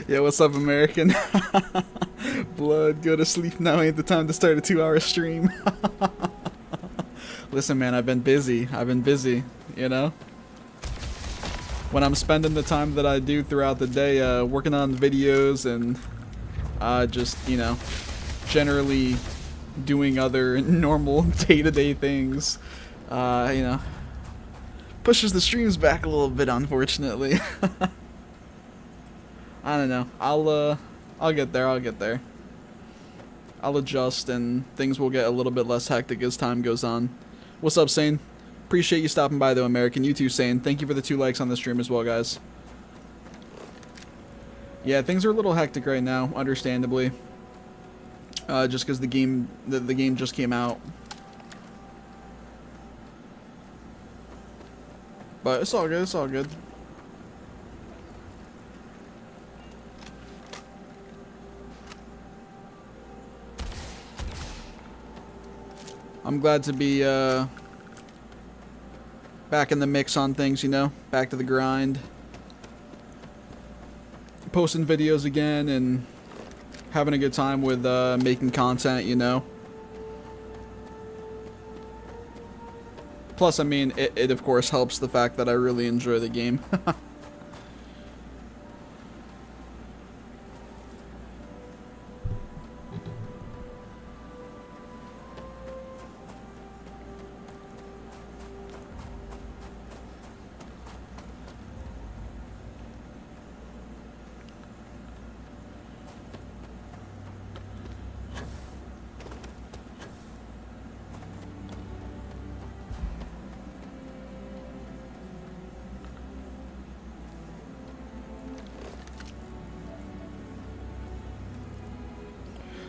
Yeah, what's up, American? Blood, go to sleep now. Ain't the time to start a 2-hour stream. Listen, man, I've been busy. You know? When I'm spending the time that I do throughout the day working on videos and just, you know, generally doing other normal day-to-day things, you know, pushes the streams back a little bit, unfortunately. I don't know. I'll get there. I'll adjust and things will get a little bit less hectic as time goes on. What's up, Sane? Appreciate you stopping by, though, American. You too, Sane. Thank you for the 2 likes on the stream as well, guys. Yeah, things are a little hectic right now, understandably. Just because the game just came out. But it's all good. It's all good. I'm glad to be back in the mix on things, you know, back to the grind. Posting videos again and having a good time with making content, you know. Plus, I mean, it of course helps the fact that I really enjoy the game.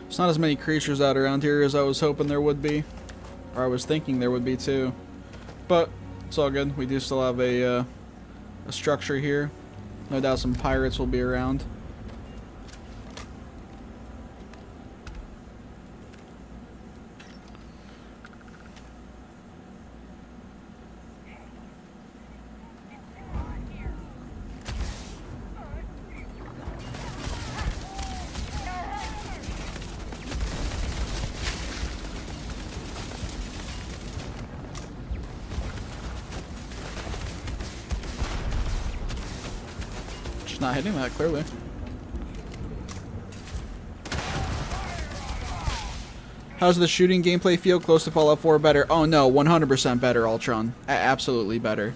There's not as many creatures out around here as I was hoping there would be. Or I was thinking there would be too. But it's all good. We do still have a structure here. No doubt some pirates will be around. Not hitting that, clearly. How's the shooting gameplay feel? Close to Fallout 4? Better? Oh no, 100% better, Ultron. Absolutely better.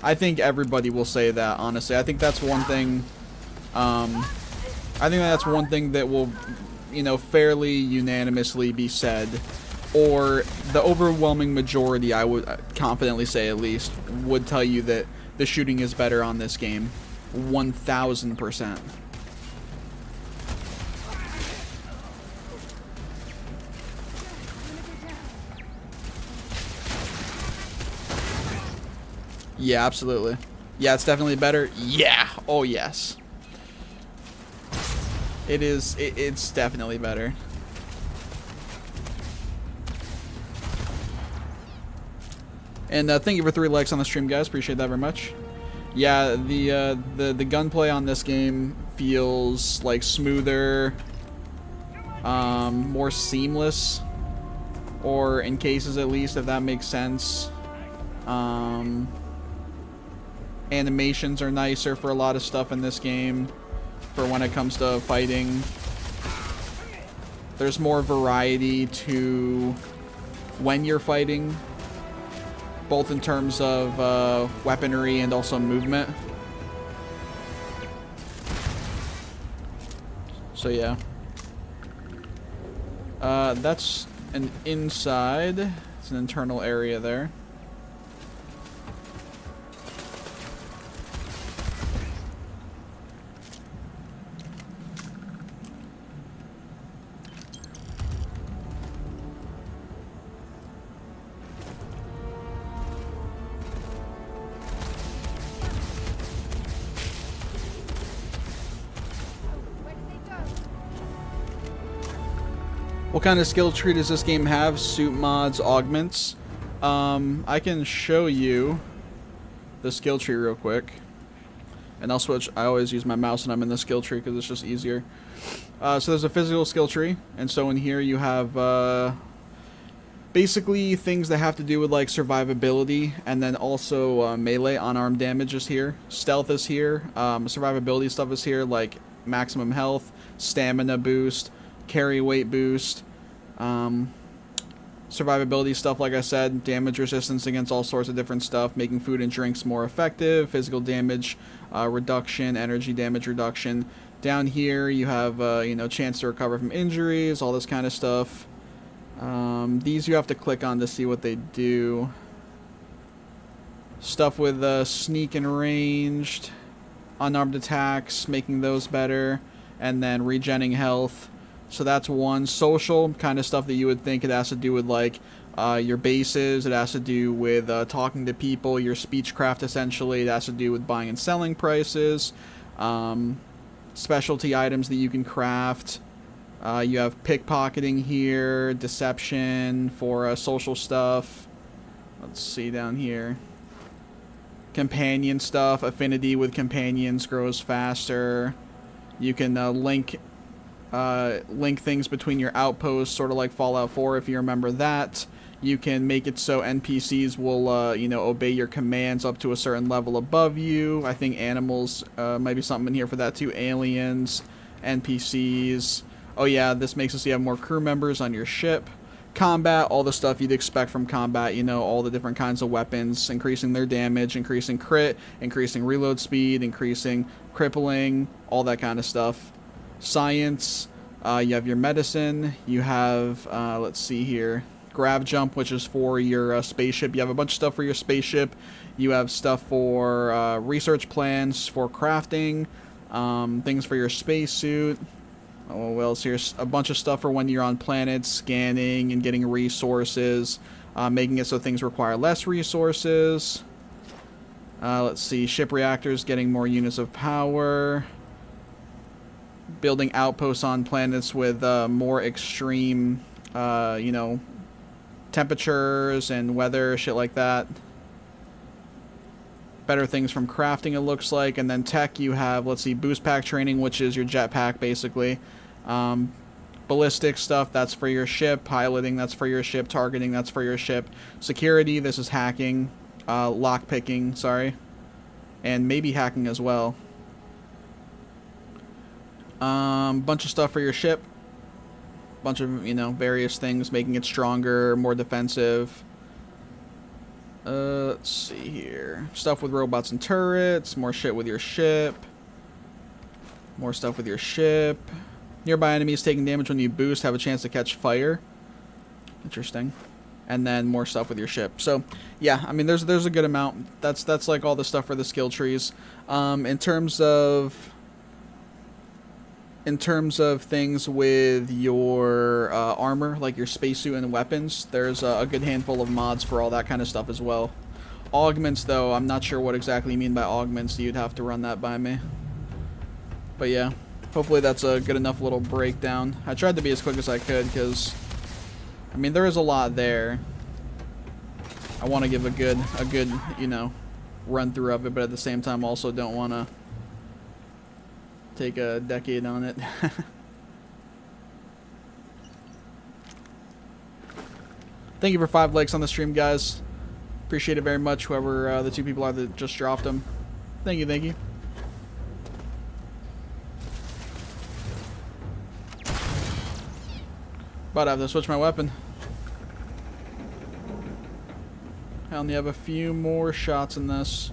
I think everybody will say that, honestly. I think that's one thing, that will, you know, fairly unanimously be said. Or the overwhelming majority, I would confidently say at least, would tell you that the shooting is better on this game. 1000%. Yeah, absolutely. Yeah, it's definitely better. Yeah. Oh, yes. It is. It's definitely better. And thank you for 3 likes on the stream, guys. Appreciate that very much. Yeah, the gunplay on this game feels like smoother, more seamless, or in cases at least, if that makes sense. Animations are nicer for a lot of stuff in this game, for when it comes to fighting. There's more variety to when you're fighting, both in terms of weaponry and also movement. So yeah. That's an inside. It's an internal area there. What kind of skill tree does this game have? Suit mods, augments. I can show you the skill tree real quick. And I'll switch. I always use my mouse when I'm in the skill tree because it's just easier. So there's a physical skill tree, and so in here you have basically things that have to do with like survivability, and then also melee unarmed damage is here. Stealth is here. Survivability stuff is here, like maximum health, stamina boost, carry weight boost. Survivability stuff, like I said, damage resistance against all sorts of different stuff, making food and drinks more effective, physical damage reduction, energy damage reduction. Down here you have, you know, chance to recover from injuries, all this kind of stuff. These you have to click on to see what they do. Stuff with sneak and ranged, unarmed attacks, making those better, and then regenning health. So that's one. Social, kind of stuff that you would think it has to do with, like, your bases. It has to do with talking to people, your speechcraft, essentially. It has to do with buying and selling prices. Specialty items that you can craft. You have pickpocketing here, deception for social stuff. Let's see down here. Companion stuff. Affinity with companions grows faster. You can link things between your outposts, sort of like Fallout 4, if you remember that. You can make it so NPCs will, you know, obey your commands up to a certain level above you. I think animals might be something in here for that too. Aliens, NPCs. Oh yeah, this makes it so you have more crew members on your ship. Combat, all the stuff you'd expect from combat, you know, all the different kinds of weapons, increasing their damage, increasing crit, increasing reload speed, increasing crippling, all that kind of stuff. Science, you have your medicine, you have, let's see here, grav jump, which is for your spaceship. You have a bunch of stuff for your spaceship. You have stuff for research plans, for crafting, things for your spacesuit. Oh, well, so here's a bunch of stuff for when you're on planets, scanning and getting resources, making it so things require less resources. Let's see, ship reactors, getting more units of power. Building outposts on planets with more extreme, you know, temperatures and weather, shit like that. Better things from crafting, it looks like. And then tech, you have, let's see, boost pack training, which is your jetpack, basically. Ballistic stuff, that's for your ship. Piloting, that's for your ship. Targeting, that's for your ship. Security, this is hacking. Lockpicking, sorry. And maybe hacking as well. Bunch of stuff for your ship. Bunch of, you know, various things, making it stronger, more defensive. Let's see here. Stuff with robots and turrets. More shit with your ship. More stuff with your ship. Nearby enemies taking damage when you boost have a chance to catch fire. Interesting. And then more stuff with your ship. So, yeah, I mean, there's a good amount. That's like all the stuff for the skill trees. In terms of things with your armor, like your spacesuit and weapons, there's a good handful of mods for all that kind of stuff as well. Augments, though, I'm not sure what exactly you mean by augments. You'd have to run that by me. But yeah, hopefully that's a good enough little breakdown. I tried to be as quick as I could because, I mean, there is a lot there. I want to give a good, you know, run through of it, but at the same time also don't want to take a decade on it. Thank you for 5 likes on the stream, guys. Appreciate it very much, whoever the 2 people are that just dropped them. Thank you, thank you. But I have to switch my weapon. I only have a few more shots in this.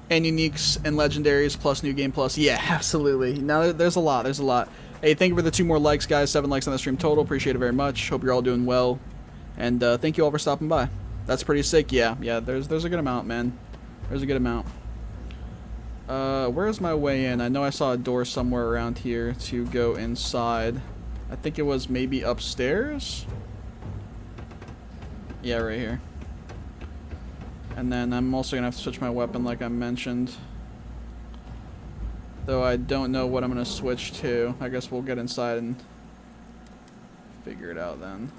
And uniques and legendaries plus new game plus. Yeah, absolutely. Now there's a lot. There's a lot. Hey, thank you for the 2 more likes, guys. 7 likes on the stream total. Appreciate it very much. Hope you're all doing well. And thank you all for stopping by. That's pretty sick. Yeah, there's a good amount, man. There's a good amount. Where's my way in? I know I saw a door somewhere around here to go inside. I think it was maybe upstairs? Yeah, right here. And then I'm also gonna have to switch my weapon like I mentioned. Though I don't know what I'm gonna switch to. I guess we'll get inside and figure it out then.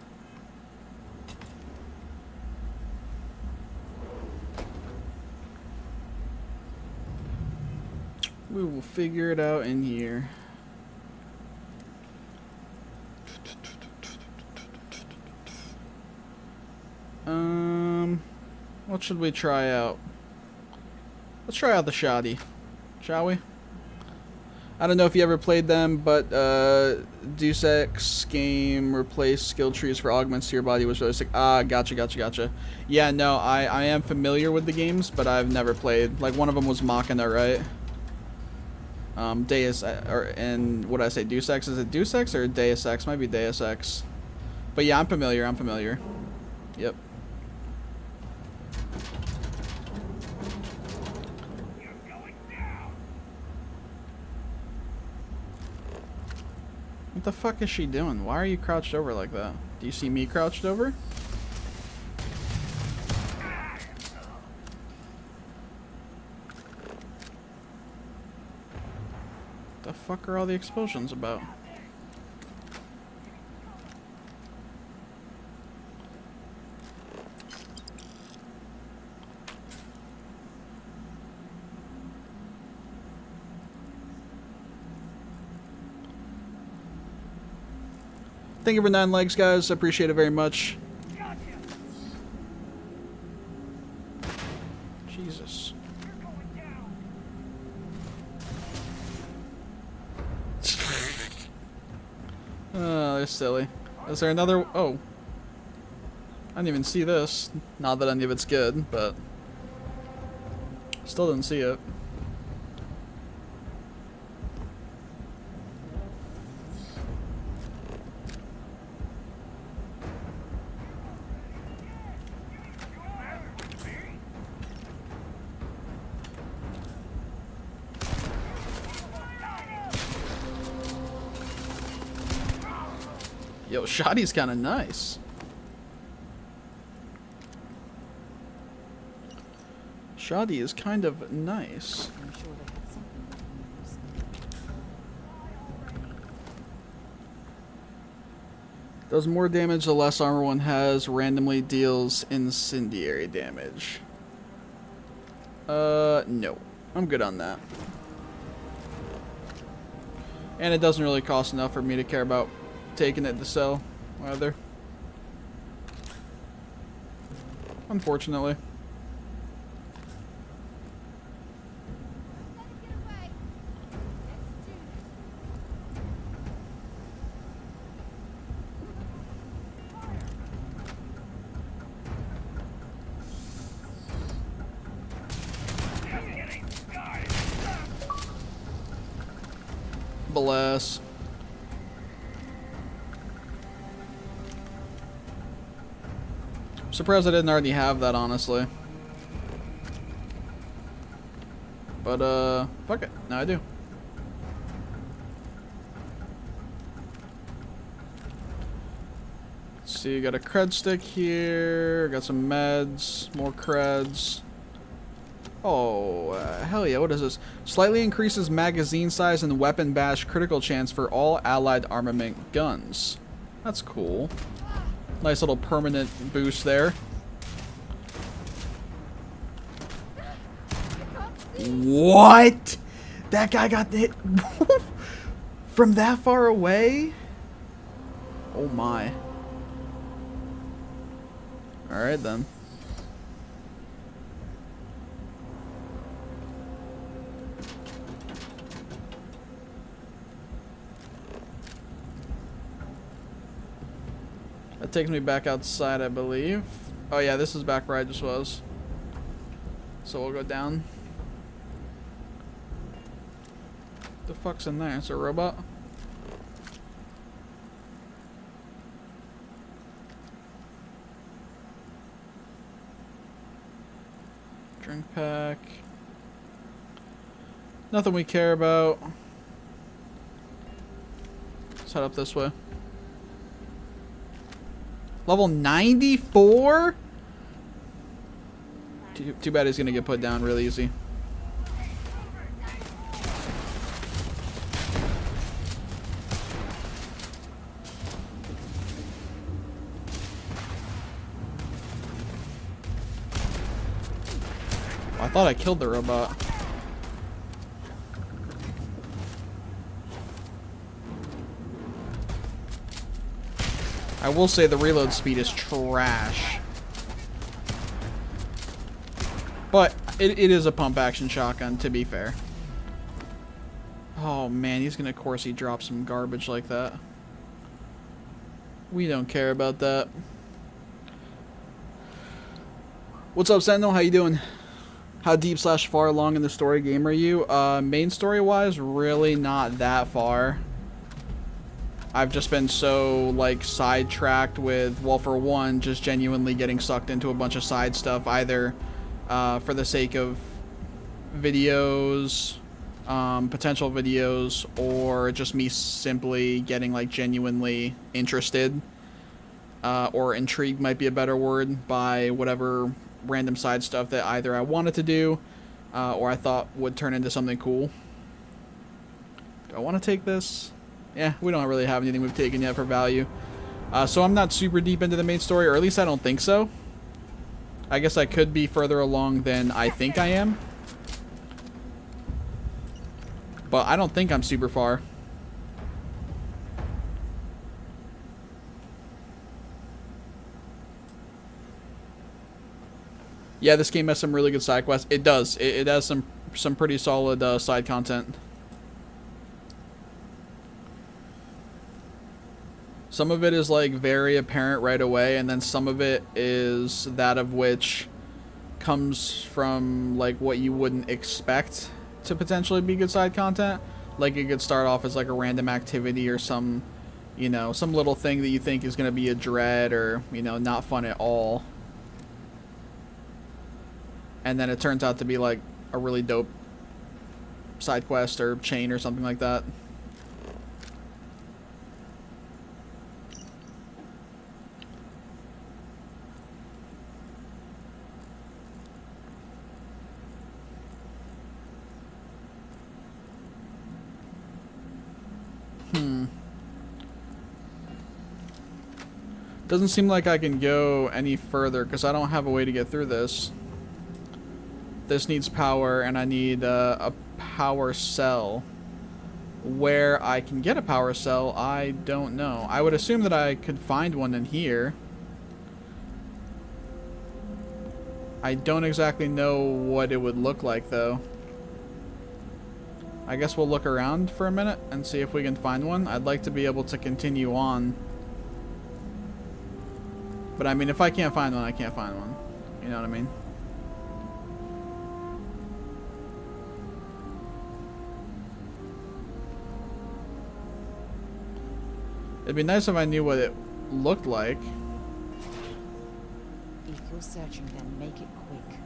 We will figure it out in here. What should we try out? Let's try out the shoddy, shall we? I don't know if you ever played them, but Deus Ex game replaced skill trees for augments to your body was really sick. Ah, gotcha. Yeah, no, I am familiar with the games, but I've never played. Like, one of them was Machina, right? Deus, and what did I say, Deus Ex? Is it Deus Ex or Deus Ex? Might be Deus Ex. But yeah, I'm familiar. Yep. What the fuck is she doing? Why are you crouched over like that? Do you see me crouched over? The fuck are all the explosions about? Thank you for 9 likes, guys. Appreciate it very much. Jesus. Oh, they're silly. Is there another? Oh. I didn't even see this. Not that any of it's good, but still didn't see it. Yo, Shoddy's kind of nice. Shoddy is kind of nice. I'm sure they had something to use. Does more damage the less armor one has. Randomly deals incendiary damage. No. I'm good on that. And it doesn't really cost enough for me to care about taking it to sell, either. Unfortunately. Bless. Surprised I didn't already have that, honestly. But, fuck it. Now I do. Let's see, got a cred stick here. Got some meds. More creds. Oh, hell yeah, what is this? Slightly increases magazine size and weapon bash critical chance for all allied armament guns. That's cool. Nice little permanent boost there. What? That guy got hit from that far away? Oh my. Alright then. That takes me back outside, I believe. Oh yeah, this is back where I just was. So we'll go down. The fuck's in there? It's a robot? Drink pack. Nothing we care about. Let's head up this way. Level 94? Too bad he's gonna get put down real easy. I thought I killed the robot. I will say the reload speed is trash. But it is a pump action shotgun, to be fair. Oh man, he's gonna Corsi drop some garbage like that. We don't care about that. What's up, Sentinel? How you doing? How deep / far along in the story game are you? Main story wise, really not that far. I've just been so like sidetracked with, well, for one, just genuinely getting sucked into a bunch of side stuff, either for the sake of videos, potential videos, or just me simply getting like genuinely interested, or intrigued might be a better word, by whatever random side stuff that either I wanted to do, or I thought would turn into something cool. Do I want to take this? Yeah, we don't really have anything we've taken yet for value. So I'm not super deep into the main story, or at least I don't think so. I guess I could be further along than I think I am. But I don't think I'm super far. Yeah, this game has some really good side quests. It does. It has some pretty solid side content. Some of it is like very apparent right away, and then some of it is that of which comes from like what you wouldn't expect to potentially be good side content. Like it could start off as like a random activity or some, you know, some little thing that you think is going to be a dread or, you know, not fun at all. And then it turns out to be like a really dope side quest or chain or something like that. Doesn't seem like I can go any further because I don't have a way to get through this. This needs power, and I need a power cell. Where I can get a power cell, I don't know. I would assume that I could find one in here. I don't exactly know what it would look like, though. I guess we'll look around for a minute and see if we can find one. I'd like to be able to continue on. But I mean, if I can't find one, I can't find one. You know what I mean? It'd be nice if I knew what it looked like. If you're searching, then make it quick.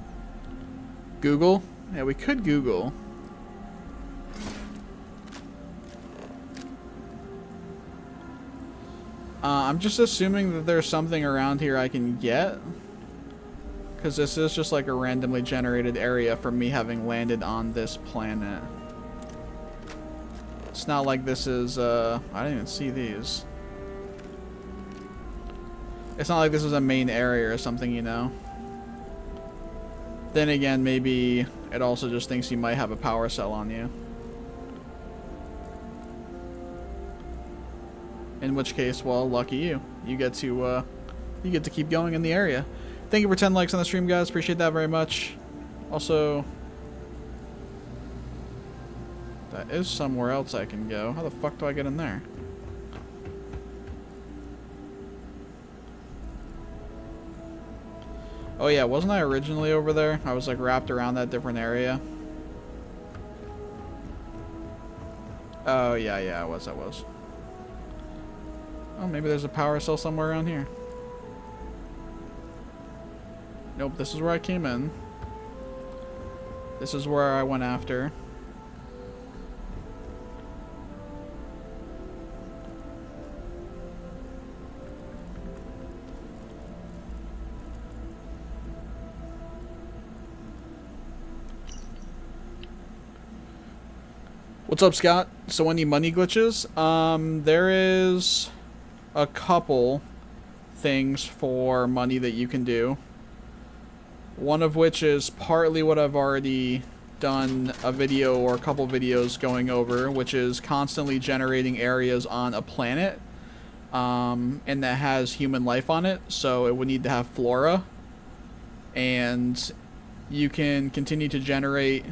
Google? Yeah, we could Google. I'm just assuming that there's something around here I can get. Because this is just like a randomly generated area from me having landed on this planet. It's not like this is, I didn't even see these. It's not like this is a main area or something, you know? Then again, maybe it also just thinks you might have a power cell on you. In which case, well, lucky you. You get to keep going in the area. Thank you for 10 likes on the stream, guys. Appreciate that very much. Also, that is somewhere else I can go. How the fuck do I get in there? Oh yeah, wasn't I originally over there? I was like wrapped around that different area. Oh yeah, I was. Oh, maybe there's a power cell somewhere around here. Nope, this is where I came in. This is where I went after. What's up, Scott? So any money glitches? There is a couple things for money that you can do. One of which is partly what I've already done a video or a couple videos going over, which is constantly generating areas on a planet and that has human life on it, so it would need to have flora, and you can continue to generate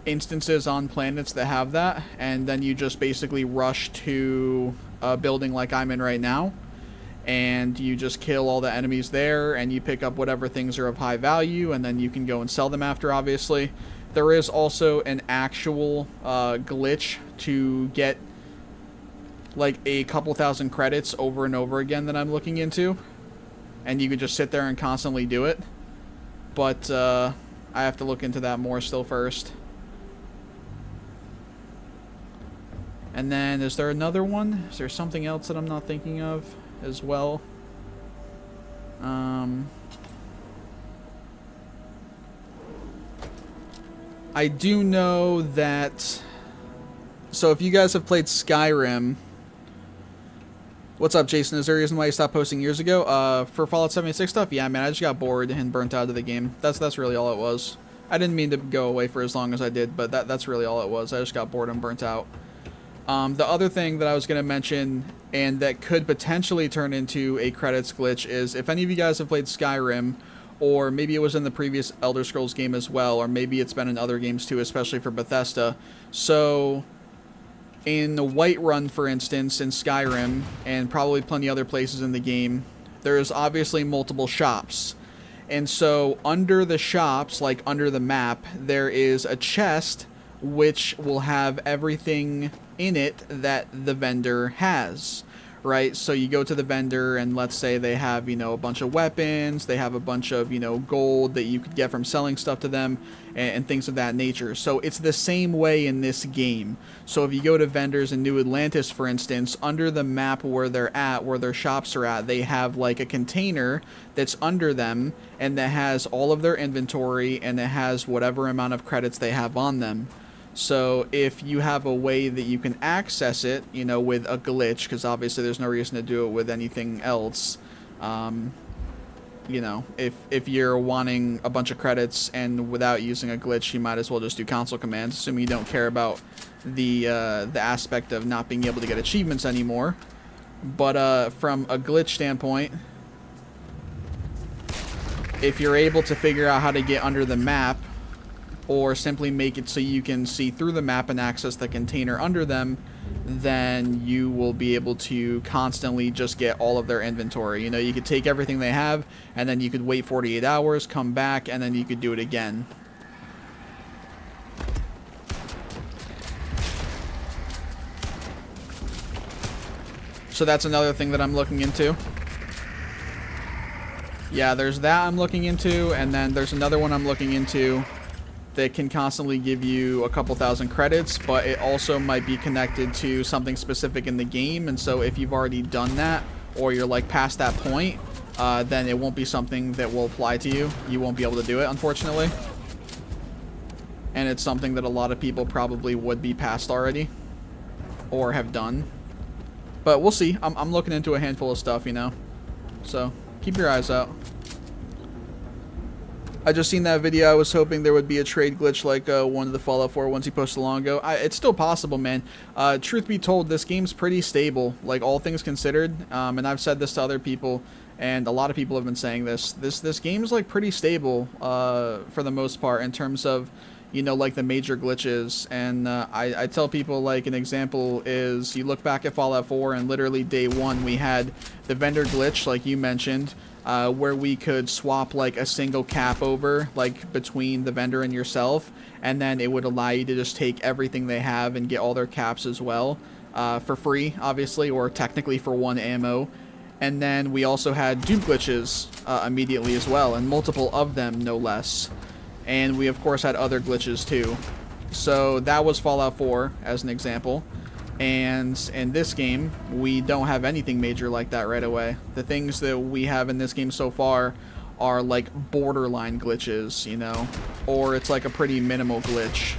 instances on planets that have that, and then you just basically rush to a building like I'm in right now, and you just kill all the enemies there, and you pick up whatever things are of high value, and then you can go and sell them after, obviously. There is also an actual glitch to get like a couple thousand credits over and over again that I'm looking into, and you could just sit there and constantly do it, but I have to look into that more still first. And then, is there another one? Is there something else that I'm not thinking of as well? I do know that... So if you guys have played Skyrim... What's up, Jason? Is there a reason why you stopped posting years ago? For Fallout 76 stuff? Yeah, man, I just got bored and burnt out of the game. That's really all it was. I didn't mean to go away for as long as I did, but that's really all it was. I just got bored and burnt out. The other thing that I was going to mention, and that could potentially turn into a credits glitch, is if any of you guys have played Skyrim, or maybe it was in the previous Elder Scrolls game as well, or maybe it's been in other games too, especially for Bethesda. So, in the Whiterun, for instance, in Skyrim, and probably plenty other places in the game, there's obviously multiple shops. And so, under the shops, like under the map, there is a chest which will have everything in it that the vendor has, right? So you go to the vendor, and let's say they have, you know, a bunch of weapons, they have a bunch of, you know, gold that you could get from selling stuff to them, and things of that nature. So it's the same way in this game. So if you go to vendors in New Atlantis, for instance, under the map where they're at, where their shops are at, they have like a container that's under them, and that has all of their inventory, and it has whatever amount of credits they have on them. So if you have a way that you can access it, you know, with a glitch, because obviously there's no reason to do it with anything else, you know, if you're wanting a bunch of credits and without using a glitch, you might as well just do console commands, assuming you don't care about the aspect of not being able to get achievements anymore. But from a glitch standpoint, if you're able to figure out how to get under the map, or simply make it so you can see through the map and access the container under them, then you will be able to constantly just get all of their inventory. You know, you could take everything they have, and then you could wait 48 hours, come back, and then you could do it again. So that's another thing that I'm looking into. Yeah, there's that I'm looking into, and then there's another one I'm looking into that can constantly give you a couple thousand credits, but it also might be connected to something specific in the game, and so if you've already done that, or you're like past that point, then it won't be something that will apply to you. You won't be able to do it, unfortunately. And it's something that a lot of people probably would be past already, or have done. But we'll see. I'm looking into a handful of stuff, you know, so keep your eyes out. I just seen that video. I was hoping there would be a trade glitch like one of the Fallout 4 ones he posted long ago. It's still possible, man. Truth be told, this game's pretty stable, like all things considered. And I've said this to other people, and a lot of people have been saying this. This game's like pretty stable for the most part in terms of, you know, like the major glitches. And I tell people, like, an example is you look back at Fallout 4, and literally day one we had the vendor glitch, like you mentioned, where we could swap like a single cap over, like between the vendor and yourself, and then it would allow you to just take everything they have and get all their caps as well, for free, obviously, or technically for 1 ammo. And then we also had dupe glitches immediately as well, and multiple of them, no less. And we of course had other glitches too. So that was Fallout 4 as an example. And in this game, we don't have anything major like that right away. The things that we have in this game so far are like borderline glitches, you know, or it's like a pretty minimal glitch.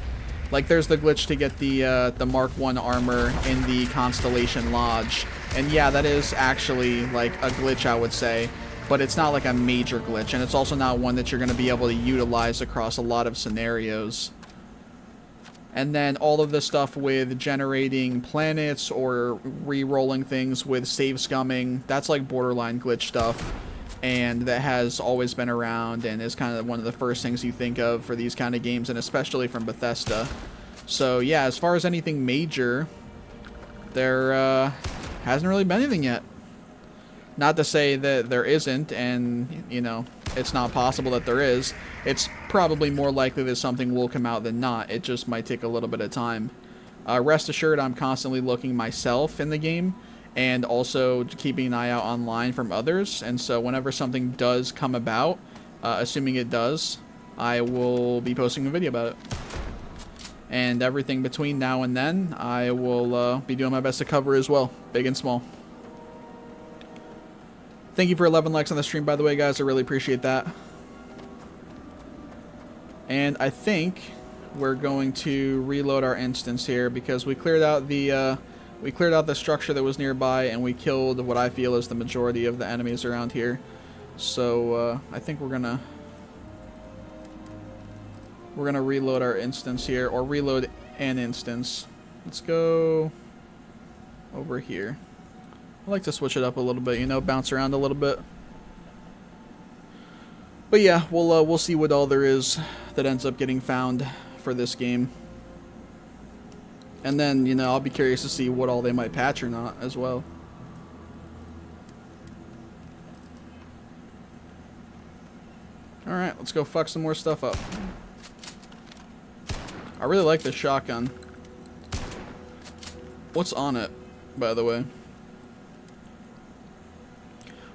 Like, there's the glitch to get the Mark 1 armor in the Constellation Lodge. And yeah, that is actually, like, a glitch, I would say. But it's not, like, a major glitch. And it's also not one that you're going to be able to utilize across a lot of scenarios. And then all of the stuff with generating planets or re-rolling things with save scumming, that's, like, borderline glitch stuff. And that has always been around and is kind of one of the first things you think of for these kind of games, and especially from Bethesda. So yeah, as far as anything major, there hasn't really been anything yet. Not to say that there isn't, and, you know, it's not possible that there is. It's probably more likely that something will come out than not. It just might take a little bit of time. Rest assured, I'm constantly looking myself in the game, and also keeping an eye out online from others. And so whenever something does come about, assuming it does, I will be posting a video about it. And everything between now and then, I will be doing my best to cover as well, big and small. Thank you for 11 likes on the stream, by the way, guys. I really appreciate that. And I think we're going to reload our instance here because we cleared out the structure that was nearby, and we killed what I feel is the majority of the enemies around here. So I think we're gonna reload our instance here, or reload an instance. Let's go over here. I like to switch it up a little bit, you know, bounce around a little bit. But yeah, we'll see what all there is that ends up getting found for this game. And then, you know, I'll be curious to see what all they might patch or not as well. Alright, let's go fuck some more stuff up. I really like this shotgun. What's on it, by the way?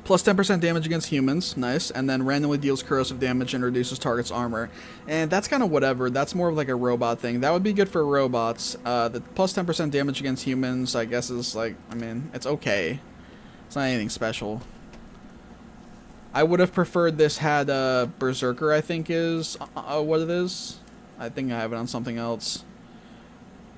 Plus 10% damage against humans, nice, and then randomly deals corrosive damage and reduces target's armor. And that's kind of whatever, that's more of like a robot thing. That would be good for robots. The plus 10% damage against humans, I guess, is like, I mean, it's okay. It's not anything special. I would have preferred this had Berserker, I think is what it is. I think I have it on something else.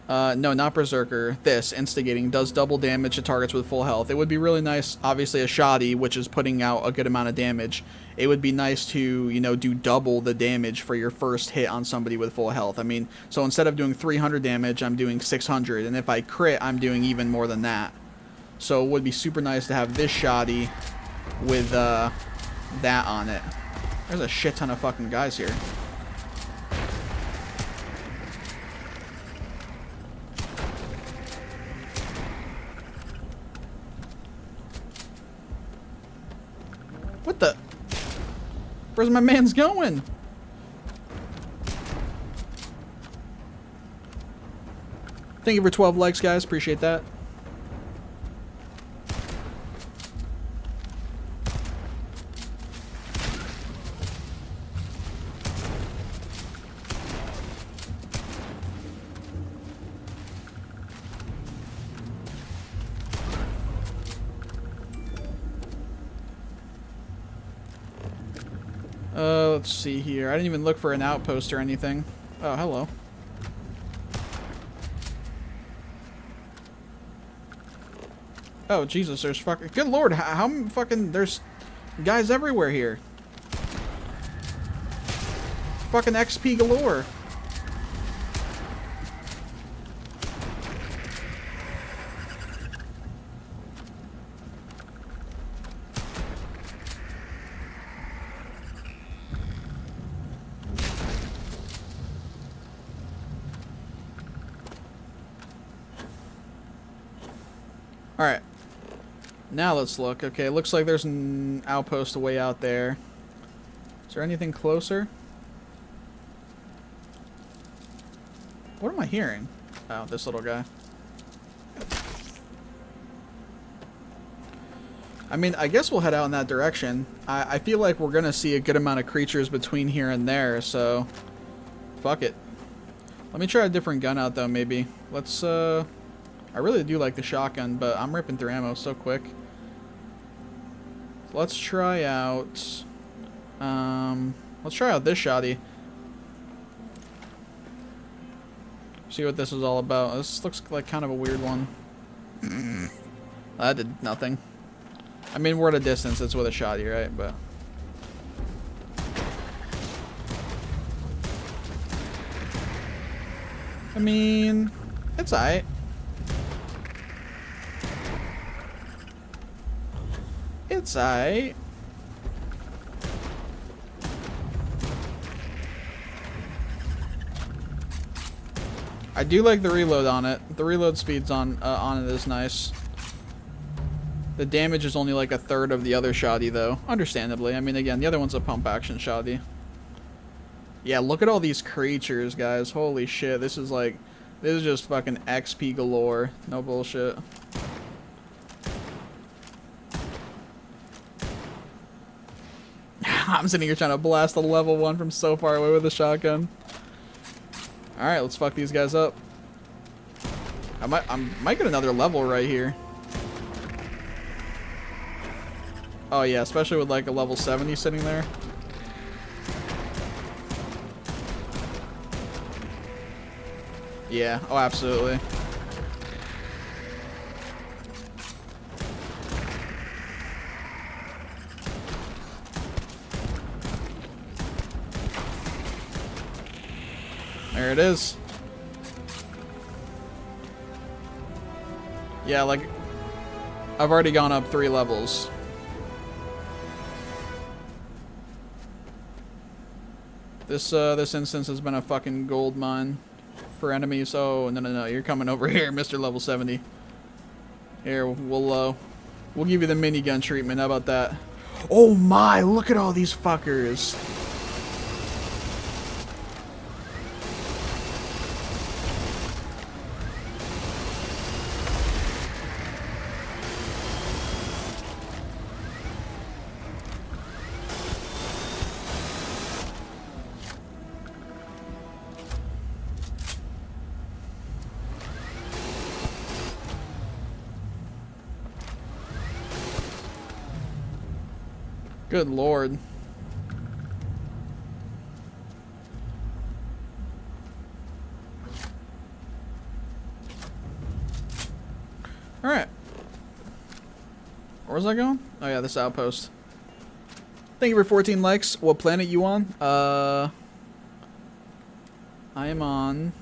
No, not Berserker. This, Instigating, does double damage to targets with full health. It would be really nice, obviously a shoddy, which is putting out a good amount of damage. It would be nice to, you know, do double the damage for your first hit on somebody with full health. I mean, so instead of doing 300 damage, I'm doing 600, and if I crit, I'm doing even more than that. So it would be super nice to have this shoddy with that on it. There's a shit ton of fucking guys here. What the? Where's my man's going? Thank you for 12 likes, guys. Appreciate that. Let's see here. I didn't even look for an outpost or anything. Oh, hello. Oh, Jesus, there's fucking... Good lord, how fucking... There's guys everywhere here. Fucking XP galore. Alright. Now let's look. Okay, it looks like there's an outpost way out there. Is there anything closer? What am I hearing? Oh, this little guy. I mean, I guess we'll head out in that direction. I feel like we're gonna see a good amount of creatures between here and there, so... Fuck it. Let me try a different gun out, though, maybe. Let's, I really do like the shotgun, but I'm ripping through ammo so quick. Let's try out... let's try out this shoddy. See what this is all about. This looks like kind of a weird one. That did nothing. I mean, we're at a distance. It's with a shotty, right? But I mean, it's alright. It's alright. I do like the reload on it. The reload speeds on it is nice. The damage is only like a third of the other shotty though. Understandably. I mean, again, the other one's a pump action shotty. Yeah, look at all these creatures, guys. Holy shit. This is just fucking XP galore. No bullshit. I'm sitting here trying to blast a level 1 from so far away with a shotgun. Alright, let's fuck these guys up. I might get another level right here. Oh yeah, especially with like a level 70 sitting there. Yeah, oh absolutely. There it is. Yeah, like, I've already gone up 3 levels. This instance has been a fucking gold mine for enemies. Oh, no, you're coming over here, Mr. Level 70. Here, we'll give you the minigun treatment. How about that? Oh my, look at all these fuckers. Good lord. Alright. Where was I going? Oh yeah, this outpost. Thank you for 14 likes. What planet you on? I am on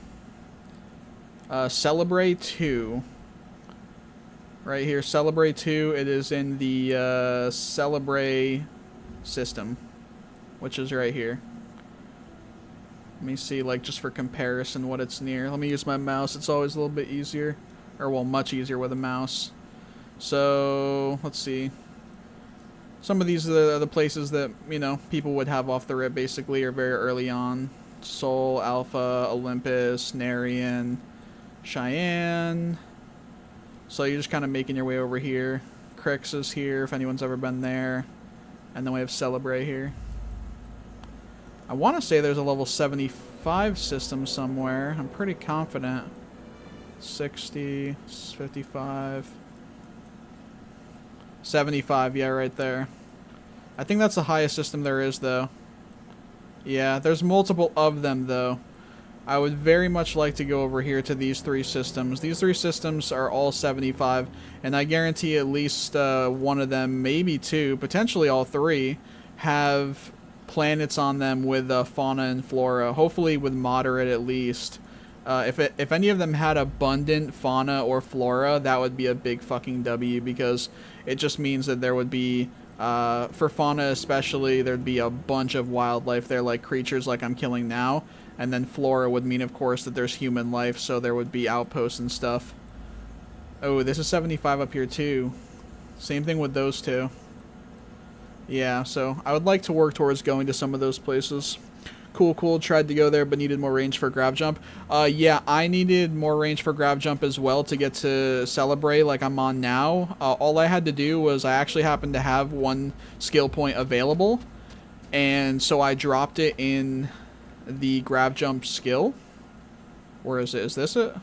Celebrate 2. Right here, Celebrate 2. It is in the Celebrate system, which is right here. Let me see, like, just for comparison what it's near. Let me use my mouse. It's always a little bit easier, or well, much easier with a mouse. So let's see. Some of these are the places that, you know, people would have off the rip basically, or very early on. Sol, Alpha, Olympus, Narian, Cheyenne. So you're just kind of making your way over here. Crix is here if anyone's ever been there. And then we have Celebrate here. I want to say there's a level 75 system somewhere. I'm pretty confident. 60, 55, 75, yeah, right there. I think that's the highest system there is, though. Yeah, there's multiple of them, though. I would very much like to go over here to these 3 systems. These 3 systems are all 75, and I guarantee at least one of them, maybe 2, potentially all 3, have planets on them with fauna and flora, hopefully with moderate at least. If any of them had abundant fauna or flora, that would be a big fucking W, because it just means that there would be, for fauna especially, there'd be a bunch of wildlife there, like creatures like I'm killing now. And then flora would mean, of course, that there's human life, so there would be outposts and stuff. Oh, this is 75 up here, too. Same thing with those 2. Yeah, so I would like to work towards going to some of those places. Cool. Tried to go there, but needed more range for grab jump. Yeah, I needed more range for grab jump as well to get to Celebrate like I'm on now. All I had to do was I actually happened to have 1 skill point available. And so I dropped it in the grab jump skill. Where is it? Is this it?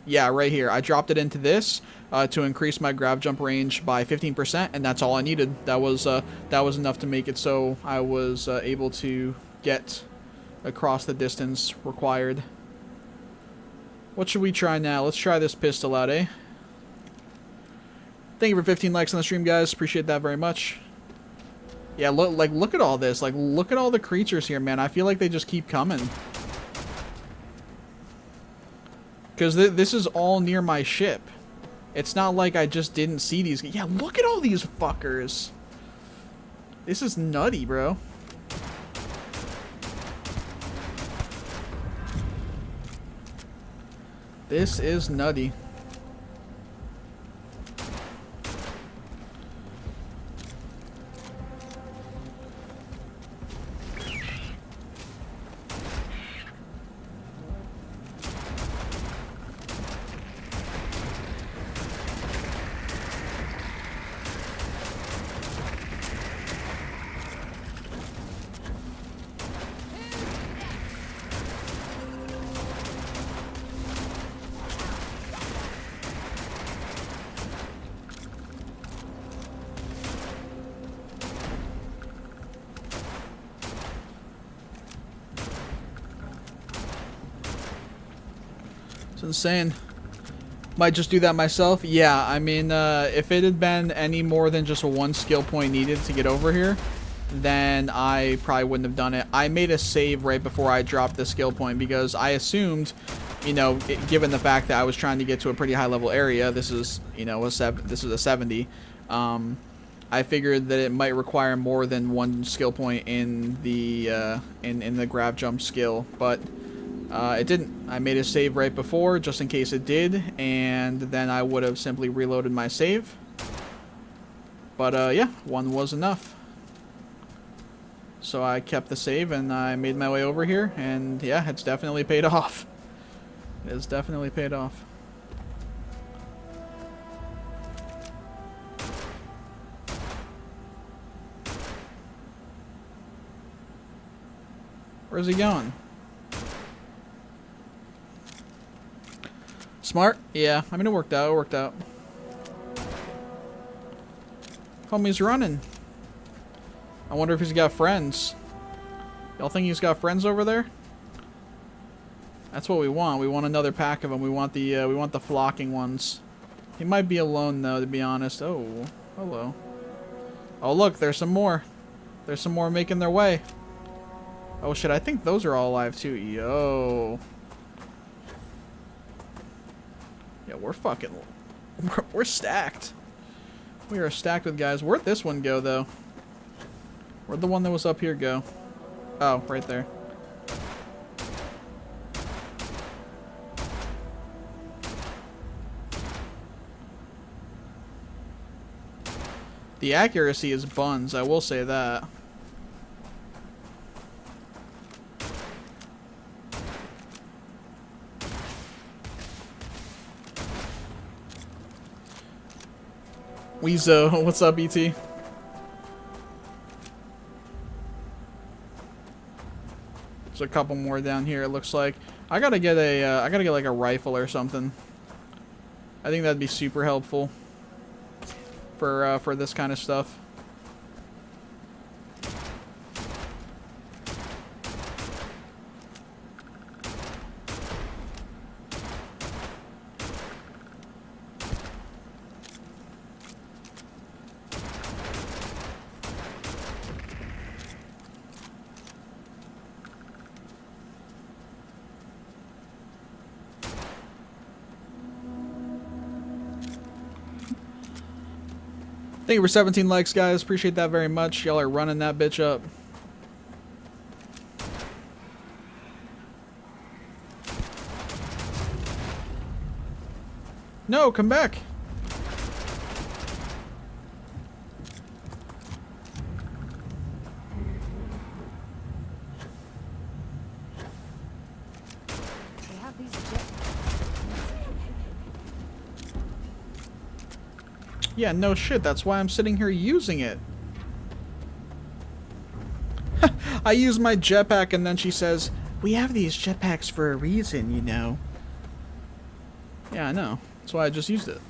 Yeah, right here. I dropped it into this to increase my grab jump range by 15%, and that's all I needed. That was enough to make it so I was able to get across the distance required. What should we try now? Let's try this pistol out, eh? Thank you for 15 likes on the stream, guys. Appreciate that very much. Yeah, look at all this. Like, look at all the creatures here, man. I feel like they just keep coming. Because this is all near my ship. It's not like I just didn't see these. Yeah, look at all these fuckers. This is nutty, bro. This is nutty. It's insane. Might just do that myself. Yeah, I mean, if it had been any more than just one skill point needed to get over here, then I probably wouldn't have done it. I made a save right before I dropped the skill point because I assumed, you know, given the fact that I was trying to get to a pretty high level area, this is, you know, this is a 70. I figured that it might require more than one skill point in the grab jump skill, but it didn't. I made a save right before just in case it did, and then I would have simply reloaded my save. But yeah, one was enough. So I kept the save and I made my way over here, and yeah, it's definitely paid off. It has definitely paid off. Where's he going? Smart? Yeah, I mean, it worked out. It worked out. Homie's running. I wonder if he's got friends. Y'all think he's got friends over there? That's what we want. We want another pack of them. We want the flocking ones. He might be alone though, to be honest. Oh, hello. Oh look, there's some more. There's some more making their way. Oh shit, I think those are all alive too. Yo. Yeah, we're fucking... We're stacked. We are stacked with guys. Where'd this one go, though? Where'd the one that was up here go? Oh, right there. The accuracy is buns, I will say that. Weezo, what's up, ET? There's a couple more down here. It looks like I gotta get like a rifle or something. I think that'd be super helpful for this kind of stuff. Thank you for 17 likes, guys. Appreciate that very much. Y'all are running that bitch up. No, come back. They have these jet. Yeah, no shit. That's why I'm sitting here using it. I use my jetpack and then she says, we have these jetpacks for a reason, you know. Yeah, I know. That's why I just used it.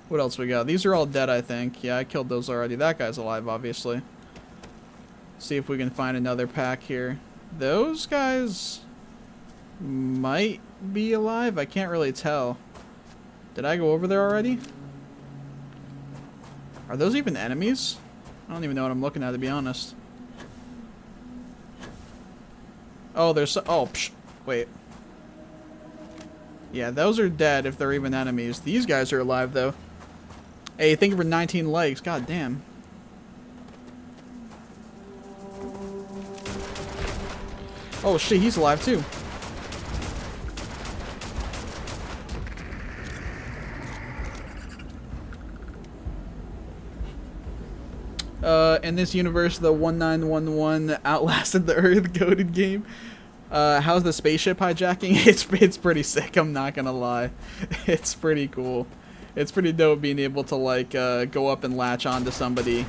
What else we got? These are all dead, I think. Yeah, I killed those already. That guy's alive, obviously. See if we can find another pack here. Those guys might be alive. I can't really tell. Did I go over there already? Are those even enemies? I don't even know what I'm looking at, to be honest. Oh, there's... Oh, psh, wait. Yeah, those are dead if they're even enemies. These guys are alive, though. Hey, thank you for 19 likes. God damn. Oh, shit, he's alive, too. In this universe, the 1911 outlasted the Earth goated game. How's the spaceship hijacking? It's pretty sick, I'm not gonna lie. It's pretty cool. It's pretty dope being able to, like, go up and latch onto somebody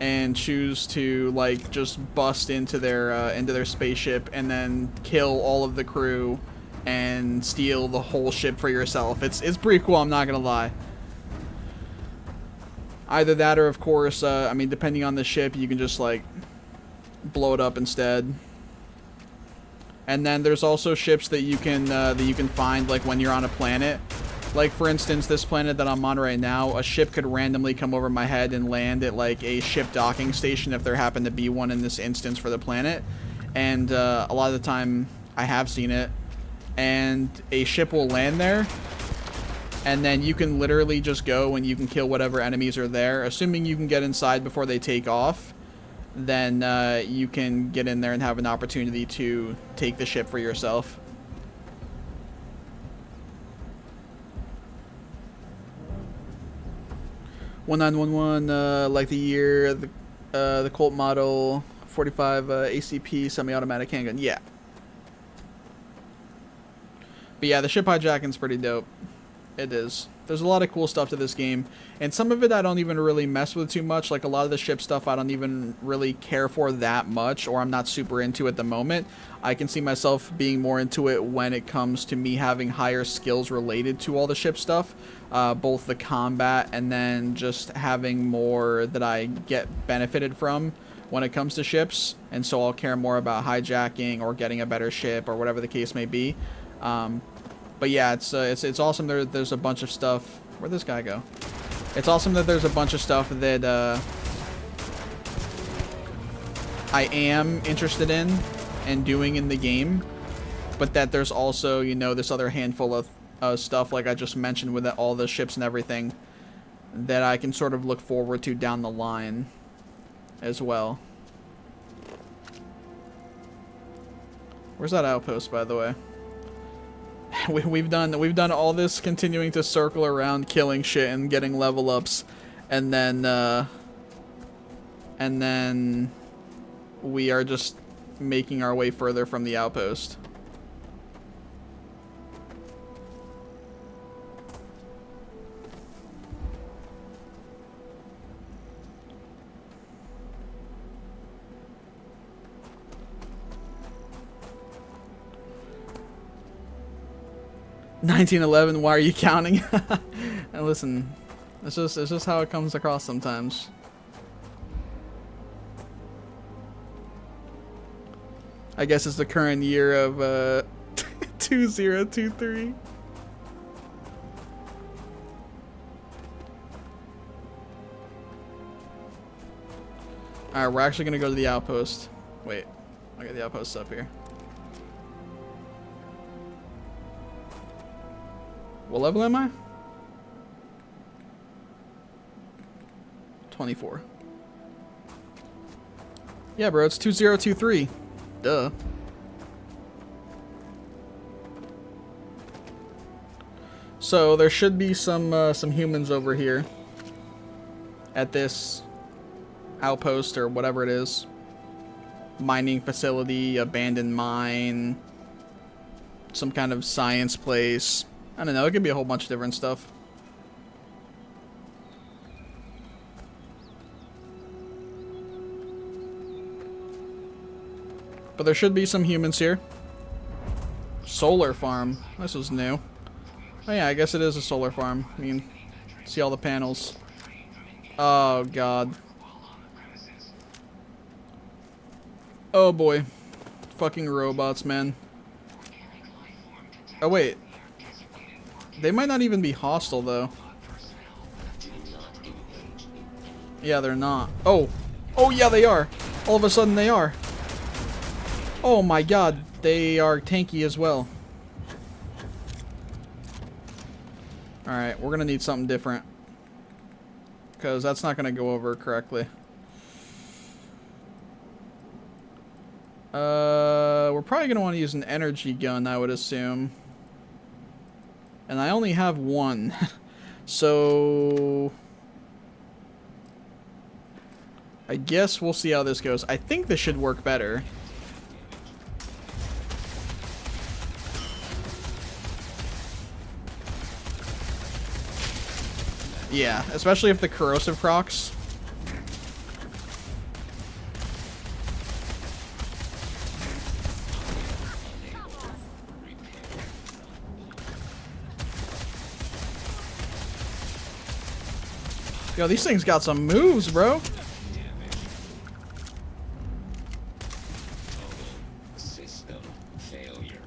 and choose to, like, just bust into their spaceship and then kill all of the crew and steal the whole ship for yourself. It's pretty cool, I'm not gonna lie. Either that or, of course, I mean, depending on the ship, you can just, like, blow it up instead. And then there's also ships that you can find, like, when you're on a planet. Like, for instance, this planet that I'm on right now, a ship could randomly come over my head and land at, like, a ship docking station if there happened to be one in this instance for the planet. And a lot of the time, I have seen it. And a ship will land there. And then you can literally just go and you can kill whatever enemies are there. Assuming you can get inside before they take off, then you can get in there and have an opportunity to take the ship for yourself. (1911) like the year, the Colt model 45 ACP semi-automatic handgun. Yeah. But yeah, the ship hijacking's pretty dope. It is. There's a lot of cool stuff to this game, and some of it I don't even really mess with too much. Like, a lot of the ship stuff I don't even really care for that much, or I'm not super into at the moment. I can see myself being more into it when it comes to me having higher skills related to all the ship stuff, both the combat and then just having more that I get benefited from when it comes to ships, and so I'll care more about hijacking or getting a better ship or whatever the case may be. But yeah, it's awesome. There's a bunch of stuff. Where'd this guy go? It's awesome that there's a bunch of stuff that I am interested in and doing in the game, but that there's also, you know, this other handful of stuff like I just mentioned with all the ships and everything that I can sort of look forward to down the line as well. Where's that outpost, by the way? We've done all this continuing to circle around killing shit and getting level ups, and then we are just making our way further from the outpost. (1911), why are you counting? And listen, it's just how it comes across sometimes. I guess it's the current year of 2023. Alright, we're actually gonna go to the outpost. Wait, I got the outpost up here. What level am I? 24. Yeah, bro, it's 2023. Duh. So there should be some humans over here at this outpost or whatever it is. Mining facility, abandoned mine, some kind of science place. I don't know, it could be a whole bunch of different stuff. But there should be some humans here. Solar farm. This is new. Oh yeah, I guess it is a solar farm. I mean, see all the panels. Oh god. Oh boy. Fucking robots, man. Oh, wait. They might not even be hostile, though. Yeah, they're not. Oh. Oh, yeah, they are. All of a sudden, they are. Oh, my God. They are tanky as well. Alright, we're going to need something different. Because that's not going to go over correctly. We're probably going to want to use an energy gun, I would assume. And I only have one. So I guess we'll see how this goes. I think this should work better. Yeah, especially if the corrosive procs. Yo, these things got some moves, bro. System failure.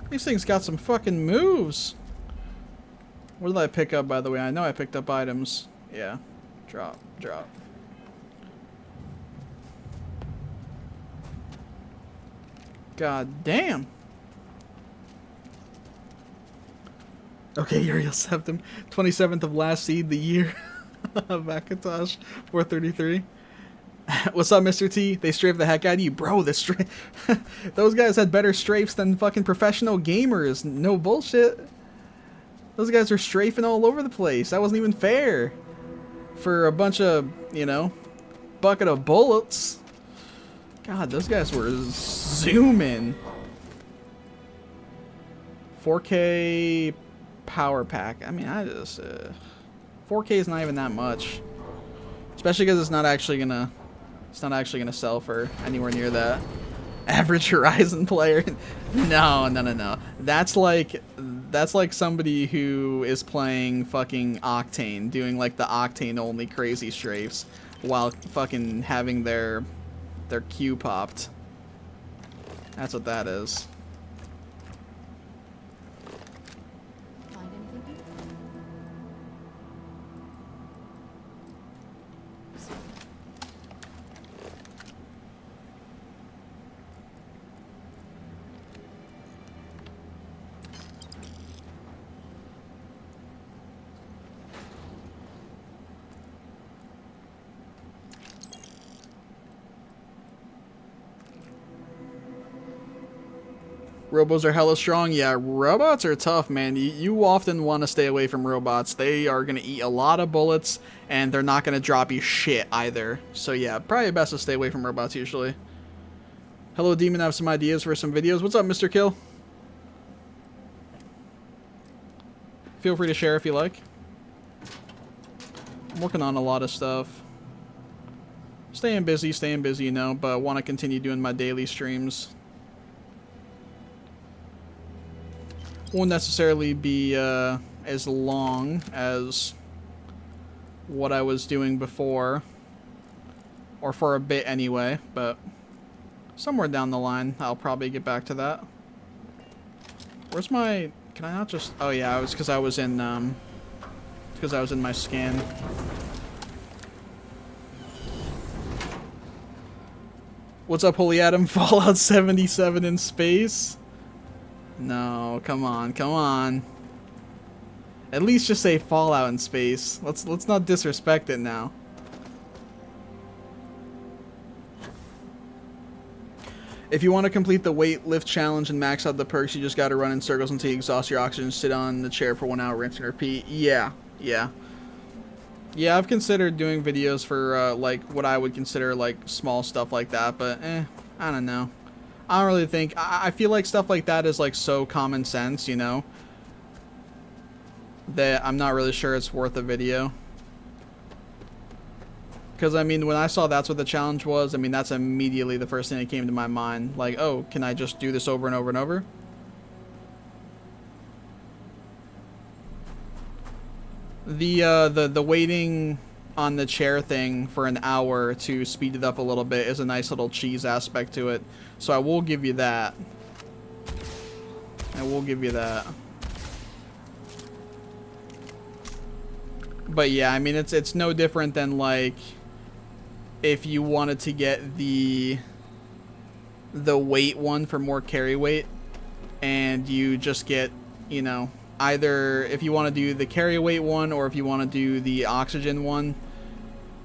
These things got some fucking moves. What did I pick up, by the way? I know I picked up items. Yeah. Drop, drop. God damn. Okay, Uriel Septum. 27th of last seed the year. Vakatosh 433. What's up, Mr. T? They strafed the heck out of you. Bro, the those guys had better strafes than fucking professional gamers. No bullshit. Those guys were strafing all over the place. That wasn't even fair. For a bunch of, you know, bucket of bullets. God, those guys were zooming. 4K power pack. I mean, I just... 4K is not even that much. Especially because it's not actually gonna sell for anywhere near that. Average Horizon player. No. That's like somebody who is playing fucking Octane, doing like the Octane only crazy strafes while fucking having their Q popped. That's what that is. Find anything? Robos are hella strong. Yeah, robots are tough, man. You often want to stay away from robots. They are going to eat a lot of bullets, and they're not going to drop you shit either. So yeah, probably best to stay away from robots usually. Hello, Demon. I have some ideas for some videos. What's up, Mr. Kill? Feel free to share if you like. I'm working on a lot of stuff. Staying busy, you know, but want to continue doing my daily streams. Won't necessarily be as long as what I was doing before, or for a bit anyway, but somewhere down the line I'll probably get back to that. Where's my... Can I not just... Oh yeah, it was because I was in my scan. What's up, Holy Adam? Fallout 77 in space? No, come on. At least just say Fallout in space. Let's not disrespect it now. If you want to complete the weight lift challenge and max out the perks, you just got to run in circles until you exhaust your oxygen, sit on the chair for 1 hour, rinse and repeat. Yeah, I've considered doing videos for like what I would consider like small stuff like that, but I don't know. I don't really think... I feel like stuff like that is like so common sense, you know, that I'm not really sure it's worth a video. Because, I mean, when I saw that's what the challenge was, I mean, that's immediately the first thing that came to my mind. Like, oh, can I just do this over and over and over? The waiting on the chair thing for an hour to speed it up a little bit is a nice little cheese aspect to it. So I will give you that. I will give you that. But yeah, I mean, it's no different than, like, if you wanted to get the weight one for more carry weight, and you just get, you know, either if you want to do the carry weight one or if you want to do the oxygen one,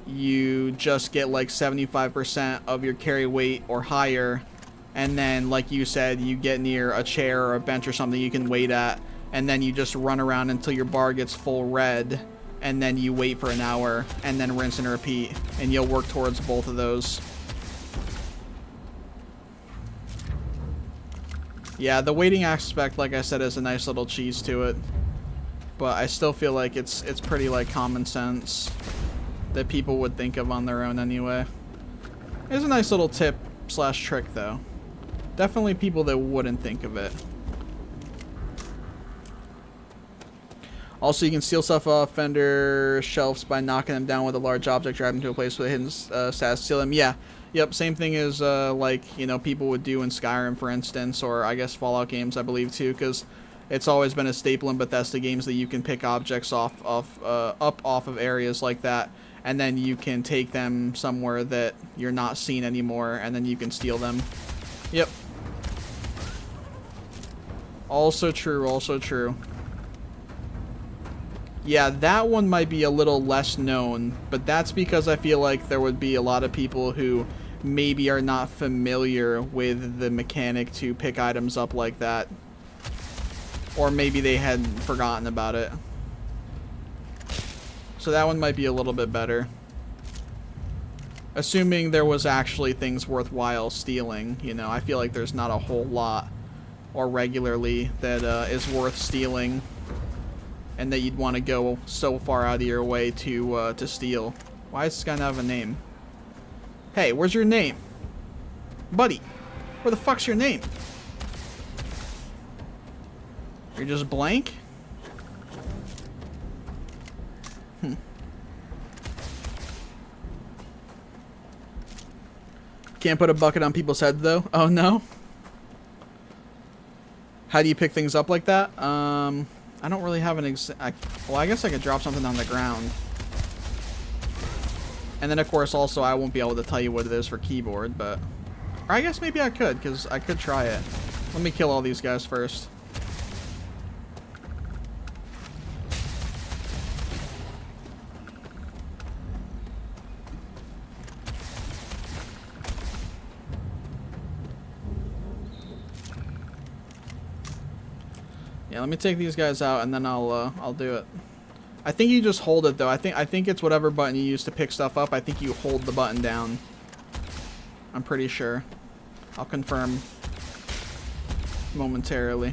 you just get like 75% of your carry weight or higher, and then, like you said, you get near a chair or a bench or something you can wait at, and then you just run around until your bar gets full red, and then you wait for an hour, and then rinse and repeat, and you'll work towards both of those. Yeah, the waiting aspect, like I said, is a nice little cheese to it, but I still feel like it's pretty, like, common sense that people would think of on their own anyway. It's a nice little tip slash trick, though. Definitely people that wouldn't think of it. Also, you can steal stuff off vendor shelves by knocking them down with a large object, driving to a place with a hidden status, steal them. Yeah, yep, same thing as, like, you know, people would do in Skyrim, for instance, or I guess Fallout games, I believe, too, because it's always been a staple in Bethesda games that you can pick objects up off of areas like that, and then you can take them somewhere that you're not seen anymore, and then you can steal them. Yep. Also true, also true. Yeah, that one might be a little less known, but that's because I feel like there would be a lot of people who maybe are not familiar with the mechanic to pick items up like that. Or maybe they had forgotten about it. So that one might be a little bit better. Assuming there was actually things worthwhile stealing, you know, I feel like there's not a whole lot or regularly that is worth stealing, and that you'd want to go so far out of your way to steal. Why does this guy not have a name? Hey, where's your name? Buddy, where the fuck's your name? You're just blank? Can't put a bucket on people's heads, though? Oh, no? How do you pick things up like that? I don't really have an well, I guess I could drop something on the ground. And then, of course, also, I won't be able to tell you what it is for keyboard, but... Or I guess maybe I could, because I could try it. Let me kill all these guys first. Yeah, let me take these guys out, and then I'll do it. I think you just hold it, though. I think it's whatever button you use to pick stuff up. I think you hold the button down. I'm pretty sure. I'll confirm momentarily.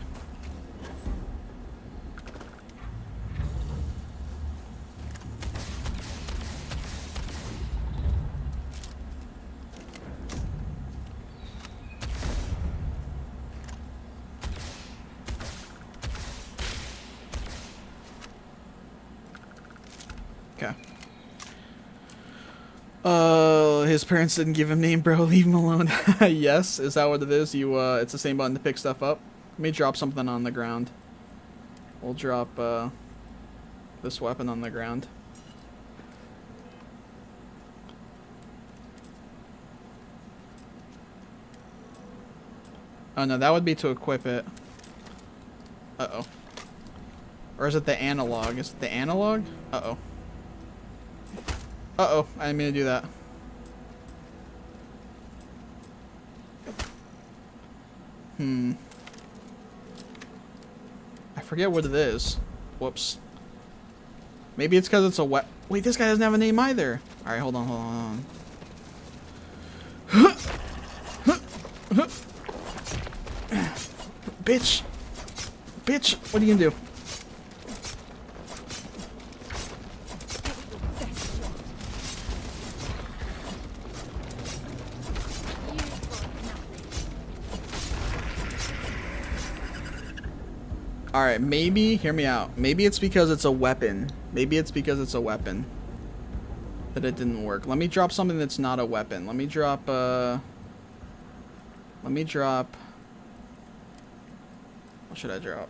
Okay. His parents didn't give him name, bro. Leave him alone. Yes, is that what it is? You, it's the same button to pick stuff up. Let me drop something on the ground. We'll drop, this weapon on the ground. Oh, no, that would be to equip it. Uh-oh. Or is it the analog? Is it the analog? Uh-oh. Uh-oh, I didn't mean to do that. I forget what it is. Whoops. Maybe it's because it's a wet... Wait, this guy doesn't have a name either. Alright, hold on, hold on, hold on. Bitch! Bitch! What are you gonna do? Alright, maybe, hear me out. Maybe it's because it's a weapon. Maybe it's because it's a weapon that it didn't work. Let me drop something that's not a weapon. Let me drop, What should I drop?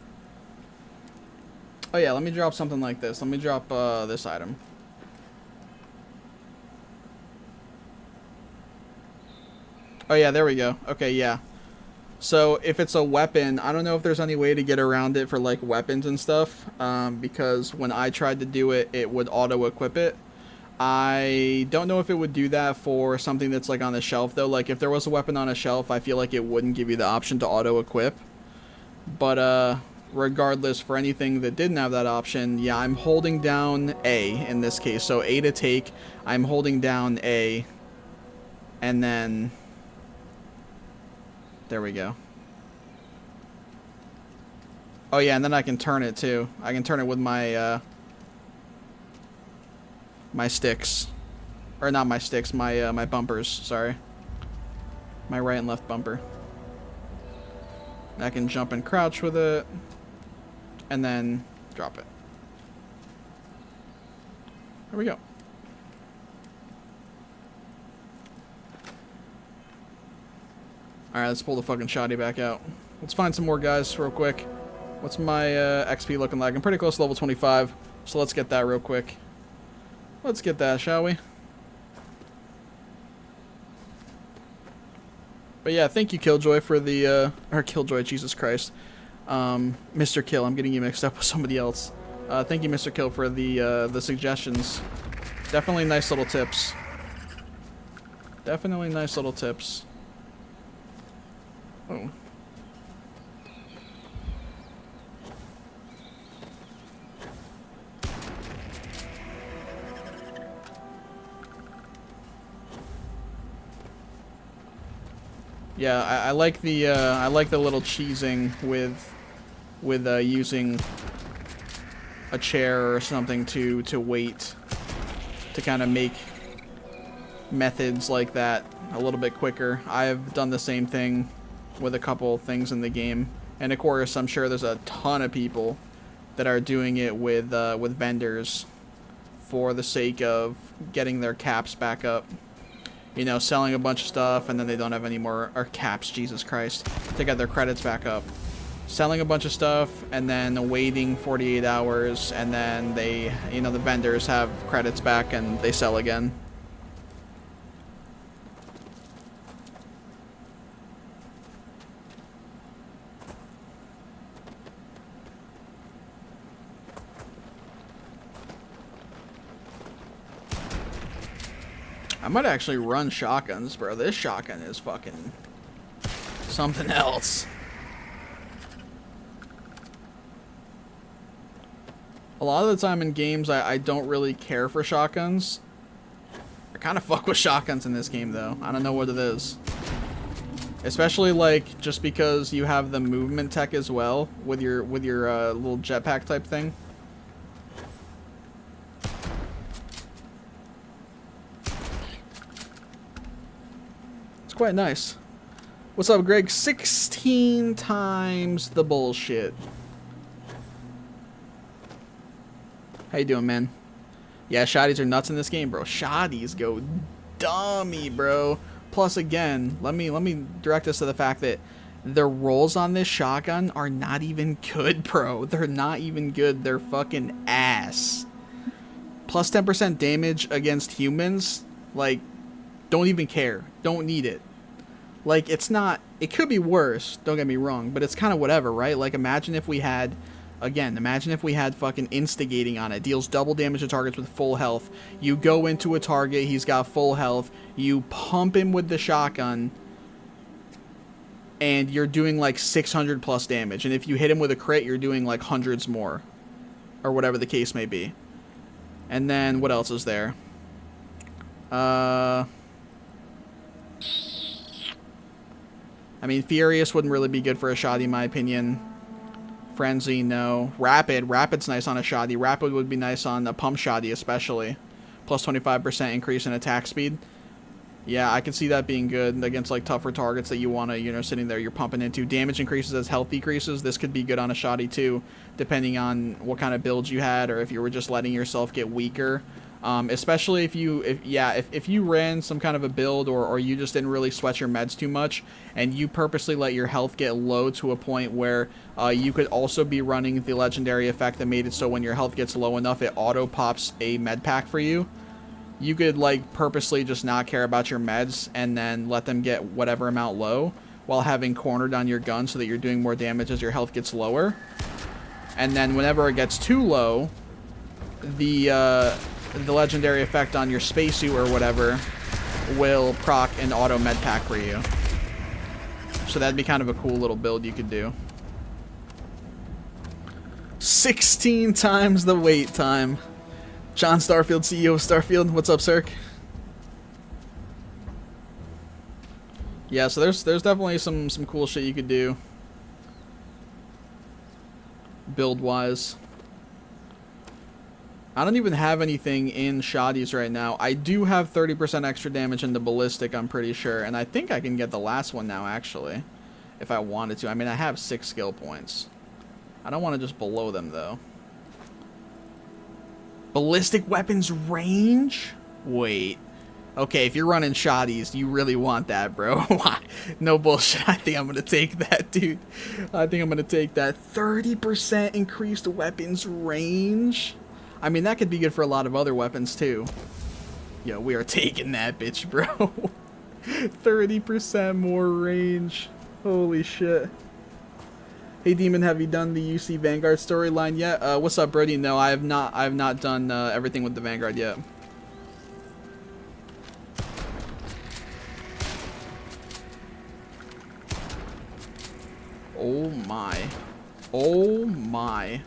Oh yeah, let me drop something like this. Let me drop this item. Oh yeah, there we go. Okay, yeah. So if it's a weapon, I don't know if there's any way to get around it for like weapons and stuff, because when I tried to do it, it would auto-equip it. I don't know if it would do that for something that's like on the shelf though. Like if there was a weapon on a shelf, I feel like it wouldn't give you the option to auto-equip. But regardless, for anything that didn't have that option, yeah, I'm holding down A in this case. So A to take, I'm holding down A, and then there we go. Oh yeah, and then I can turn it too. I can turn it with my my sticks, or not my sticks, my my bumpers. Sorry, my right and left bumper. I can jump and crouch with it, and then drop it. There we go. Alright, let's pull the fucking shoddy back out. Let's find some more guys real quick. What's my XP looking like? I'm pretty close to level 25, so let's get that real quick. Let's get that, shall we? But yeah, thank you, Killjoy, for the, or Killjoy, Jesus Christ. Mr. Kill, I'm getting you mixed up with somebody else. Thank you, Mr. Kill, for the suggestions. Definitely nice little tips. Definitely nice little tips. Oh. Yeah, I like the little cheesing with using a chair or something to wait, to kind of make methods like that a little bit quicker. I've done the same thing with a couple things in the game, and of course I'm sure there's a ton of people that are doing it with vendors for the sake of getting their caps back up. You know, selling a bunch of stuff and then they don't have any more, or caps, Jesus Christ, to get their credits back up. Selling a bunch of stuff and then waiting 48 hours, and then they, you know, the vendors have credits back and they sell again. I might actually run shotguns, bro. This shotgun is fucking something else. A lot of the time in games, I don't really care for shotguns. I kind of fuck with shotguns in this game, though. I don't know what it is. Especially, like, just because you have the movement tech as well with your little jetpack type thing. Quite nice. What's up, Greg? 16 times the bullshit. How you doing, man? Yeah, shotties are nuts in this game, bro. Shotties go dummy, bro. Plus, again, let me direct us to the fact that the rolls on this shotgun are not even good, bro. They're not even good. They're fucking ass. Plus 10% damage against humans, like, don't even care. Don't need it. Like, it's not... It could be worse, don't get me wrong, but it's kind of whatever, right? Like, imagine if we had... Again, imagine if we had fucking instigating on it. Deals double damage to targets with full health. You go into a target, he's got full health. You pump him with the shotgun, and you're doing like 600 plus damage. And if you hit him with a crit, you're doing like hundreds more. Or whatever the case may be. And then, what else is there? I mean, Furious wouldn't really be good for a shoddy, in my opinion. Frenzy, no. Rapid's nice on a shoddy. Rapid would be nice on a pump shoddy, especially. Plus 25% increase in attack speed. Yeah, I could see that being good against, like, tougher targets that you want to, you know, sitting there, you're pumping into. Damage increases as health decreases. This could be good on a shoddy, too, depending on what kind of build you had, or if you were just letting yourself get weaker. Especially if you ran some kind of a build or you just didn't really sweat your meds too much and you purposely let your health get low to a point where you could also be running the legendary effect that made it so when your health gets low enough it auto pops a med pack for you. You could like purposely just not care about your meds and then let them get whatever amount low while having cornered on your gun so that you're doing more damage as your health gets lower. And then whenever it gets too low, the legendary effect on your spacesuit or whatever will proc an auto med pack for you. So that'd be kind of a cool little build you could do. 16 times the wait time. John Starfield, CEO of Starfield. What's up, Cirque? Yeah, so there's definitely some cool shit you could do build-wise. I don't even have anything in shoddies right now. I do have 30% extra damage in the ballistic, I'm pretty sure. And I think I can get the last one now, actually. If I wanted to. I mean, I have 6 skill points. I don't want to just below them, though. Ballistic weapons range? Wait. Okay, if you're running shoddies, you really want that, bro. No bullshit. I think I'm going to take that, dude. I think I'm going to take that. 30% increased weapons range? I mean, that could be good for a lot of other weapons, too. Yo, we are taking that bitch, bro. 30% more range. Holy shit. Hey, Demon, have you done the UC Vanguard storyline yet? What's up, Brody? No, I have not done everything with the Vanguard yet. Oh my. Oh my.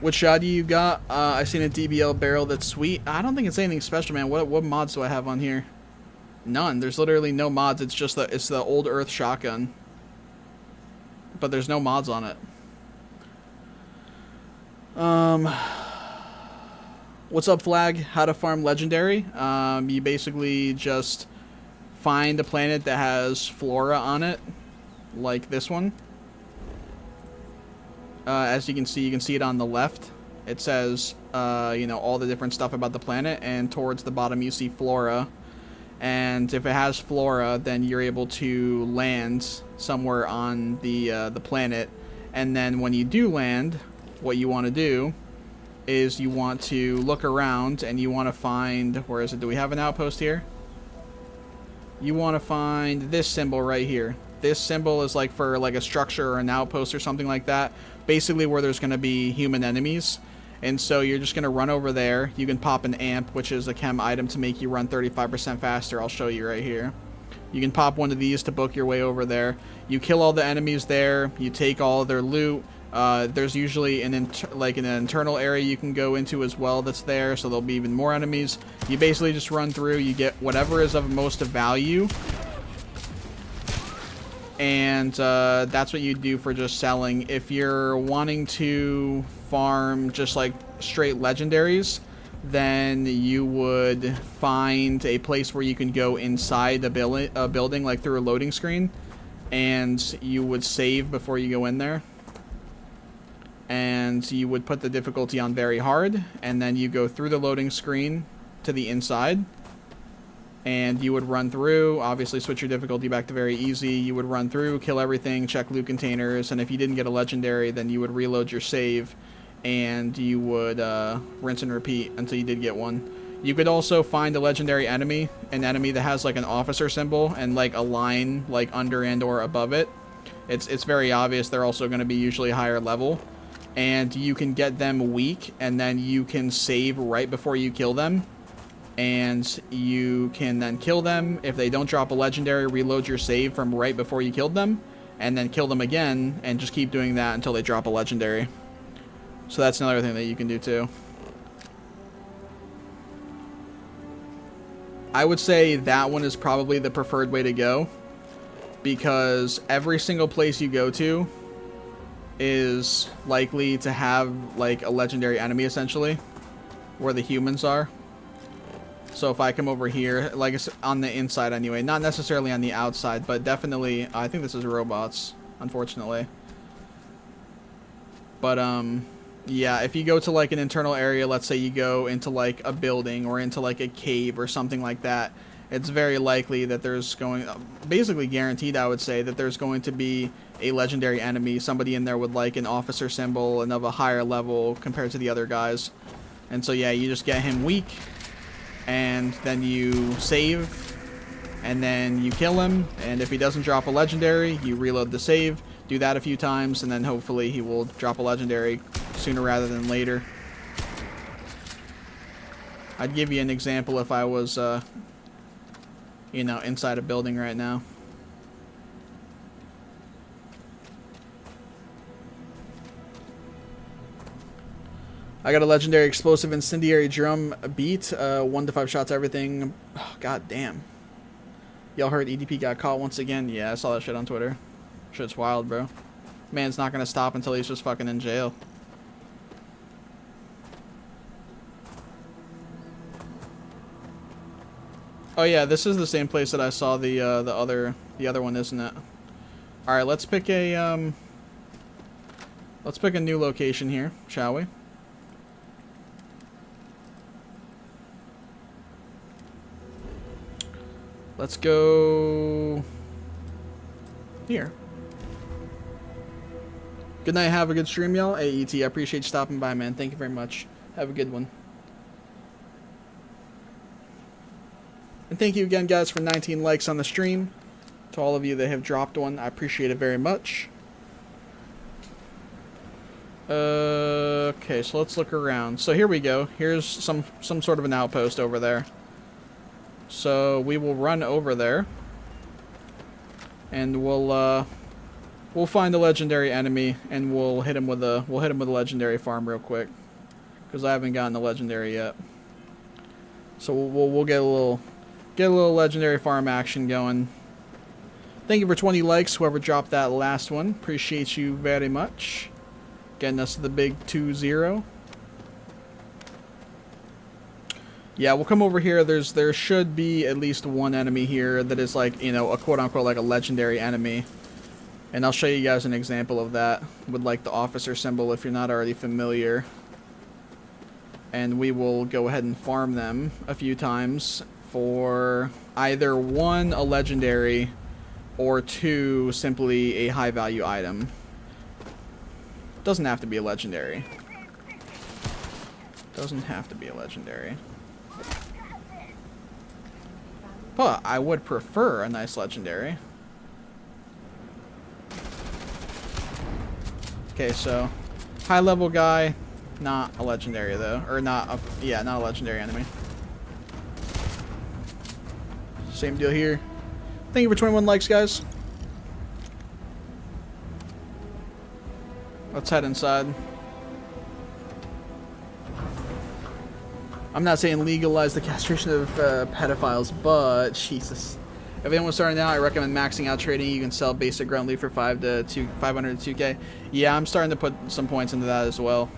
What shoddy you got? I seen a DBL barrel that's sweet. I don't think it's anything special, man. What mods do I have on here? None. There's literally no mods. It's just it's the old Earth shotgun. But there's no mods on it. What's up, Flag? How to farm legendary? You basically just find a planet that has flora on it, like this one. As you can see it on the left. It says, you know, all the different stuff about the planet, and towards the bottom you see flora. And if it has flora, then you're able to land somewhere on the planet. And then when you do land, what you want to do is you want to look around and you want to find, where is it? Do we have an outpost here? You want to find this symbol right here. This symbol is like for like a structure or an outpost or something like that. Basically where there's going to be human enemies. And so you're just going to run over there. You can pop an amp, which is a chem item to make you run 35% faster. I'll show you right here. You can pop one of these to book your way over there. You kill all the enemies there. You take all of their loot. There's usually an internal area you can go into as well that's there, so there'll be even more enemies. You basically just run through, you get whatever is of most of value, and that's what you do for just selling. If you're wanting to farm just like straight legendaries, then you would find a place where you can go inside a building, like through a loading screen, and you would save before you go in there. And you would put the difficulty on very hard, and then you go through the loading screen to the inside, and you would run through, obviously switch your difficulty back to very easy. You would run through, kill everything, check loot containers, and if you didn't get a legendary, then you would reload your save, and you would rinse and repeat until you did get one. You could also find a legendary enemy, an enemy that has like an officer symbol and like a line like under and or above it. It's very obvious they're also going to be usually higher level. And you can get them weak, and then you can save right before you kill them. And you can then kill them. If they don't drop a legendary, reload your save from right before you killed them. And then kill them again, and just keep doing that until they drop a legendary. So that's another thing that you can do too. I would say that one is probably the preferred way to go. Because every single place you go to is likely to have like a legendary enemy essentially where the humans are. So if I come over here, like it's on the inside anyway, not necessarily on the outside, but definitely, I think this is robots, unfortunately. But, yeah, if you go to like an internal area, let's say you go into like a building or into like a cave or something like that, it's very likely that there's going, basically guaranteed I would say, that there's going to be a legendary enemy, somebody in there with like an officer symbol and of a higher level compared to the other guys. And so yeah, you just get him weak, and then you save, and then you kill him, and if he doesn't drop a legendary, you reload the save, do that a few times, and then hopefully he will drop a legendary sooner rather than later. I'd give you an example if I was, you know, inside a building right now. I got a legendary explosive incendiary drum beat, 1 to 5 shots, everything. Oh, god damn. Y'all heard EDP got caught once again? Yeah, I saw that shit on Twitter. Shit's wild, bro. Man's not gonna stop until he's just fucking in jail. Oh yeah, this is the same place that I saw the other one, isn't it? All right, let's pick a new location here, shall we? Let's go here. Good night, have a good stream, y'all. AET, I appreciate you stopping by, man. Thank you very much. Have a good one. And thank you again, guys, for 19 likes on the stream. To all of you that have dropped one, I appreciate it very much. Okay, so let's look around. So here we go. Here's some sort of an outpost over there. So we will run over there, and we'll find a legendary enemy, and we'll hit him with a legendary farm real quick, because I haven't gotten a legendary yet. So we'll get a little legendary farm action going. Thank you for 20 likes, whoever dropped that last one. Appreciate you very much. Getting us to the big 2-0. Yeah, we'll come over here. There should be at least one enemy here that is like, you know, a quote-unquote like a legendary enemy. And I'll show you guys an example of that with like the officer symbol if you're not already familiar. And we will go ahead and farm them a few times for either 1, a legendary, or 2, simply a high value item. Doesn't have to be a legendary. Doesn't have to be a legendary. But I would prefer a nice legendary. Okay, so high level guy, not a legendary though, or not a, yeah, not a legendary enemy. Same deal here. Thank you for 21 likes, guys. Let's head inside. I'm not saying legalize the castration of pedophiles, but Jesus. If anyone's starting out, I recommend maxing out trading. You can sell basic ground leaf for 500 to 2K. Yeah, I'm starting to put some points into that as well.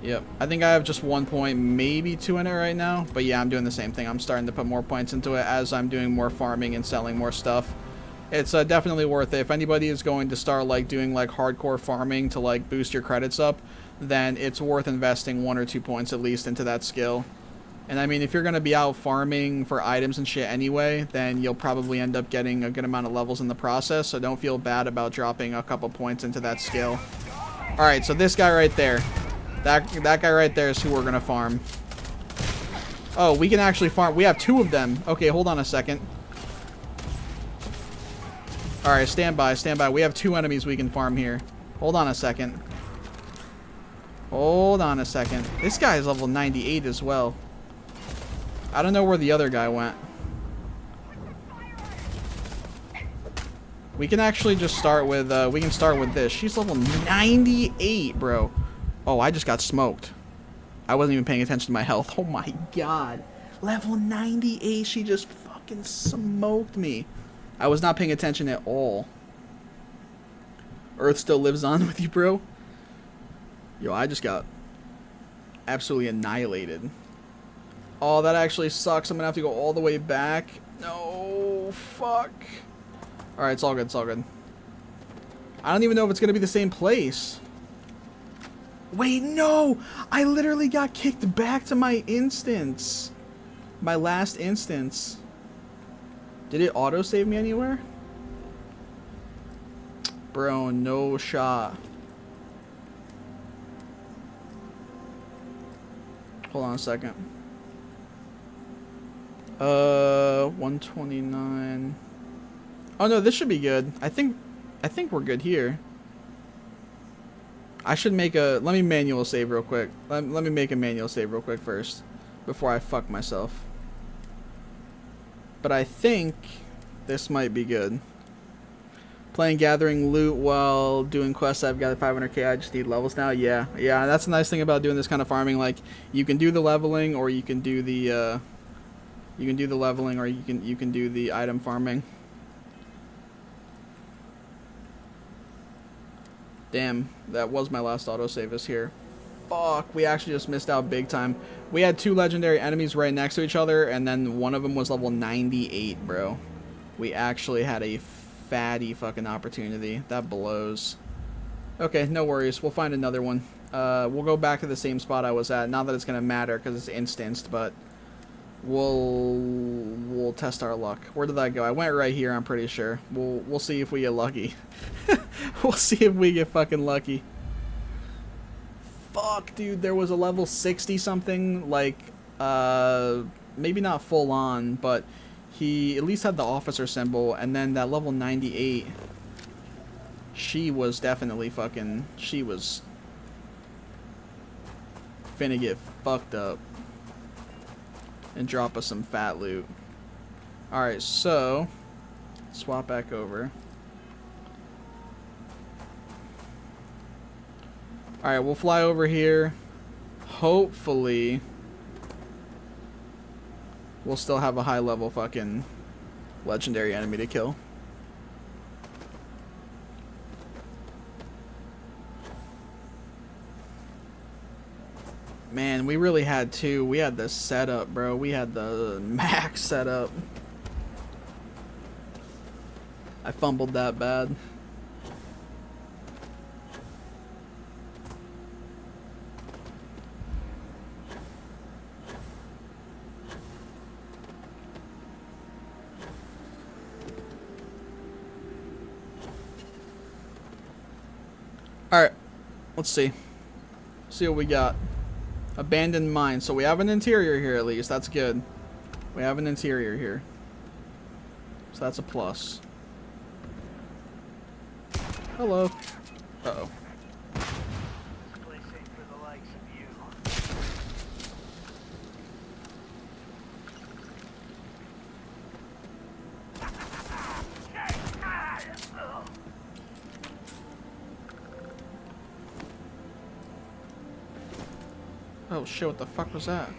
Yep, I think I have just 1 point, maybe 2 in it right now. But yeah, I'm doing the same thing. I'm starting to put more points into it as I'm doing more farming and selling more stuff. It's definitely worth it. If anybody is going to start like doing like hardcore farming to like boost your credits up, then it's worth investing 1 or 2 points at least into that skill. And I mean, if you're going to be out farming for items and shit anyway, then you'll probably end up getting a good amount of levels in the process, so don't feel bad about dropping a couple points into that skill. Alright, so this guy right there. That guy right there is who we're going to farm. Oh, we can actually farm. We have 2 of them. Okay, hold on a second. Alright, stand by, stand by. We have 2 enemies we can farm here. Hold on a second. Hold on a second. This guy is level 98 as well. I don't know where the other guy went. We can actually just start with, we can start with this. She's level 98, bro. Oh, I just got smoked. I wasn't even paying attention to my health. Oh my god. Level 98, she just fucking smoked me. I was not paying attention at all. Earth still lives on with you, bro. Yo, I just got absolutely annihilated. Oh, that actually sucks. I'm gonna have to go all the way back. No, fuck. Alright, it's all good, it's all good. I don't even know if it's gonna be the same place. Wait, no! I literally got kicked back to my instance. My last instance. Did it auto-save me anywhere? Bro, no shot. Hold on a second. 129. Oh no, this should be good. I think we're good here. I should make a, let me manual save real quick. Let me make a manual save real quick first before I fuck myself. But I think this might be good. Playing gathering loot while doing quests. I've got 500k. I just need levels now. Yeah, that's the nice thing about doing this kind of farming. Like, you can do the leveling, or you can do the leveling, or you can do the item farming. Damn, that was my last autosave is here. Fuck, we actually just missed out big time. We had 2 legendary enemies right next to each other, and then one of them was level 98, bro. We actually had a fatty fucking opportunity. That blows. Okay, no worries. We'll find another one. We'll go back to the same spot I was at. Not that it's gonna matter because it's instanced, but we'll test our luck. Where did that go? I went right here, I'm pretty sure. We'll see if we get lucky. We'll see if we get fucking lucky. Fuck, dude, there was a level 60 something, like, maybe not full on, but he at least had the officer symbol, and then that level 98, she was definitely fucking, she was finna get fucked up and drop us some fat loot. Alright, so swap back over. Alright, we'll fly over here. Hopefully we'll still have a high level fucking legendary enemy to kill. Man, we really had 2. We had the setup, bro. We had the max setup. I fumbled that bad. Alright, let's see. See what we got. Abandoned mine. So we have an interior here at least. That's good. We have an interior here. So that's a plus. Hello. Uh-oh. Oh shit, what the fuck was that?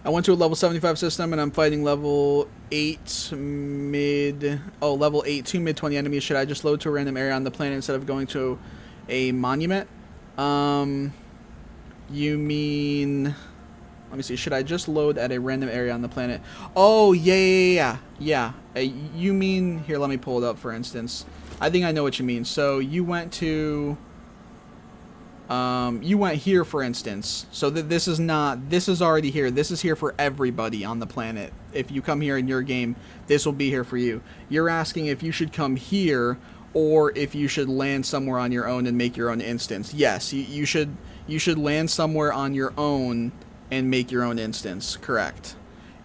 I went to a level 75 system and I'm fighting level 8 mid... Oh, level 8, 2 mid 20 enemies. Should I just load to a random area on the planet instead of going to a monument? You mean... Let me see. Should I just load at a random area on the planet? Oh, yeah. You mean... Here, let me pull it up, for instance. I think I know what you mean. So, you went to... you went here, for instance. So, this is not... This is already here. This is here for everybody on the planet. If you come here in your game, this will be here for you. You're asking if you should come here or if you should land somewhere on your own and make your own instance. Yes, you should land somewhere on your own and make your own instance, correct.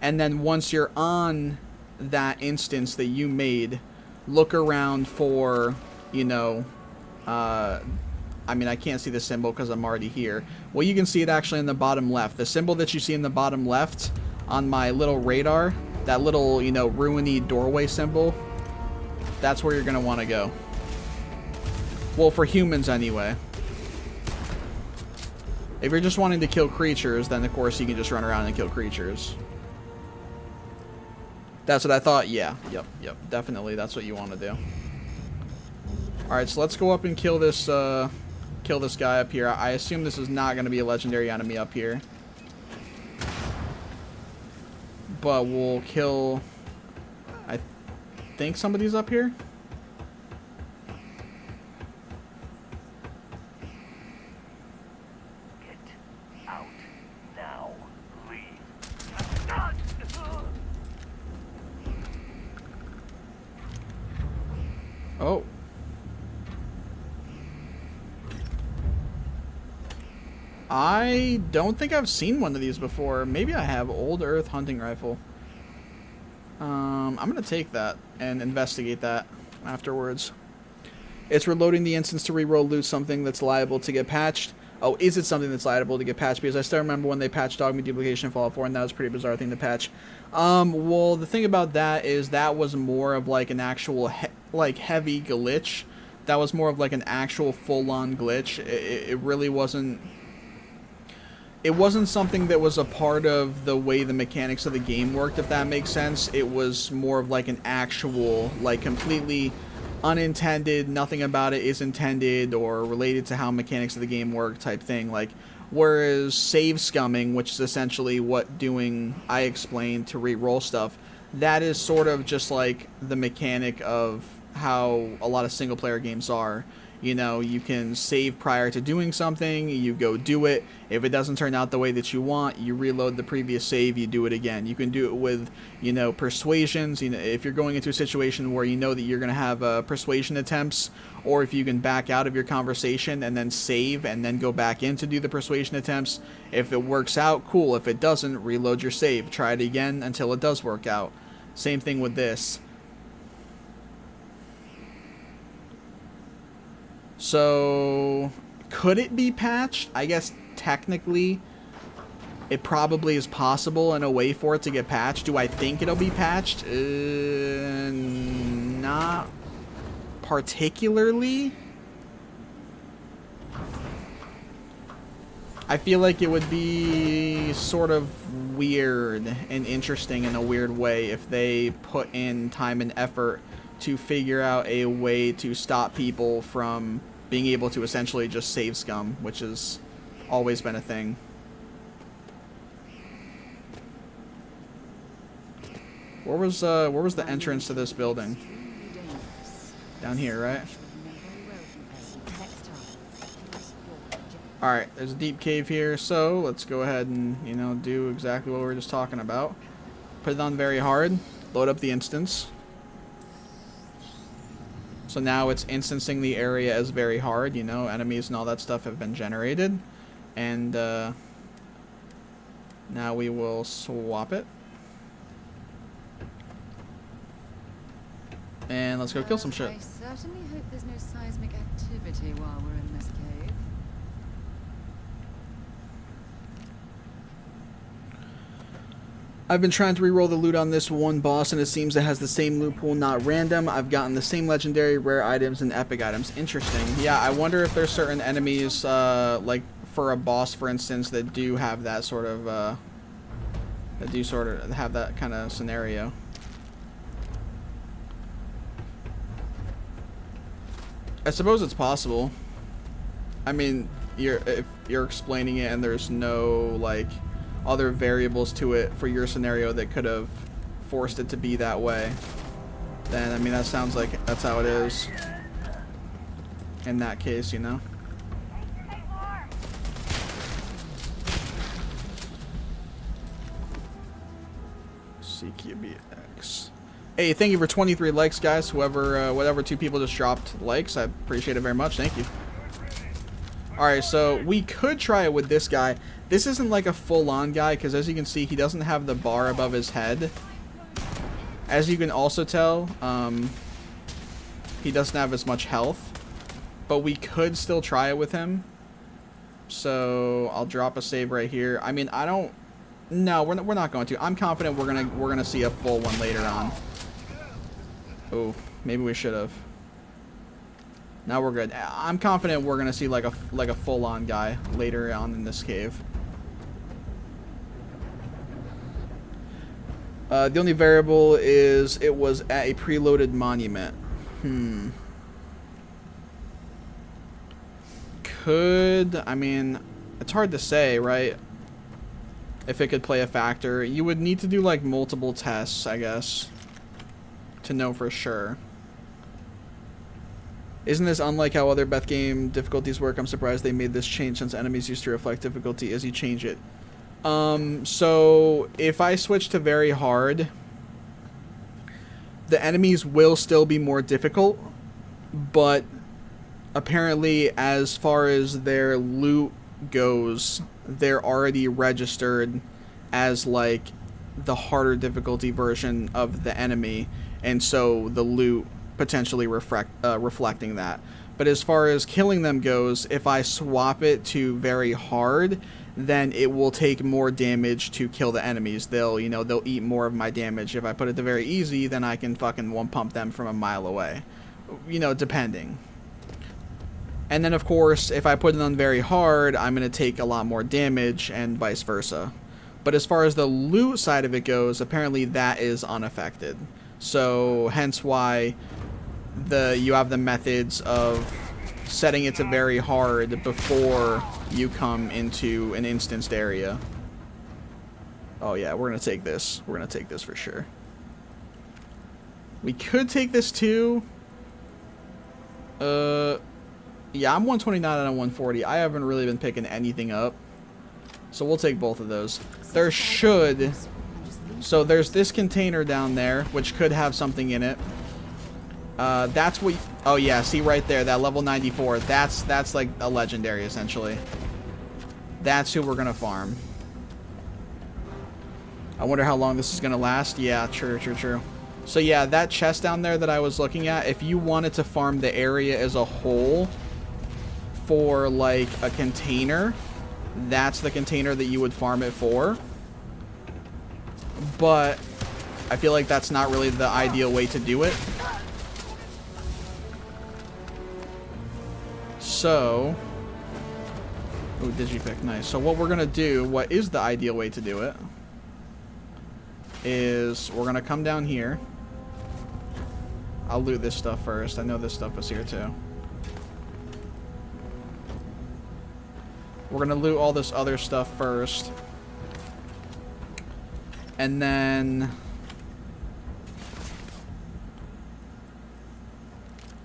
And then once you're on that instance that you made, look around for, you know, I mean, I can't see the symbol because I'm already here. Well, you can see it actually in the bottom left. The symbol that you see in the bottom left on my little radar, that little, you know, ruiny doorway symbol, that's where you're going to want to go. Well, for humans anyway. If you're just wanting to kill creatures, then of course you can just run around and kill creatures. That's what I thought. Yeah. Yep. Definitely. That's what you want to do. All right. So let's go up and kill this guy up here. I assume this is not going to be a legendary enemy up here. But we'll kill... I think somebody's up here. Get out now, please. Oh. I don't think I've seen one of these before. Maybe I have. Old Earth hunting rifle. I'm going to take that and investigate that afterwards. It's reloading the instance to reroll loot something that's liable to get patched. Oh, is it something that's liable to get patched? Because I still remember when they patched Dogmeat Duplication in Fallout 4, and that was a pretty bizarre thing to patch. Well, the thing about that is that was more of like an actual heavy glitch. That was more of like an actual full-on glitch. It really wasn't... It wasn't something that was a part of the way the mechanics of the game worked, if that makes sense. It was more of like an actual, like completely unintended, nothing about it is intended or related to how mechanics of the game work type thing. Like, whereas save scumming, which is essentially what doing I explained to re-roll stuff, that is sort of just like the mechanic of how a lot of single player games are. You know, you can save prior to doing something, you go do it. If it doesn't turn out the way that you want, you reload the previous save, you do it again. You can do it with, you know, persuasions. You know, if you're going into a situation where you know that you're going to have persuasion attempts, or if you can back out of your conversation and then save and then go back in to do the persuasion attempts. If it works out, cool. If it doesn't, reload your save. Try it again until it does work out. Same thing with this. So, could it be patched? I guess technically it probably is possible in a way for it to get patched. Do I think it'll be patched? Not particularly. I feel like it would be sort of weird and interesting in a weird way if they put in time and effort to figure out a way to stop people from being able to essentially just save scum, which has always been a thing. Where was the entrance to this building? Down here, right? Alright, there's a deep cave here, so let's go ahead and, you know, do exactly what we were just talking about. Put it on very hard, load up the instance. So now it's instancing the area as very hard, you know, enemies and all that stuff have been generated. And now we will swap it. And let's go kill some shit. I certainly hope there's no seismic activity while we're in this cave. I've been trying to reroll the loot on this one boss, and it seems it has the same loot pool, not random. I've gotten the same legendary, rare items, and epic items. Interesting. Yeah, I wonder if there's certain enemies, like for a boss, for instance, that do have that sort of, that do sort of have that kind of scenario. I suppose it's possible. I mean, if you're explaining it and there's no, like, other variables to it for your scenario that could have forced it to be that way, then I mean that sounds like that's how it is in that case, you know. CQBX. Hey, thank you for 23 likes, guys. Whoever, whatever two people just dropped likes, I appreciate it very much. Thank you. Alright, so we could try it with this guy. This isn't like a full-on guy, because as you can see, he doesn't have the bar above his head. As you can also tell, he doesn't have as much health. But we could still try it with him. So, I'll drop a save right here. I mean, I don't... No, we're not going to. I'm confident we're gonna see a full one later on. Oh, maybe we should have. Now we're good. I'm confident we're gonna see like a full-on guy later on in this cave. The only variable is it was at a preloaded monument. I mean, it's hard to say, right? If it could play a factor. You would need to do like multiple tests, I guess, to know for sure. Isn't this unlike how other Beth game difficulties work? I'm surprised they made this change since enemies used to reflect difficulty as you change it. So if I switch to very hard, the enemies will still be more difficult, but apparently as far as their loot goes, they're already registered as like the harder difficulty version of the enemy, and so the loot potentially reflecting that. But as far as killing them goes, if I swap it to very hard, then it will take more damage to kill the enemies. They'll eat more of my damage. If I put it to very easy, then I can fucking one pump them from a mile away. Depending. And then of course, if I put it on very hard, I'm going to take a lot more damage and vice versa. But as far as the loot side of it goes, apparently that is unaffected. So hence why you have the methods of setting it to very hard before you come into an instanced area. Oh yeah, we're gonna take this. We're gonna take this for sure. We could take this too. Yeah, I'm 129 out of 140. I haven't really been picking anything up, so we'll take both of those. There should. So there's this container down there, which could have something in it. That's what... Oh yeah, see right there, that level 94. That's like a legendary, essentially. That's who we're gonna farm. I wonder how long this is gonna last. Yeah, true. So yeah, that chest down there that I was looking at, if you wanted to farm the area as a whole for like a container, that's the container that you would farm it for. But I feel like that's not really the ideal way to do it. So, ooh, digipick, nice. So what we're gonna do, what is the ideal way to do it, is we're gonna come down here. I'll loot this stuff first. I know this stuff was here too. We're gonna loot all this other stuff first. And then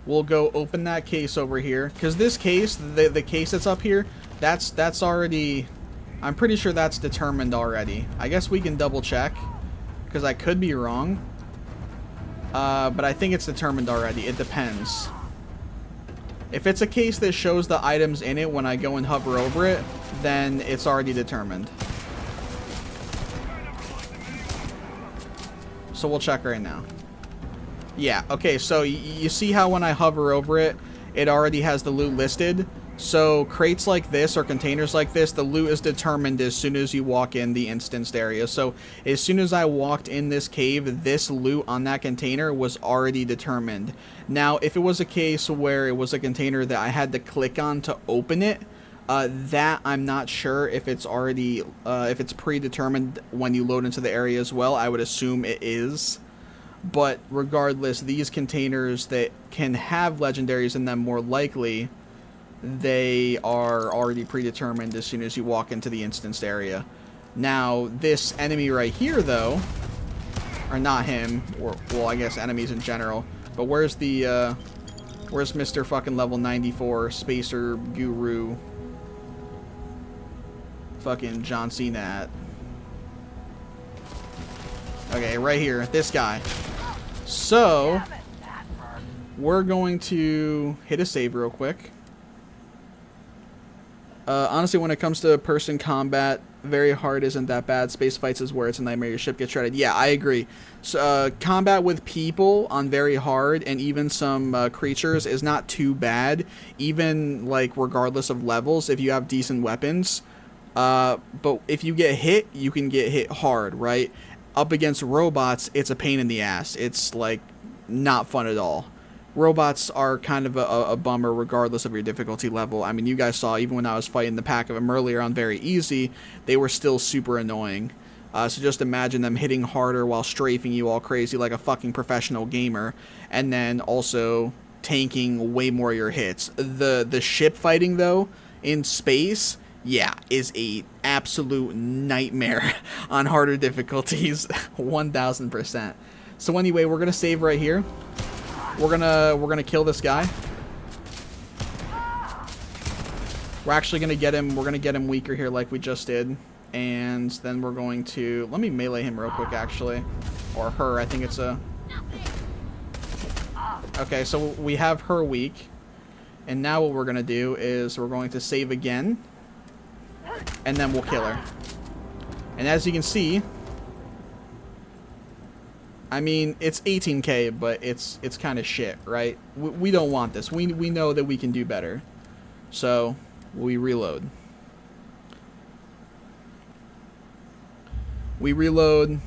we'll go open that case over here. Because this case, the case that's up here, that's already... I'm pretty sure that's determined already. I guess we can double check, because I could be wrong. But I think it's determined already. It depends. If it's a case that shows the items in it when I go and hover over it, then it's already determined. So we'll check right now. Yeah, okay, so you see how when I hover over it, it already has the loot listed? So crates like this or containers like this, the loot is determined as soon as you walk in the instanced area. So as soon as I walked in this cave, this loot on that container was already determined. Now, if it was a case where it was a container that I had to click on to open it, that I'm not sure if it's already, if it's predetermined when you load into the area as well. I would assume it is. But regardless, these containers that can have legendaries in them, more likely, they are already predetermined as soon as you walk into the instanced area. Now, this enemy right here, though, or not him, or, well, I guess enemies in general, but where's the, where's Mr. fucking level 94 Spacer Guru fucking John Cena at? Okay, right here, this guy. So, we're going to hit a save real quick. Honestly, when it comes to person combat, very hard isn't that bad. Space fights is where it's a nightmare. Your ship gets shredded. Yeah, I agree. So, combat with people on very hard and even some creatures is not too bad. Even, like, regardless of levels, if you have decent weapons. But if you get hit, you can get hit hard, right? Up against robots, it's a pain in the ass. It's, like, not fun at all. Robots are kind of a bummer regardless of your difficulty level. I mean, you guys saw, even when I was fighting the pack of them earlier on very easy, they were still super annoying. So just imagine them hitting harder while strafing you all crazy like a fucking professional gamer, and then also tanking way more of your hits. The ship fighting though in space, yeah, is a absolute nightmare on harder difficulties, 1000%. So anyway, we're gonna save right here. We're gonna kill this guy. We're actually gonna get him. We're gonna get him weaker here, like we just did, and then we're going to let me melee him real quick, actually, or her. I think it's a. Okay, so we have her weak, and now what we're gonna do is we're going to save again, and then we'll kill her. And as you can see, I mean, it's 18k, but it's kind of shit, right? We don't want this. We know that we can do better, so. We reload. We reload,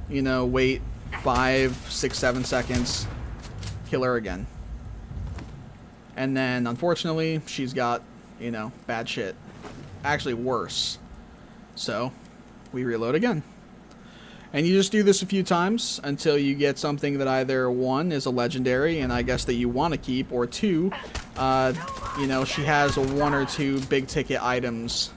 you know, wait 5, 6, 7 seconds, kill her again. And then, unfortunately, she's got, you know, bad shit. Actually, worse. So, we reload again. And you just do this a few times until you get something that either, 1, is a legendary, and I guess that you want to keep, or 2, you know, she has 1 or 2 big ticket items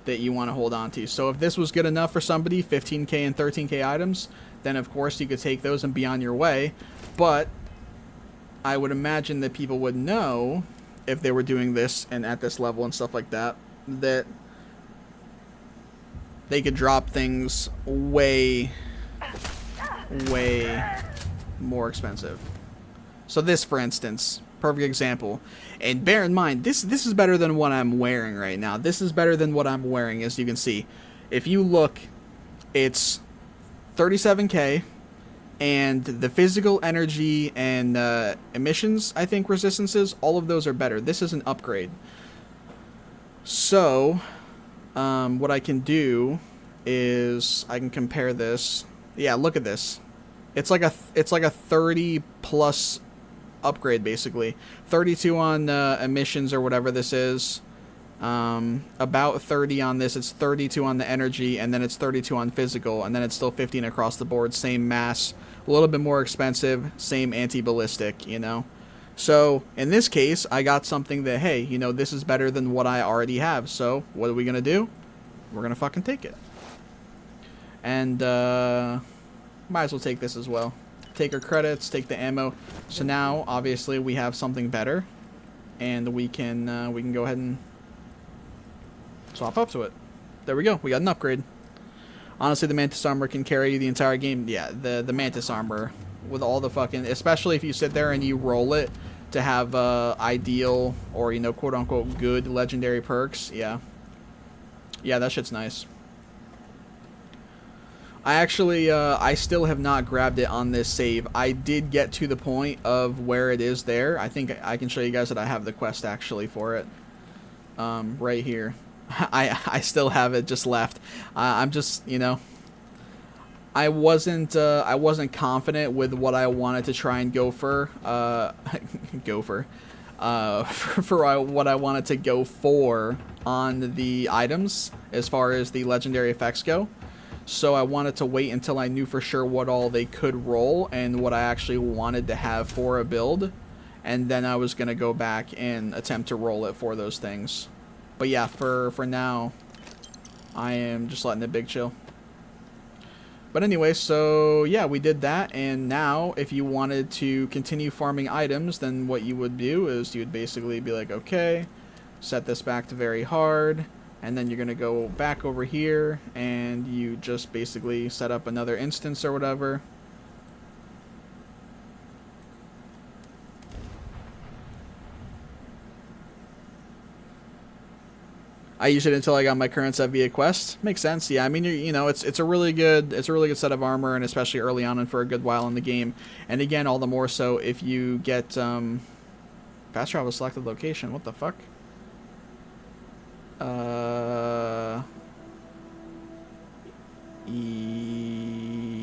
that you want to hold on to. So if this was good enough for somebody, 15k and 13k items, then of course you could take those and be on your way. But I would imagine that people would know, if they were doing this and at this level and stuff like that, that they could drop things way more expensive. So this, for instance, perfect example. And bear in mind, this is better than what I'm wearing right now. This is better than what I'm wearing, as you can see. If you look, it's 37k, and the physical, energy, and emissions, I think, resistances, all of those are better. This is an upgrade. So, what I can do is I can compare this. Yeah, look at this. It's like a 30 plus upgrade, basically. 32 on emissions or whatever this is. About 30 on this. It's 32 on the energy, and then it's 32 on physical, and then it's still 15 across the board. Same mass, a little bit more expensive, same anti-ballistic, you know. So in this case, I got something that, hey, you know, this is better than what I already have. So what are we gonna do? We're gonna fucking take it. And might as well take this as well. Take our credits, take the ammo. So now, obviously, we have something better, and we can go ahead and swap up to it. There we go. We got an upgrade. Honestly, the Mantis armor can carry the entire game. Yeah, the Mantis armor with all the fucking, especially if you sit there and you roll it to have ideal or, you know, quote unquote good legendary perks. Yeah, that shit's nice. I actually, I still have not grabbed it on this save. I did get to the point of where it is there. I think I can show you guys that I have the quest actually for it. Right here. I still have it just left. I'm just, you know, I wasn't confident with what I wanted to try and go for, for what I wanted to go for on the items as far as the legendary effects go. So I wanted to wait until I knew for sure what all they could roll and what I actually wanted to have for a build, and then I was gonna go back and attempt to roll it for those things. But yeah, for now, I am just letting it big chill. But anyway, so yeah, we did that, and now if you wanted to continue farming items, then what you would do is you would basically be like, okay, set this back to very hard, and then you're going to go back over here, and you just basically set up another instance or whatever. I used it until I got my current set via quest. Makes sense. Yeah, I mean, you know, it's a really good set of armor, and especially early on and for a good while in the game. And again, all the more so if you get fast travel selected location. What the fuck?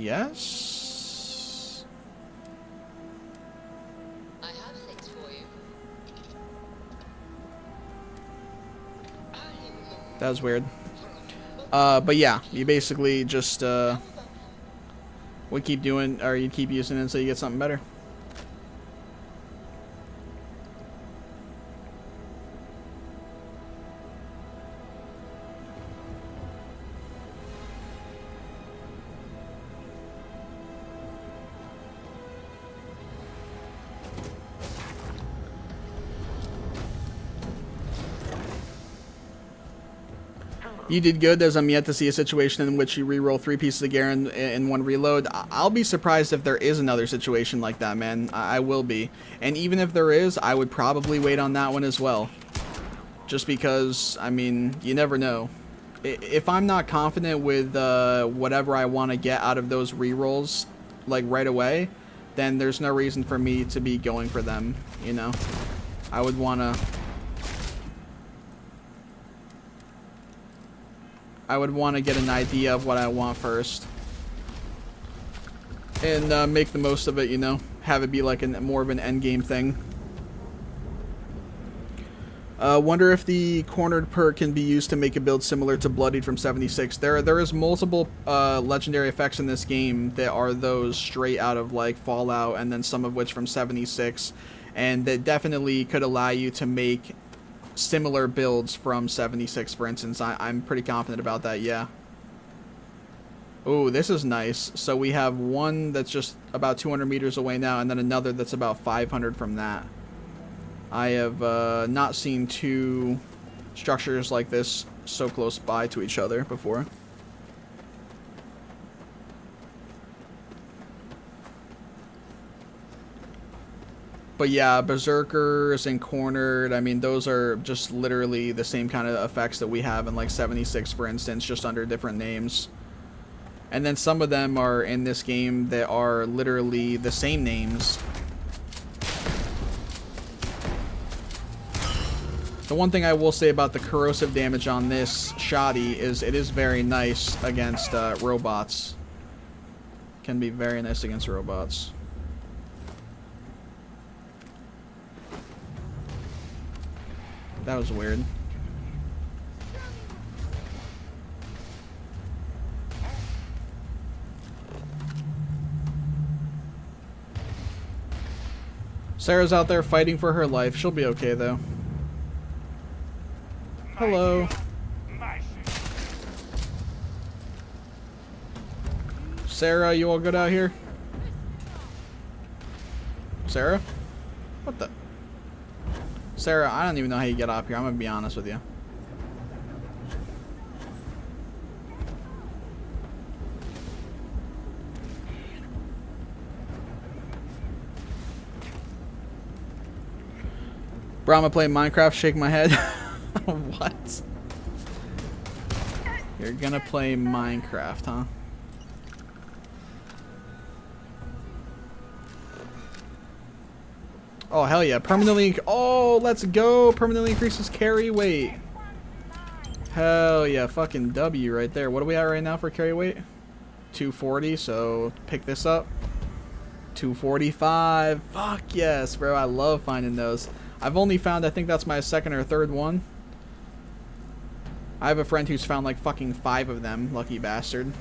Yes. I have things for you. That was weird. But yeah, you basically just would keep doing, or you keep using it until you get something better. You did good, as I'm yet to see a situation in which you re-roll 3 pieces of gear in one reload. I'll be surprised if there is another situation like that, man. I will be. And even if there is, I would probably wait on that one as well. Just because, I mean, you never know. If I'm not confident with whatever I want to get out of those re-rolls, like, right away, then there's no reason for me to be going for them, you know? I would want to... get an idea of what I want first. And make the most of it, you know? Have it be like more of an endgame thing. Wonder if the cornered perk can be used to make a build similar to Bloodied from 76. There is multiple legendary effects in this game that are those straight out of like Fallout, and then some of which from 76. And that definitely could allow you to make similar builds from 76, for instance. I'm pretty confident about that, yeah. Oh, this is nice. So we have one that's just about 200 meters away now, and then another that's about 500 from that. I have not seen 2 structures like this so close by to each other before. But yeah, Berserkers and Cornered, I mean, those are just literally the same kind of effects that we have in like 76, for instance, just under different names. And then some of them are in this game that are literally the same names. The one thing I will say about the corrosive damage on this shoddy is it is very nice against robots. Can be very nice against robots. That was weird. Sarah's out there fighting for her life. She'll be okay, though. Hello. Sarah, you all good out here? Sarah? What the? Sarah, I don't even know how you get up here. I'm gonna be honest with you. Bro, I'm gonna play Minecraft, shake my head. What? You're gonna play Minecraft, huh? Oh, hell yeah. Permanently... Oh, let's go. Permanently increases carry weight. Hell yeah. Fucking W right there. What are we at right now for carry weight? 240, so pick this up. 245. Fuck yes, bro. I love finding those. I've only found, I think that's my 2nd or 3rd one. I have a friend who's found like fucking 5 of them. Lucky bastard.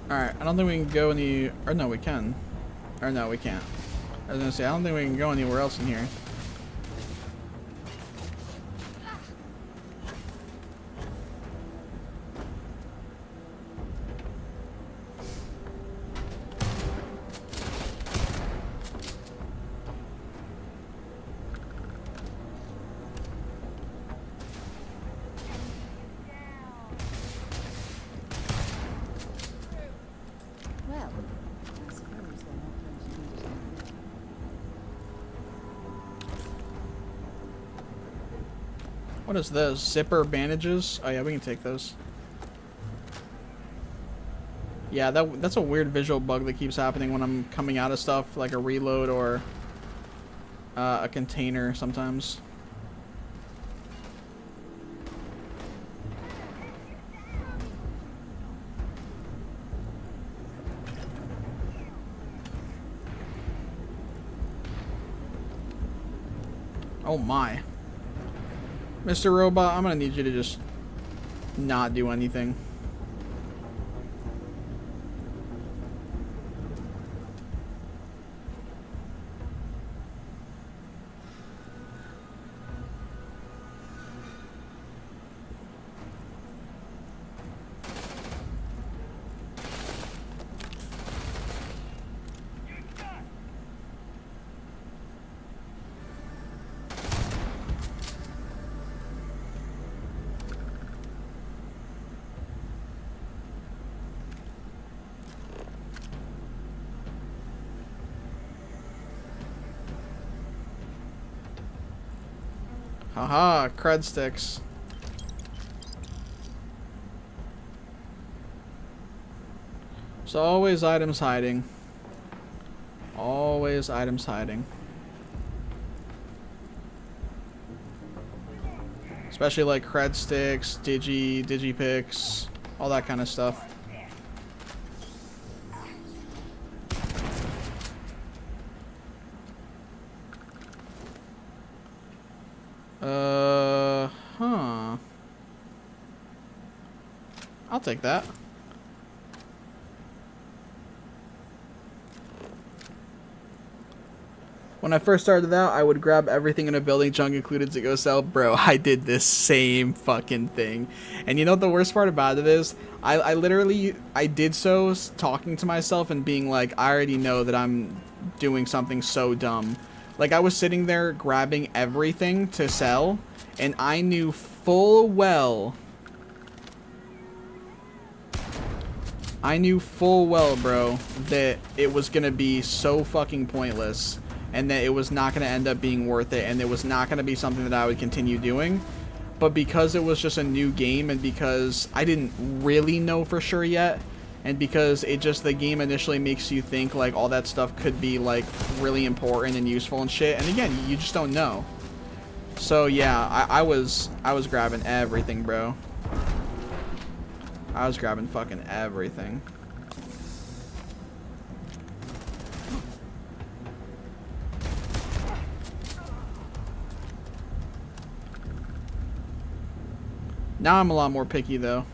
Alright, I don't think we can go any... Or no, we can. Or no, we can't. I was gonna say, I don't think we can go anywhere else in here. What is this? Zipper bandages? Oh yeah, we can take those. Yeah, that's a weird visual bug that keeps happening when I'm coming out of stuff, like a reload or a container sometimes. Oh my. Mr. Robot, I'm gonna need you to just not do anything. Haha, cred sticks. So always items hiding. Always items hiding. Especially like cred sticks, digipicks, all that kind of stuff. Huh. I'll take that. When I first started out, I would grab everything in a building, junk included, to go sell. Bro, I did this same fucking thing. And you know what the worst part about it is? I literally did so talking to myself and being like, I already know that I'm doing something so dumb. Like, I was sitting there grabbing everything to sell, and I knew full well, bro, that it was gonna be so fucking pointless, and that it was not gonna end up being worth it, and it was not gonna be something that I would continue doing. But because it was just a new game, and because I didn't really know for sure yet, and because the game initially makes you think like all that stuff could be like really important and useful and shit, and again, you just don't know. So yeah, I was grabbing everything, bro. I was grabbing fucking everything. Now I'm a lot more picky though.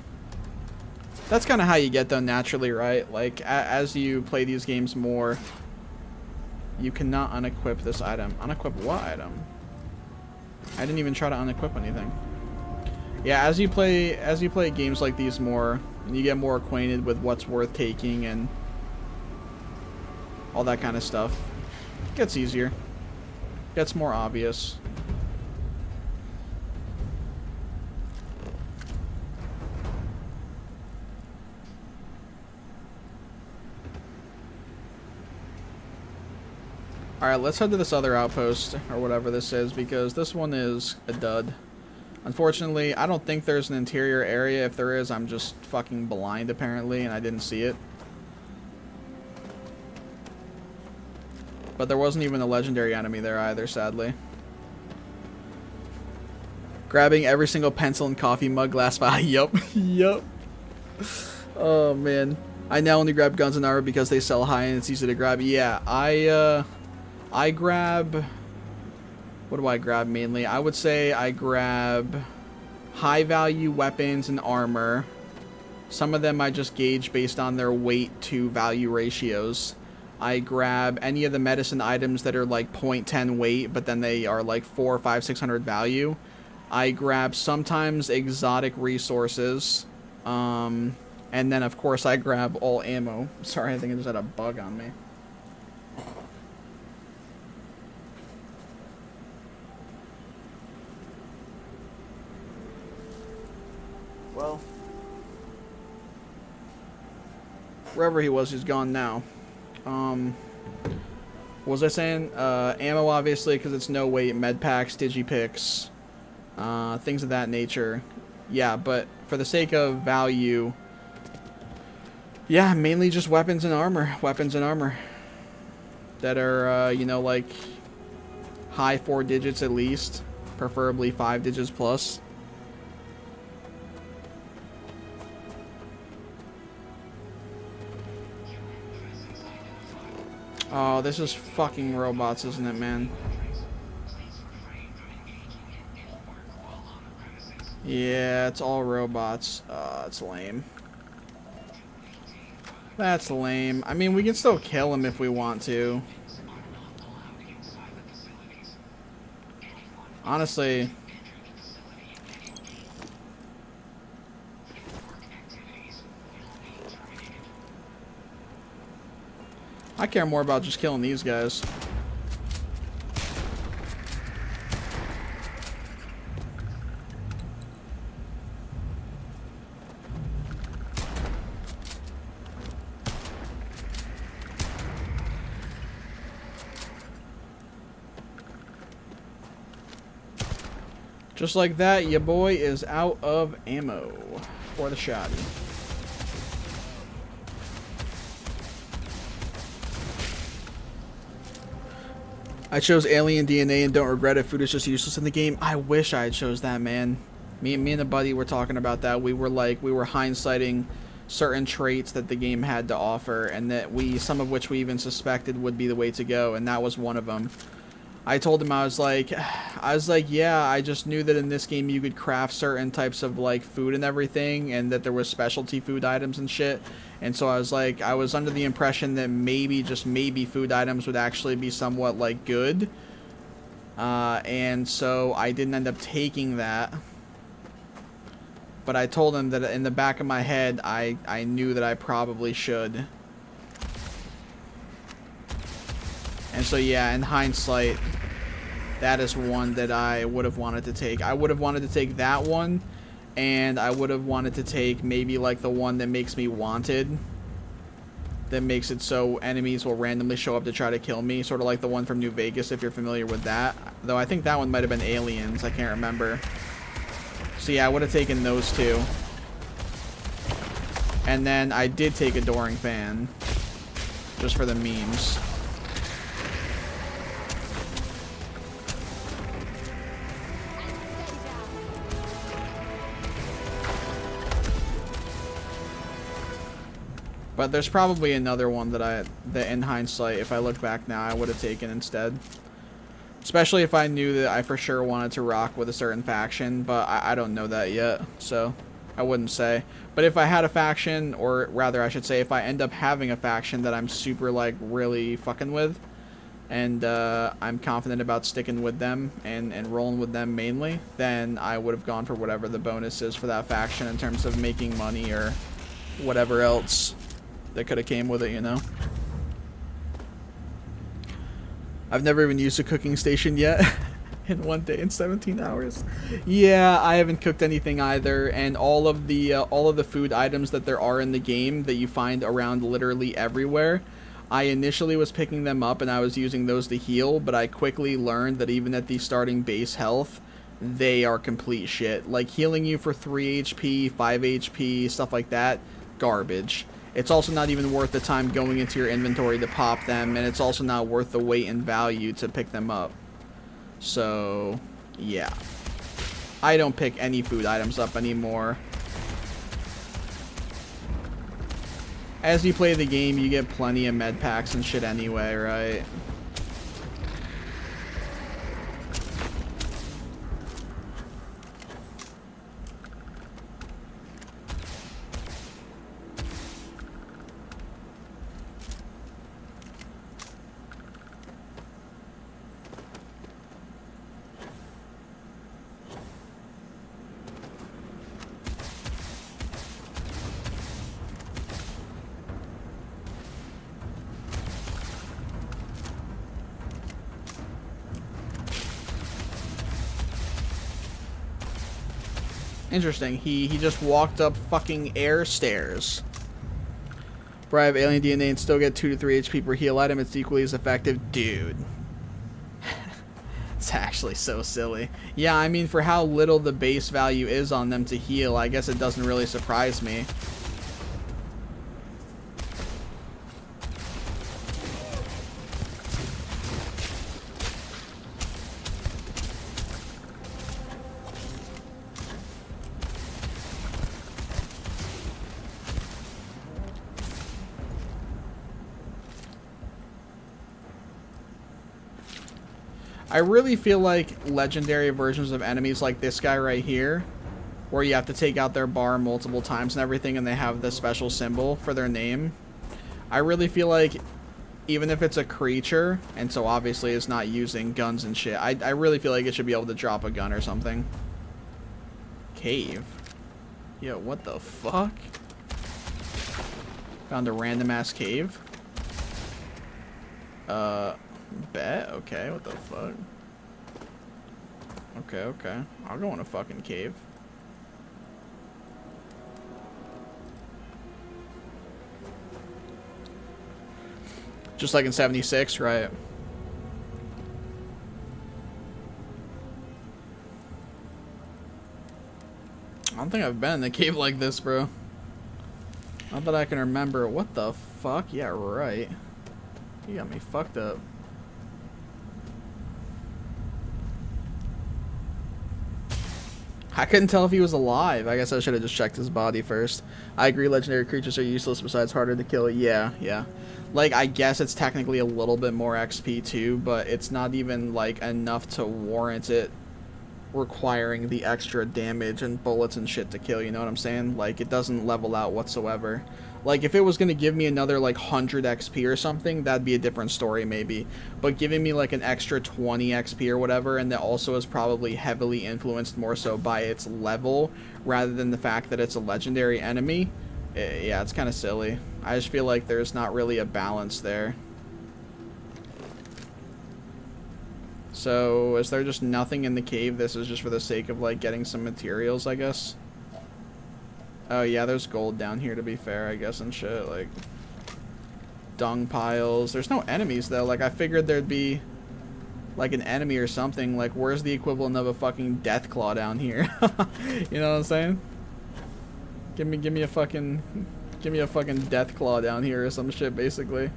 That's kind of how you get though naturally, right? Like as you play these games more, you cannot unequip this item. Unequip what item? I didn't even try to unequip anything. Yeah, as you play games like these more, and you get more acquainted with what's worth taking and all that kind of stuff, it gets easier. Gets more obvious. Alright, let's head to this other outpost, or whatever this is, because this one is a dud. Unfortunately, I don't think there's an interior area. If there is, I'm just fucking blind, apparently, and I didn't see it. But there wasn't even a legendary enemy there either, sadly. Grabbing every single pencil and coffee mug, glass vial. Yup. Yup. Oh, man. I now only grab guns and armor because they sell high and it's easy to grab. Yeah, I grab... What do I grab mainly? I would say I grab high value weapons and armor. Some of them I just gauge based on their weight to value ratios. I grab any of the medicine items that are like 0.10 weight, but then they are like 400, 500, 600 value. I grab sometimes exotic resources. And then of course I grab all ammo. Sorry, I think I just had a bug on me. Well, wherever he was, he's gone now. What was I saying? Ammo, obviously, because it's no weight. Med packs, digipicks, things of that nature. Yeah, but for the sake of value, yeah, mainly just weapons and armor. Weapons and armor that are, you know, like high 4 digits at least, preferably 5 digits plus. Oh, this is fucking robots, isn't it, man? Yeah, it's all robots. It's lame. That's lame. I mean, we can still kill him if we want to. Honestly. I care more about just killing these guys. Just like that, your boy is out of ammo for the shotty. I chose alien DNA and don't regret it. Food is just useless in the game. I wish I had chose that, man. Me and a buddy were talking about that. We were hindsighting certain traits that the game had to offer, and that some of which we even suspected would be the way to go, and that was one of them. I told him, I was like, yeah, I just knew that in this game you could craft certain types of, like, food and everything, and that there was specialty food items and shit. And so I was like, I was under the impression that maybe, just maybe, food items would actually be somewhat, like, good. And so I didn't end up taking that. But I told him that in the back of my head, I knew that I probably should. And so, yeah, in hindsight, that is one that I would have wanted to take. I would have wanted to take that one, and I would have wanted to take maybe, like, the one that makes me wanted. That makes it so enemies will randomly show up to try to kill me. Sort of like the one from New Vegas, if you're familiar with that. Though I think that one might have been aliens. I can't remember. So, yeah, I would have taken those two. And then I did take Adoring Fan. Just for the memes. But there's probably another one that in hindsight, if I look back now, I would have taken instead. Especially if I knew that I for sure wanted to rock with a certain faction, but I don't know that yet, so I wouldn't say. But if I had a faction, or rather I should say if I end up having a faction that I'm super, like, really fucking with, and I'm confident about sticking with them and rolling with them mainly, then I would have gone for whatever the bonus is for that faction in terms of making money or whatever else that could have came with it, you know? I've never even used a cooking station yet. In one day in 17 hours. Yeah, I haven't cooked anything either, and all of the food items that there are in the game that you find around literally everywhere, I initially was picking them up and I was using those to heal, but I quickly learned that even at the starting base health, they are complete shit. Like, healing you for 3 HP, 5 HP, stuff like that, garbage. It's also not even worth the time going into your inventory to pop them, and it's also not worth the weight and value to pick them up. So, yeah. I don't pick any food items up anymore. As you play the game, you get plenty of med packs and shit anyway, right? Interesting. He just walked up fucking air stairs. Bro, I have alien DNA and still get 2 to 3 HP per heal item. It's equally as effective. Dude. That's actually so silly. Yeah, I mean, for how little the base value is on them to heal, I guess it doesn't really surprise me. I really feel like legendary versions of enemies like this guy right here, where you have to take out their bar multiple times and everything, and they have the special symbol for their name. I really feel like even if it's a creature, and so obviously it's not using guns and shit, I really feel like it should be able to drop a gun or something. Cave. Yo, what the fuck? Found a random ass cave. Bet? Okay, what the fuck? Okay. I'll go in a fucking cave. Just like in 76, right? I don't think I've been in a cave like this, bro. Not that I can remember. What the fuck? Yeah, right. You got me fucked up. I couldn't tell if he was alive. I guess I should have just checked his body first. I agree, legendary creatures are useless, besides harder to kill. Yeah. Like, I guess it's technically a little bit more XP too, but it's not even, like, enough to warrant it requiring the extra damage and bullets and shit to kill, you know what I'm saying? Like, it doesn't level out whatsoever. Like, if it was going to give me another, like, 100 XP or something, that'd be a different story, maybe. But giving me, like, an extra 20 XP or whatever, and that also is probably heavily influenced more so by its level, rather than the fact that it's a legendary enemy, yeah, it's kind of silly. I just feel like there's not really a balance there. So, is there just nothing in the cave? This is just for the sake of, like, getting some materials, I guess? Oh, yeah, there's gold down here, to be fair, I guess, and shit, like, dung piles. There's no enemies, though. Like, I figured there'd be, like, an enemy or something. Like, where's the equivalent of a fucking death claw down here? You know what I'm saying? Give me a fucking death claw down here or some shit, basically.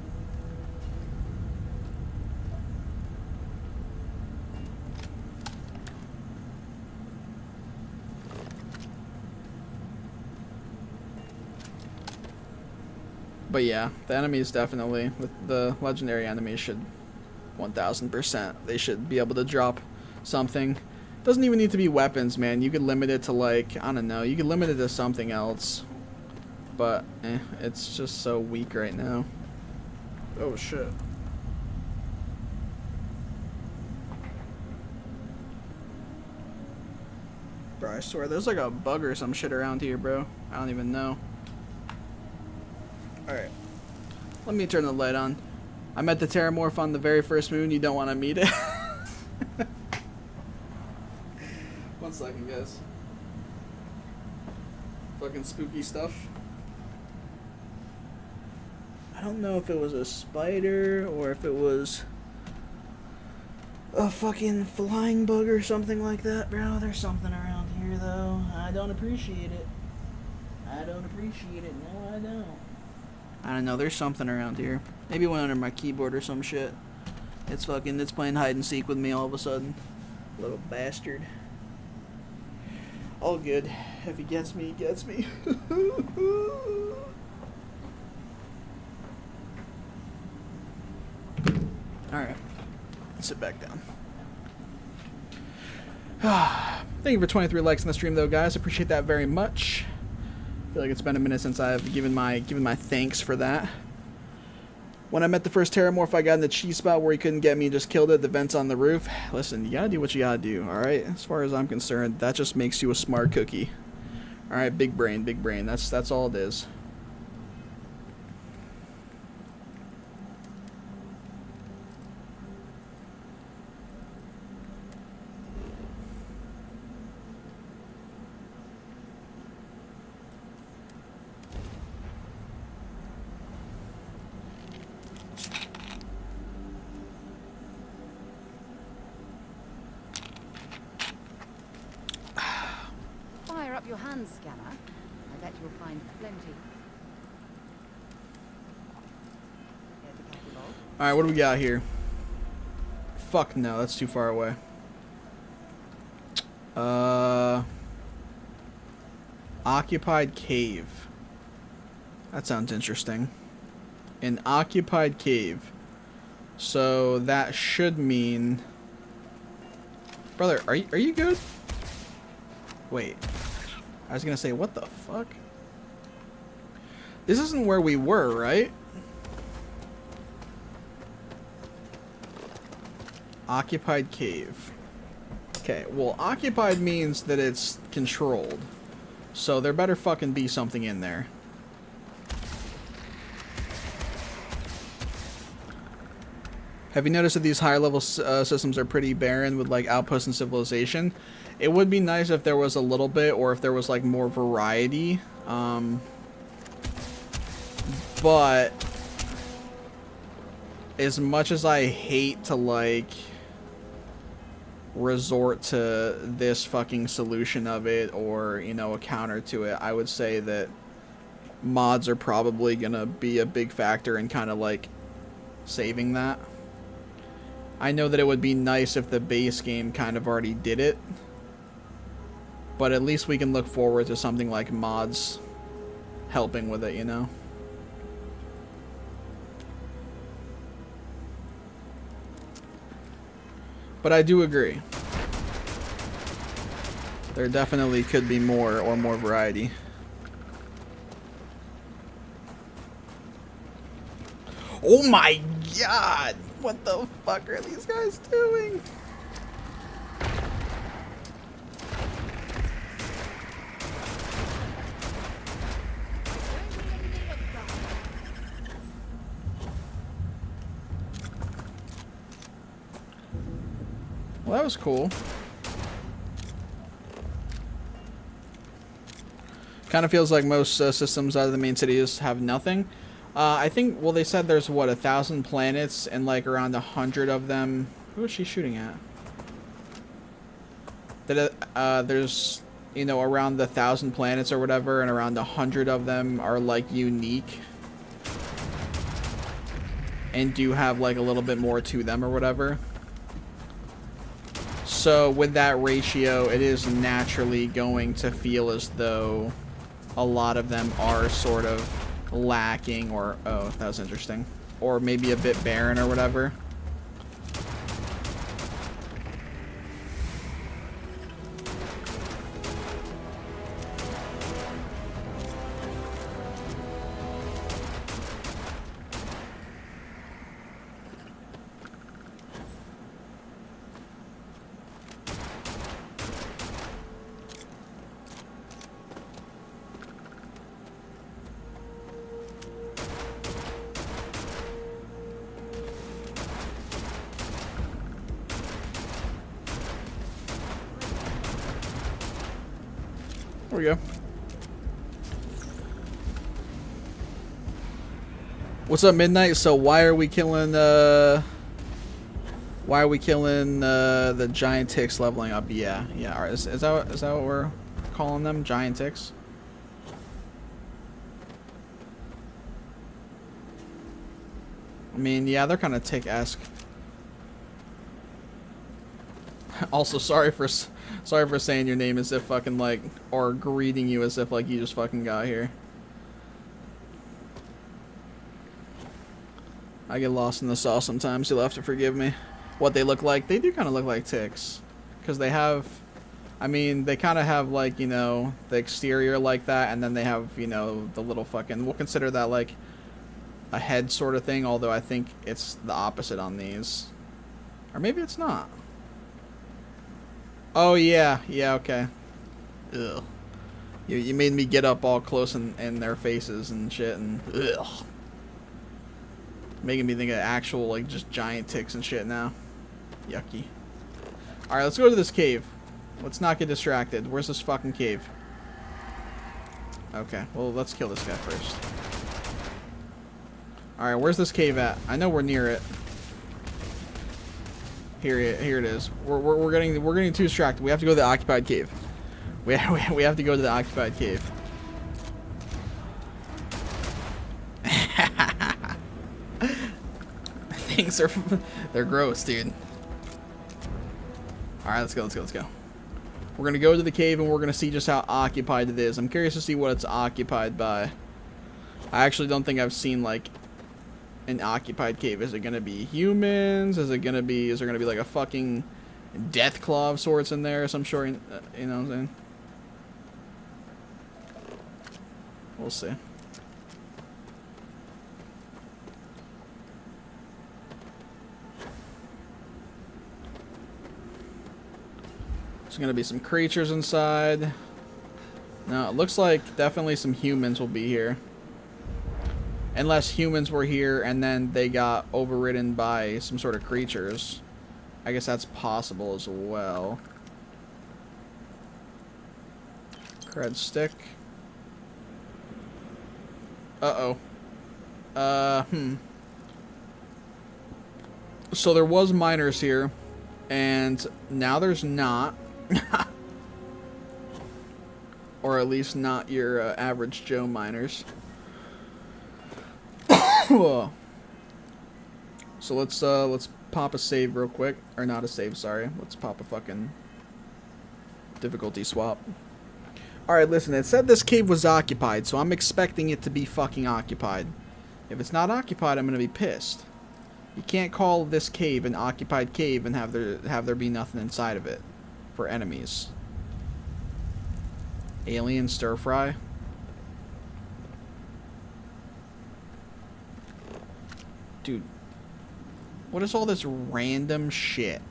But yeah, the enemies definitely, the legendary enemies should 1000%. They should be able to drop something. Doesn't even need to be weapons, man. You could limit it to, like, I don't know, you could limit it to something else. But, it's just so weak right now. Oh shit. Bro, I swear, there's like a bug or some shit around here, bro. I don't even know. Alright. Let me turn the light on. I met the Terramorph on the very first moon. You don't want to meet it. 1 second, guys. Fucking spooky stuff. I don't know if it was a spider or if it was a fucking flying bug or something like that, bro. There's something around here, though. I don't appreciate it. I don't appreciate it. No, I don't. I don't know, there's something around here. Maybe it went under my keyboard or some shit. It's playing hide and seek with me all of a sudden. Little bastard. All good. If he gets me, he gets me. Alright. Let's sit back down. Thank you for 23 likes on the stream, though, guys. Appreciate that very much. I feel like it's been a minute since I've given my thanks for that. When I met the first Terramorph, I got in the cheese spot where he couldn't get me, just killed it, the vents on the roof. Listen, you gotta do what you gotta do, alright? As far as I'm concerned, that just makes you a smart cookie. Alright, big brain, big brain. That's all it is. up your hand scanner. I bet you'll find plenty. Here's the khaki bolt. Alright, what do we got here? Fuck no, that's too far away. Occupied cave. That sounds interesting. An occupied cave. So that should mean... Brother, are you good? Wait. I was gonna say, what the fuck? This isn't where we were, right? Occupied cave. Okay, well, occupied means that it's controlled. So there better fucking be something in there. Have you noticed that these higher level systems are pretty barren with like outposts and civilization? It would be nice if there was a little bit, or if there was like more variety. But as much as I hate to like resort to this fucking solution of it, or you know, a counter to it, I would say that mods are probably gonna be a big factor in kind of like saving that. I know that it would be nice if the base game kind of already did it, but at least we can look forward to something like mods helping with it, you know? But I do agree. There definitely could be more, or more variety. Oh my god! What the fuck are these guys doing? Well, that was cool. Kind of feels like most systems out of the main city just have nothing. I think, well, they said there's, what, 1,000 planets, and, like, around 100 of them... Who is she shooting at? That there's, you know, around 1,000 planets or whatever, and around 100 of them are, like, unique. And do have, like, a little bit more to them or whatever. So, with that ratio, it is naturally going to feel as though a lot of them are sort of lacking, or oh, that was interesting, or maybe a bit barren or whatever. There we go. What's up, Midnight? So why are we killing the giant ticks leveling up? Yeah. All right. Is that what we're calling them? Giant ticks? I mean, yeah, they're kind of tick-esque. Also, sorry for saying your name as if fucking like, or greeting you as if like you just fucking got here. I get lost in the sauce sometimes. You'll have to forgive me. What they look like? They do kind of look like ticks, because they have, I mean, they kind of have like, you know, the exterior like that, and then they have, you know, the little fucking, we'll consider that like a head sort of thing, although I think it's the opposite on these, or maybe it's not. Oh, yeah, okay. Ugh. You made me get up all close in their faces and shit, and ugh. Making me think of actual, like, just giant ticks and shit now. Yucky. Alright, let's go to this cave. Let's not get distracted. Where's this fucking cave? Okay, well, let's kill this guy first. Alright, where's this cave at? I know we're near it. Here it is. We're getting too distracted. We have to go to the occupied cave. We have to go to the occupied cave. Things are they're gross, dude. All right, let's go. We're gonna go to the cave and we're gonna see just how occupied it is. I'm curious to see what it's occupied by. I actually don't think I've seen like an occupied cave. Is it gonna be humans? Is there gonna be like a fucking death claw of sorts in there or some sort? You know what I'm saying? We'll see. There's gonna be some creatures inside. No, it looks like definitely some humans will be here. Unless humans were here and then they got overridden by some sort of creatures. I guess that's possible as well. Cred stick. Uh-oh. So there was miners here, and now there's not. Or at least not your average Joe miners. So let's pop a save real quick. Or not a save, sorry. Let's pop a fucking difficulty swap. Alright, listen, it said this cave was occupied, so I'm expecting it to be fucking occupied. If it's not occupied, I'm gonna be pissed. You can't call this cave an occupied cave and have there be nothing inside of it for enemies. Alien stir fry. Dude, what is all this random shit?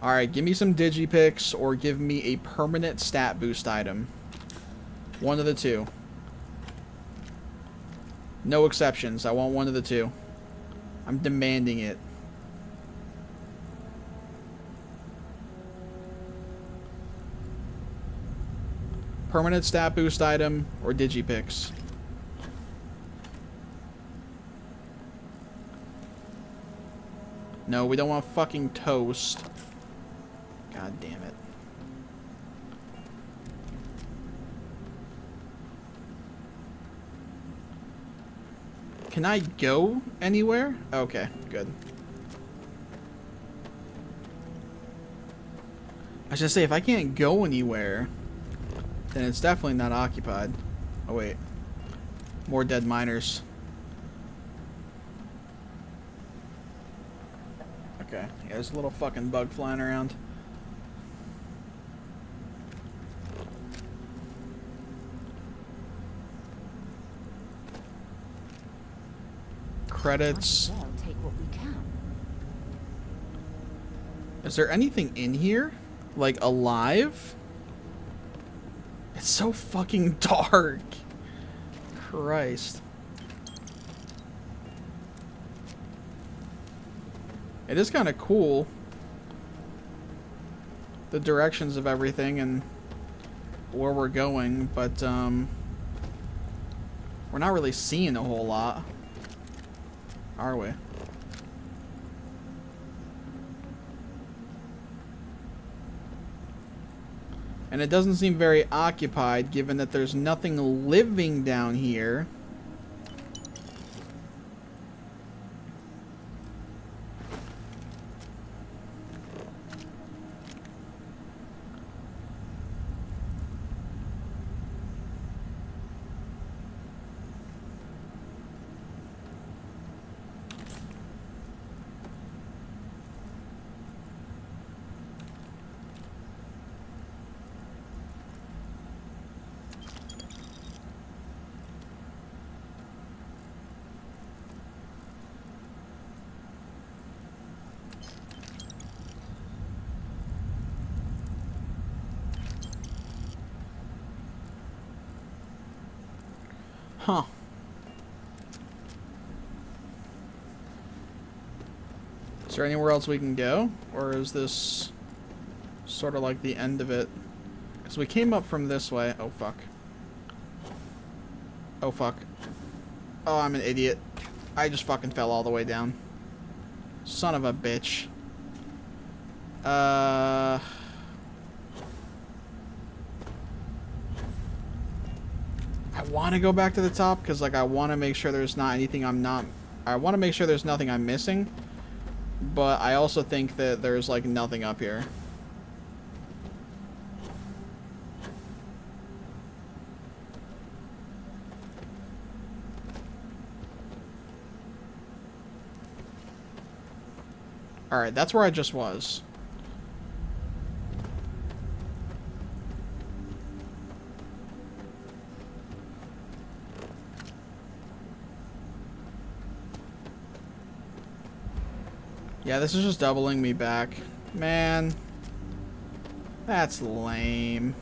Alright, give me some digipicks or give me a permanent stat boost item. One of the two. No exceptions. I want one of the two. I'm demanding it. Permanent stat boost item or digipicks. No, we don't want fucking toast. God damn it. Can I go anywhere? Okay, good. I was gonna say, if I can't go anywhere, then it's definitely not occupied. Oh wait. More dead miners. Okay, yeah, there's a little fucking bug flying around. Credits. Might as well take what we can. Is there anything in here? Like, alive? It's so fucking dark. Christ. It is kind of cool. The directions of everything and where we're going, but we're not really seeing a whole lot. Are we? And it doesn't seem very occupied, given that there's nothing living down here. Huh. Is there anywhere else we can go? Or is this sort of like the end of it? Because we came up from this way. Oh, fuck. Oh, fuck. Oh, I'm an idiot. I just fucking fell all the way down. Son of a bitch. I want to go back to the top because, like, I want to make sure there's not anything I want to make sure there's nothing I'm missing. But I also think that there's, like, nothing up here. Alright, that's where I just was. Yeah, this is just doubling me back. Man. That's lame.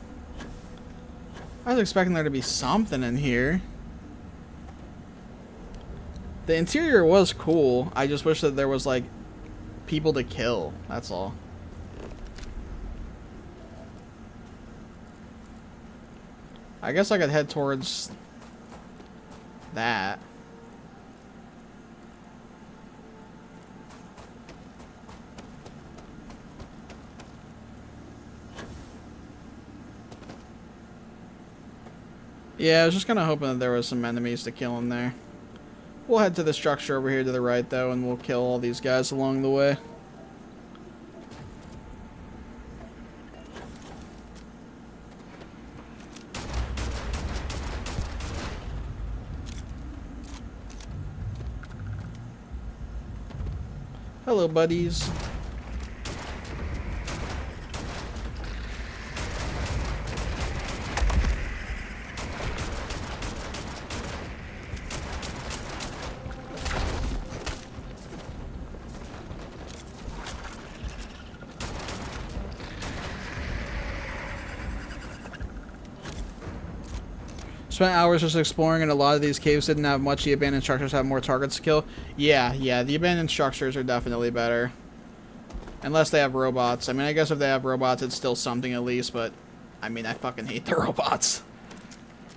I was expecting there to be something in here. The interior was cool. I just wish that there was, like, people to kill. That's all. I guess I could head towards that. Yeah, I was just kind of hoping that there was some enemies to kill in there. We'll head to the structure over here to the right, though, and we'll kill all these guys along the way. Hello, buddies. Spent hours just exploring, and a lot of these caves didn't have much. The abandoned structures have more targets to kill. Yeah, the abandoned structures are definitely better. Unless they have robots. I mean, I guess if they have robots, it's still something at least, but I mean, I fucking hate the robots.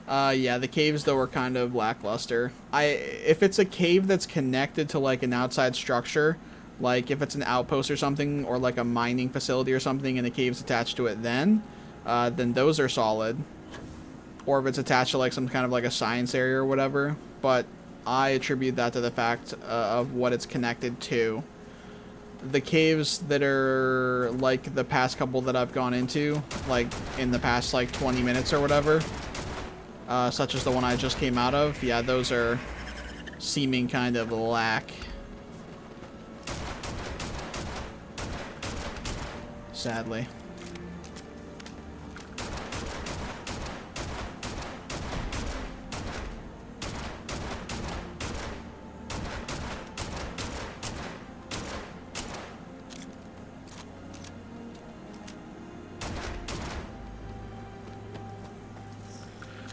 Yeah, the caves, though, are kind of lackluster. If it's a cave that's connected to, like, an outside structure, like if it's an outpost or something, or like a mining facility or something, and the cave's attached to it then those are solid. Or if it's attached to, like, some kind of, like, a science area or whatever. But I attribute that to the fact of what it's connected to. The caves that are, like, the past couple that I've gone into, like, in the past, like, 20 minutes or whatever, such as the one I just came out of, yeah, those are seeming kind of lack. Sadly.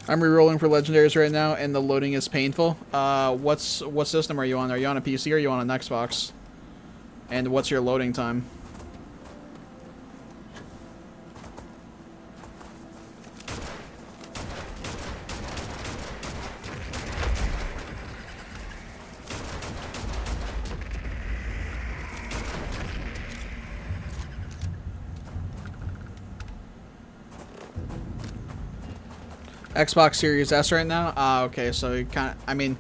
I'm re-rolling for legendaries right now, and the loading is painful. What system are you on? Are you on a PC or are you on an Xbox? And what's your loading time? Xbox Series S right now? Okay, so you kind of, I mean,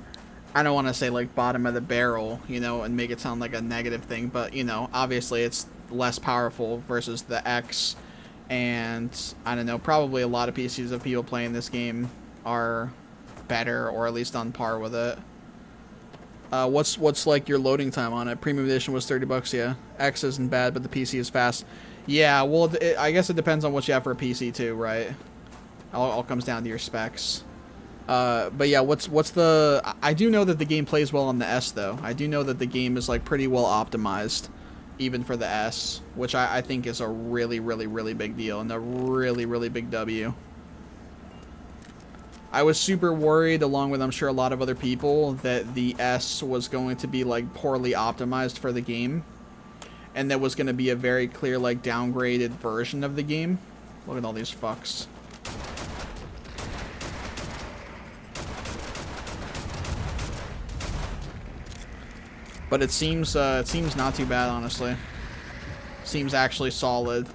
I don't want to say, like, bottom of the barrel, you know, and make it sound like a negative thing, but, you know, obviously it's less powerful versus the X, and, I don't know, probably a lot of PCs of people playing this game are better, or at least on par with it. What's like, your loading time on it? Premium edition was $30, yeah. X isn't bad, but the PC is fast. Yeah, well, I guess it depends on what you have for a PC, too, right? All comes down to your specs. But yeah, what's the... I do know that the game plays well on the S, though. I do know that the game is, like, pretty well optimized, even for the S, which I think is a really, really, really big deal, and a really, really big W. I was super worried, along with, I'm sure, a lot of other people, that the S was going to be, like, poorly optimized for the game, and that was going to be a very clear, like, downgraded version of the game. Look at all these fucks. But it seems not too bad, honestly. Seems actually solid.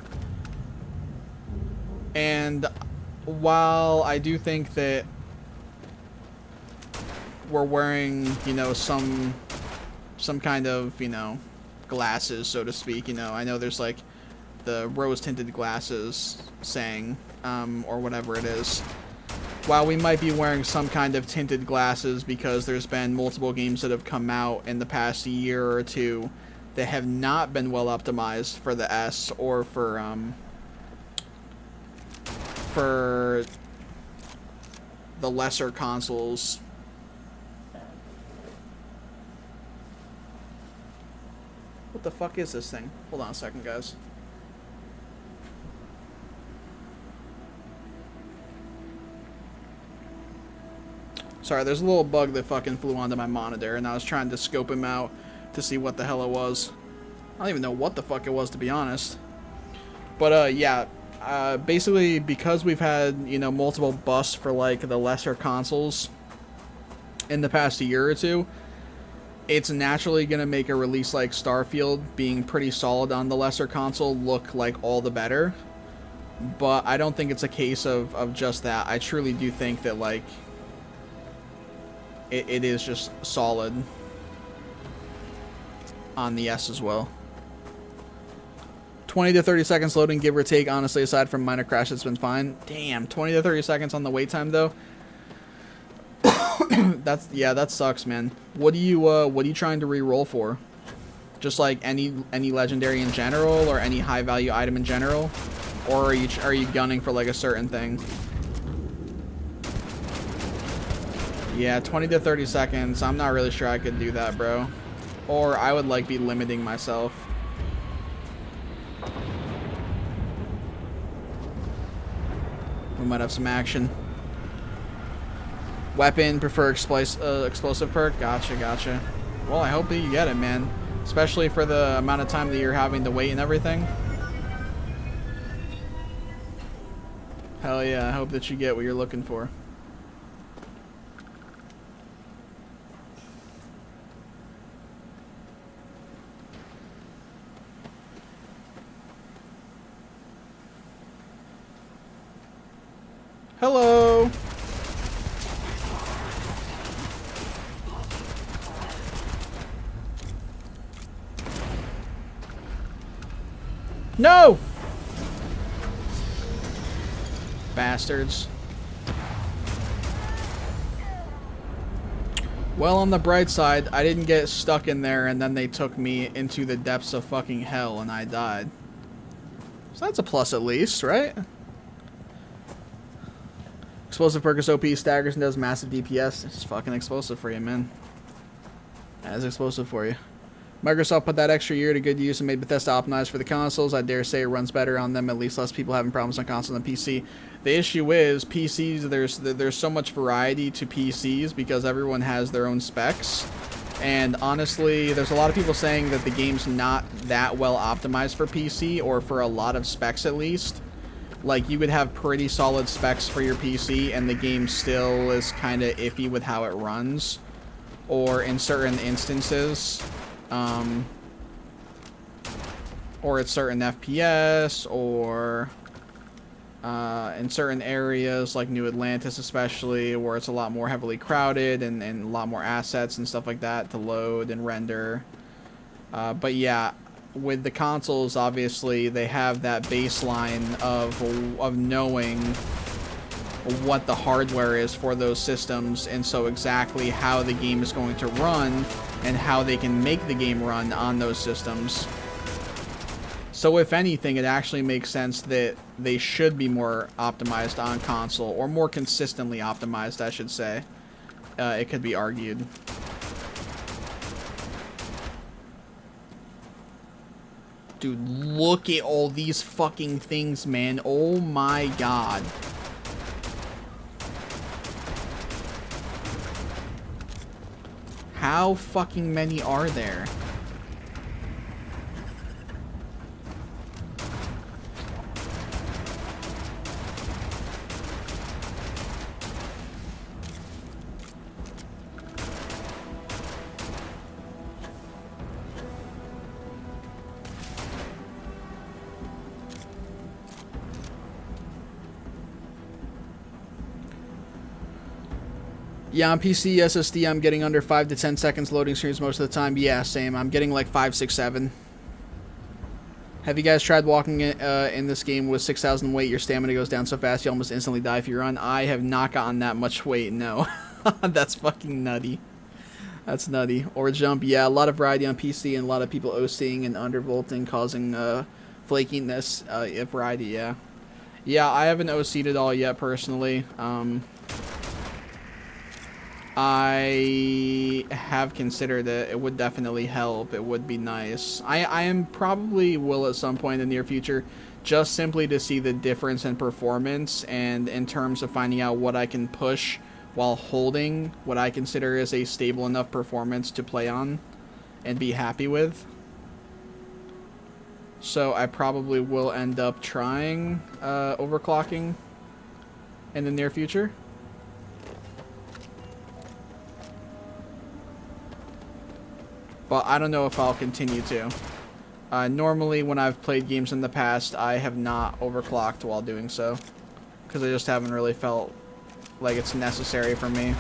And while I do think that we're wearing, you know, some kind of, you know, glasses, so to speak, you know, I know there's like the rose-tinted glasses saying, or whatever it is. While we might be wearing some kind of tinted glasses because there's been multiple games that have come out in the past year or two that have not been well optimized for the S or for the lesser consoles. What the fuck is this thing? Hold on a second, guys. Sorry, there's a little bug that fucking flew onto my monitor, and I was trying to scope him out to see what the hell it was. I don't even know what the fuck it was, to be honest. But, yeah. Basically, because we've had, you know, multiple busts for, like, the lesser consoles in the past year or two, it's naturally going to make a release like Starfield, being pretty solid on the lesser console, look like all the better. But I don't think it's a case of just that. I truly do think that, like, it is just solid on the S as well. 20 to 30 seconds loading, give or take. Honestly, aside from minor crashes, it's been fine. Damn, 20 to 30 seconds on the wait time, though. Yeah, that sucks, man. What are you trying to re-roll for? Just like any legendary in general, or any high value item in general, or are you gunning for like a certain thing? Yeah, 20 to 30 seconds. I'm not really sure I could do that, bro. Or I would like be limiting myself. We might have some action. Weapon, prefer explosive perk. Gotcha. Well, I hope that you get it, man. Especially for the amount of time that you're having to wait and everything. Hell yeah, I hope that you get what you're looking for. Hello! No! Bastards. Well, on the bright side, I didn't get stuck in there and then they took me into the depths of fucking hell and I died. So that's a plus at least, right? Explosive perk is OP, staggers and does massive DPS. It's fucking explosive for you, man. That is explosive for you. Microsoft put that extra year to good use and made Bethesda optimized for the consoles. I dare say it runs better on them, at least less people having problems on console than PC. The issue is, PCs, there's so much variety to PCs because everyone has their own specs. And honestly, there's a lot of people saying that the game's not that well optimized for PC, or for a lot of specs at least. Like, you would have pretty solid specs for your PC, and the game still is kind of iffy with how it runs. Or in certain instances, or at certain FPS, or in certain areas like New Atlantis especially, where it's a lot more heavily crowded and a lot more assets and stuff like that to load and render. But yeah, with the consoles, obviously, they have that baseline of knowing what the hardware is for those systems, and so exactly how the game is going to run and how they can make the game run on those systems. So if anything, it actually makes sense that they should be more optimized on console, or more consistently optimized, I should say. It could be argued. Dude, look at all these fucking things, man. Oh my god. How fucking many are there? Yeah, on PC SSD, I'm getting under 5 to 10 seconds loading screens most of the time. Yeah, same. I'm getting like 5, 6, 7. Have you guys tried walking in this game with 6,000 weight? Your stamina goes down so fast you almost instantly die if you run. I have not gotten that much weight, no. That's fucking nutty. That's nutty. Or jump, yeah, a lot of variety on PC and a lot of people OCing and undervolting causing flakiness. Variety, yeah. Yeah, I haven't OC'd at all yet personally. I have considered it. It would definitely help. It would be nice. I am probably will at some point in the near future, just simply to see the difference in performance and in terms of finding out what I can push while holding what I consider is a stable enough performance to play on and be happy with. So I probably will end up trying overclocking in the near future. But I don't know if I'll continue to. Normally, when I've played games in the past, I have not overclocked while doing so. Because I just haven't really felt like it's necessary for me.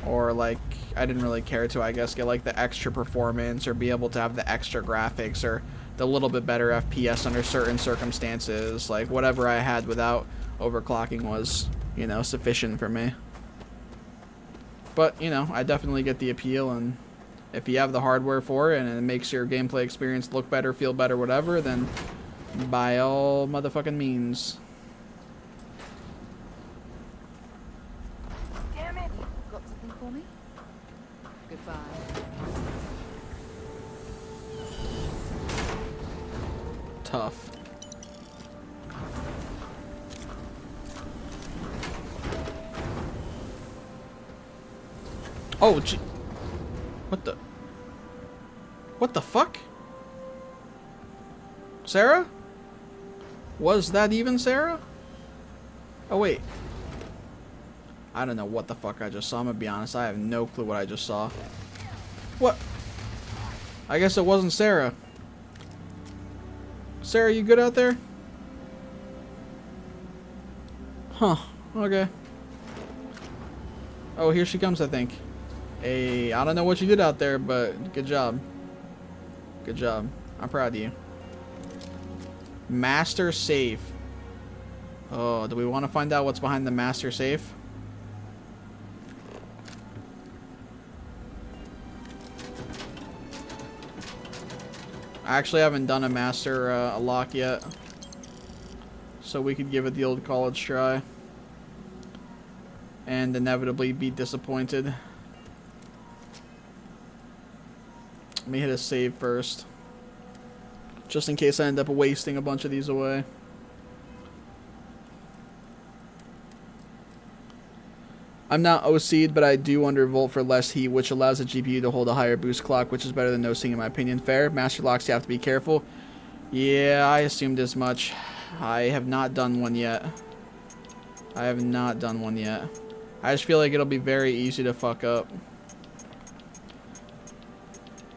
Or, like, I didn't really care to, I guess, get, like, the extra performance or be able to have the extra graphics or the little bit better FPS under certain circumstances. Like, whatever I had without overclocking was, you know, sufficient for me. But, you know, I definitely get the appeal, and if you have the hardware for it and it makes your gameplay experience look better, feel better, whatever, then by all motherfucking means. Damn it! Got something for me? Goodbye. Tough. Oh, gee. What the fuck? Sarah? Was that even Sarah? Oh, wait. I don't know what the fuck I just saw. I'm gonna be honest. I have no clue what I just saw. What? I guess it wasn't Sarah. Sarah, you good out there? Huh. Okay. Oh, here she comes, I think. Hey, I don't know what you did out there, but good job. Good job. I'm proud of you. Master safe. Oh, do we want to find out what's behind the master safe? I actually haven't done a master lock yet, so we could give it the old college try and inevitably be disappointed. Let me hit a save first, just in case I end up wasting a bunch of these away. I'm not OC'd, but I do undervolt for less heat, which allows the GPU to hold a higher boost clock, which is better than OCing in my opinion. Fair. Master locks, you have to be careful. Yeah, I assumed as much. I have not done one yet. I have not done one yet. I just feel like it'll be very easy to fuck up.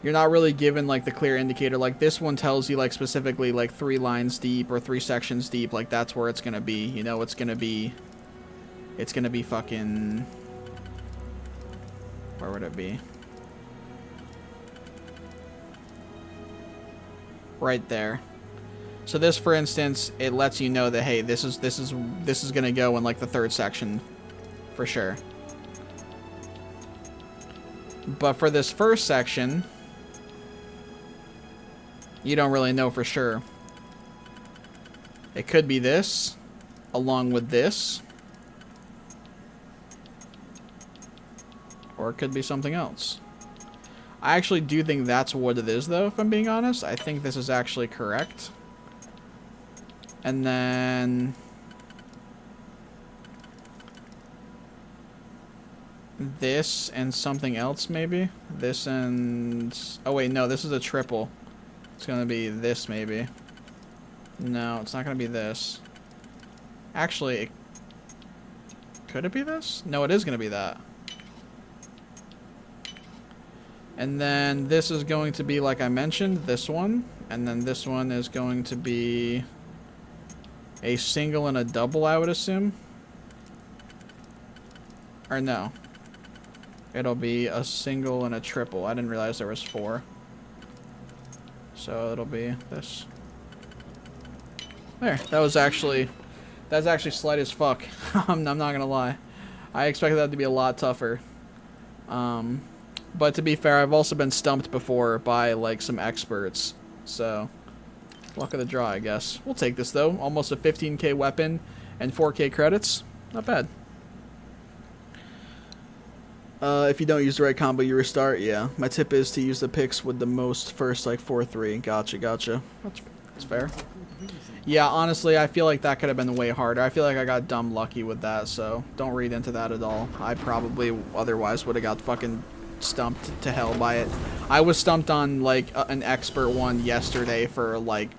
You're not really given like the clear indicator. Like this one tells you like specifically like 3 lines deep or 3 sections deep. Like that's where it's gonna be. You know, it's gonna be fucking. Where would it be? Right there. So this, for instance, it lets you know that hey, this is gonna go in like the 3rd section, for sure. But for this first section, you don't really know for sure. It could be this, along with this. Or it could be something else. I actually do think that's what it is, though, if I'm being honest. I think this is actually correct. And then this and something else, maybe? This and... Oh, wait, no, this is a triple. It's gonna be this, maybe. No, it's not gonna be this. Actually, could it be this? No, it is gonna be that. And then this is going to be, like I mentioned, this one. And then this one is going to be a single and a double, I would assume. Or no. It'll be a single and a triple. I didn't realize there was 4. So it'll be this. There. That's actually slight as fuck. I'm not gonna lie. I expected that to be a lot tougher. But to be fair, I've also been stumped before by like some experts. So luck of the draw, I guess. We'll take this though. Almost a 15k weapon and 4k credits. Not bad. If you don't use the right combo, you restart. Yeah, my tip is to use the picks with the most first, like 4-3. Gotcha. That's fair. Yeah, honestly, I feel like that could have been way harder. I feel like I got dumb lucky with that, so don't read into that at all. I probably otherwise would have got fucking stumped to hell by it. I was stumped on like an expert one yesterday for like,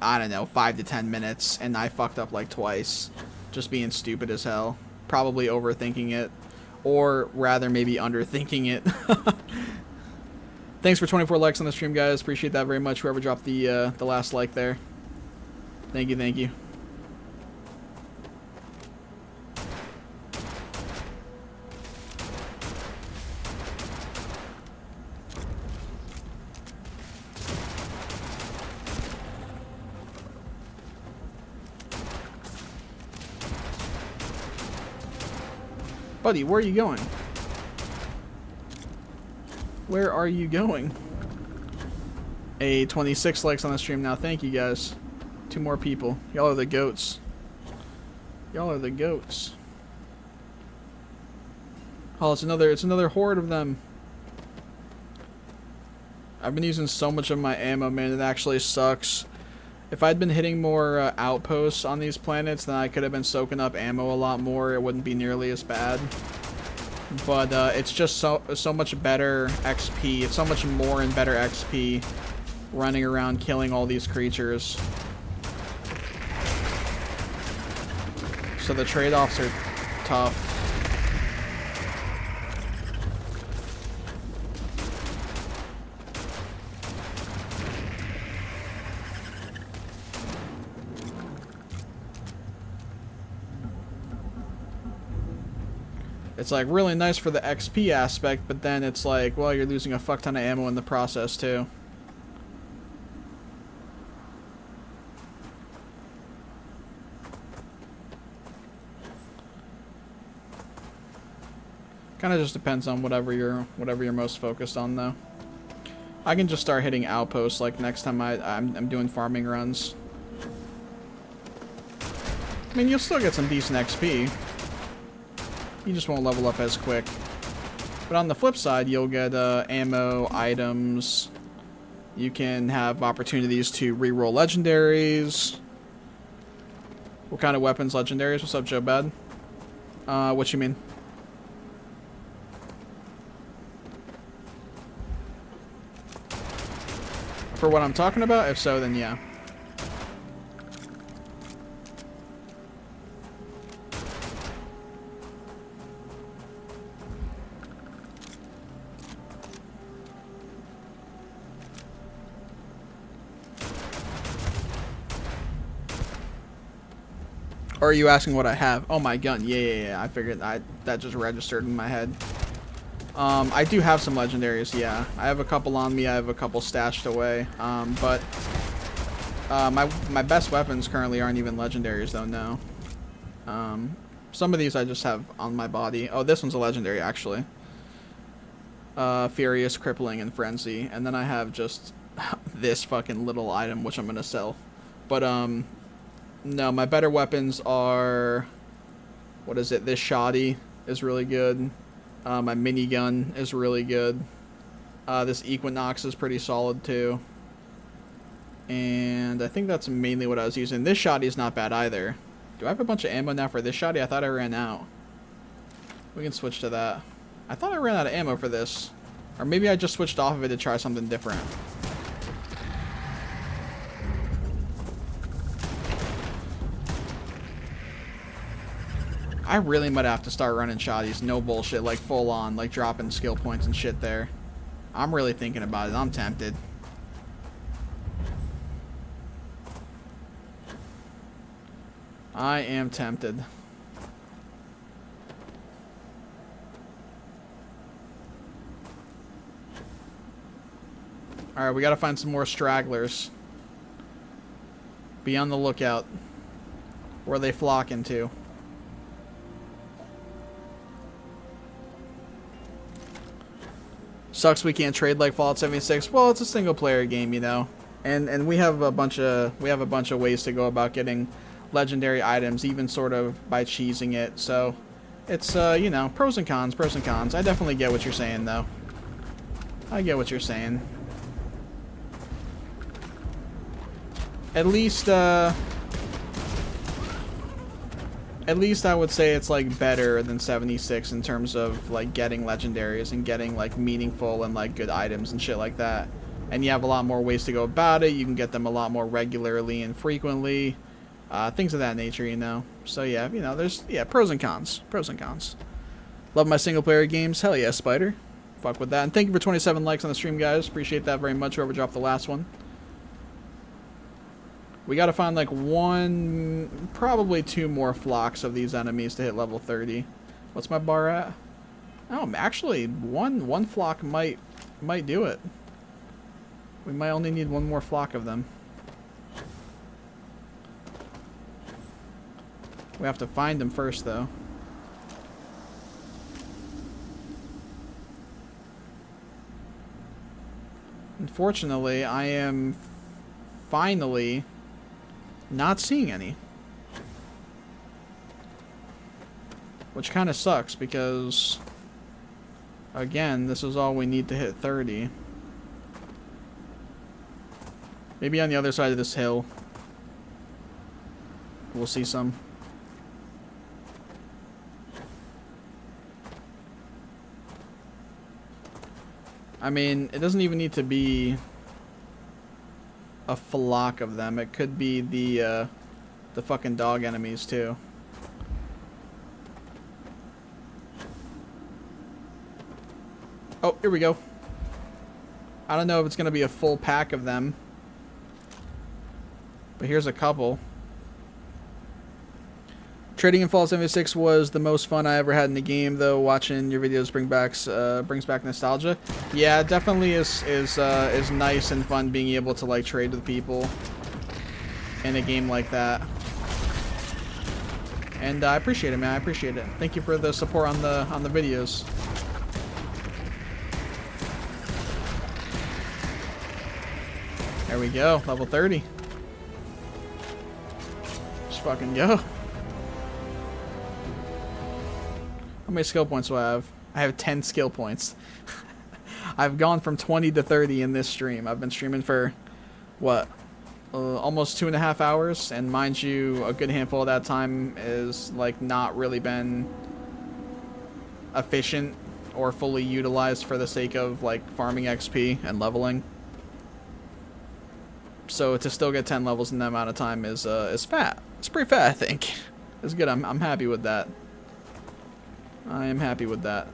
I don't know, 5 to 10 minutes, and I fucked up like twice, just being stupid as hell. Probably overthinking it. Or rather, maybe underthinking it. Thanks for 24 likes on the stream, guys. Appreciate that very much. Whoever dropped the last like there. Thank you. Buddy, where are you going? Where are you going? 26 likes on the stream now. Thank you, guys. 2 more people. Y'all are the goats. Y'all are the goats. Oh, it's another horde of them. I've been using so much of my ammo, man. It actually sucks. If I'd been hitting more outposts on these planets, then I could have been soaking up ammo a lot more. It wouldn't be nearly as bad. But it's just so much better XP. It's so much more and better XP running around killing all these creatures. So the trade-offs are tough. It's like really nice for the XP aspect, but then it's like, well, you're losing a fuck ton of ammo in the process too. Kind of just depends on whatever you're most focused on, though. I can just start hitting outposts like next time I'm doing farming runs. I mean, you'll still get some decent XP. You just won't level up as quick. But on the flip side, you'll get ammo, items. You can have opportunities to reroll legendaries. What kind of weapons legendaries? What's up, Joe Bad? What you mean? For what I'm talking about? If so, then yeah. Or are you asking what I have? Oh, my gun. Yeah. I figured that just registered in my head. I do have some legendaries, yeah. I have a couple on me. I have a couple stashed away. But my best weapons currently aren't even legendaries, though, no. Some of these I just have on my body. Oh, this one's a legendary, actually. Furious, Crippling, and Frenzy. And then I have just this fucking little item, which I'm gonna sell. But, no, my better weapons are... What is it? This shoddy is really good. My minigun is really good. This Equinox is pretty solid, too. And I think that's mainly what I was using. This shoddy is not bad, either. Do I have a bunch of ammo now for this shoddy? I thought I ran out. We can switch to that. I thought I ran out of ammo for this. Or maybe I just switched off of it to try something different. I really might have to start running shotties, no bullshit, like full on, like dropping skill points and shit there. I'm really thinking about it. I'm tempted. I am tempted. Alright, we gotta find some more stragglers. Be on the lookout. Where they flock into. Sucks we can't trade like Fallout 76. Well, it's a single player game, you know. And we have a bunch of ways to go about getting legendary items, even sort of by cheesing it. So it's you know, pros and cons, pros and cons. I definitely get what you're saying though. I get what you're saying. At least I would say it's like better than 76 in terms of like getting legendaries and getting like meaningful and like good items and shit like that. And you have a lot more ways to go about it. You can get them a lot more regularly and frequently. Things of that nature, you know. So yeah, you know, there's pros and cons. Pros and cons. Love my single player games. Hell yeah, Spider. Fuck with that. And thank you for 27 likes on the stream, guys. Appreciate that very much. Whoever dropped the last one. We gotta find like one, probably two more flocks of these enemies to hit level 30. What's my bar at? Oh, actually, one flock might do it. We might only need one more flock of them. We have to find them first, though. Unfortunately, I am finally not seeing any. Which kind of sucks because, again, this is all we need to hit 30. Maybe on the other side of this hill, we'll see some. I mean, it doesn't even need to be a flock of them. It could be the fucking dog enemies too. Oh, here we go. I don't know if it's gonna be a full pack of them, but here's a couple. Trading in Fallout 76 was the most fun I ever had in the game, though. Watching your videos brings back nostalgia. Yeah, it definitely is nice and fun being able to like trade with people in a game like that. And I appreciate it, man. I appreciate it. Thank you for the support on the videos. There we go, level 30. Let's fucking go. How many skill points do I have? I have 10 skill points. I've gone from 20 to 30 in this stream. I've been streaming for, what, almost 2.5 hours, and mind you, a good handful of that time is like not really been efficient or fully utilized for the sake of like farming XP and leveling. So to still get 10 levels in that amount of time is fat. It's pretty fat, I think. It's good. I'm happy with that. I am happy with that.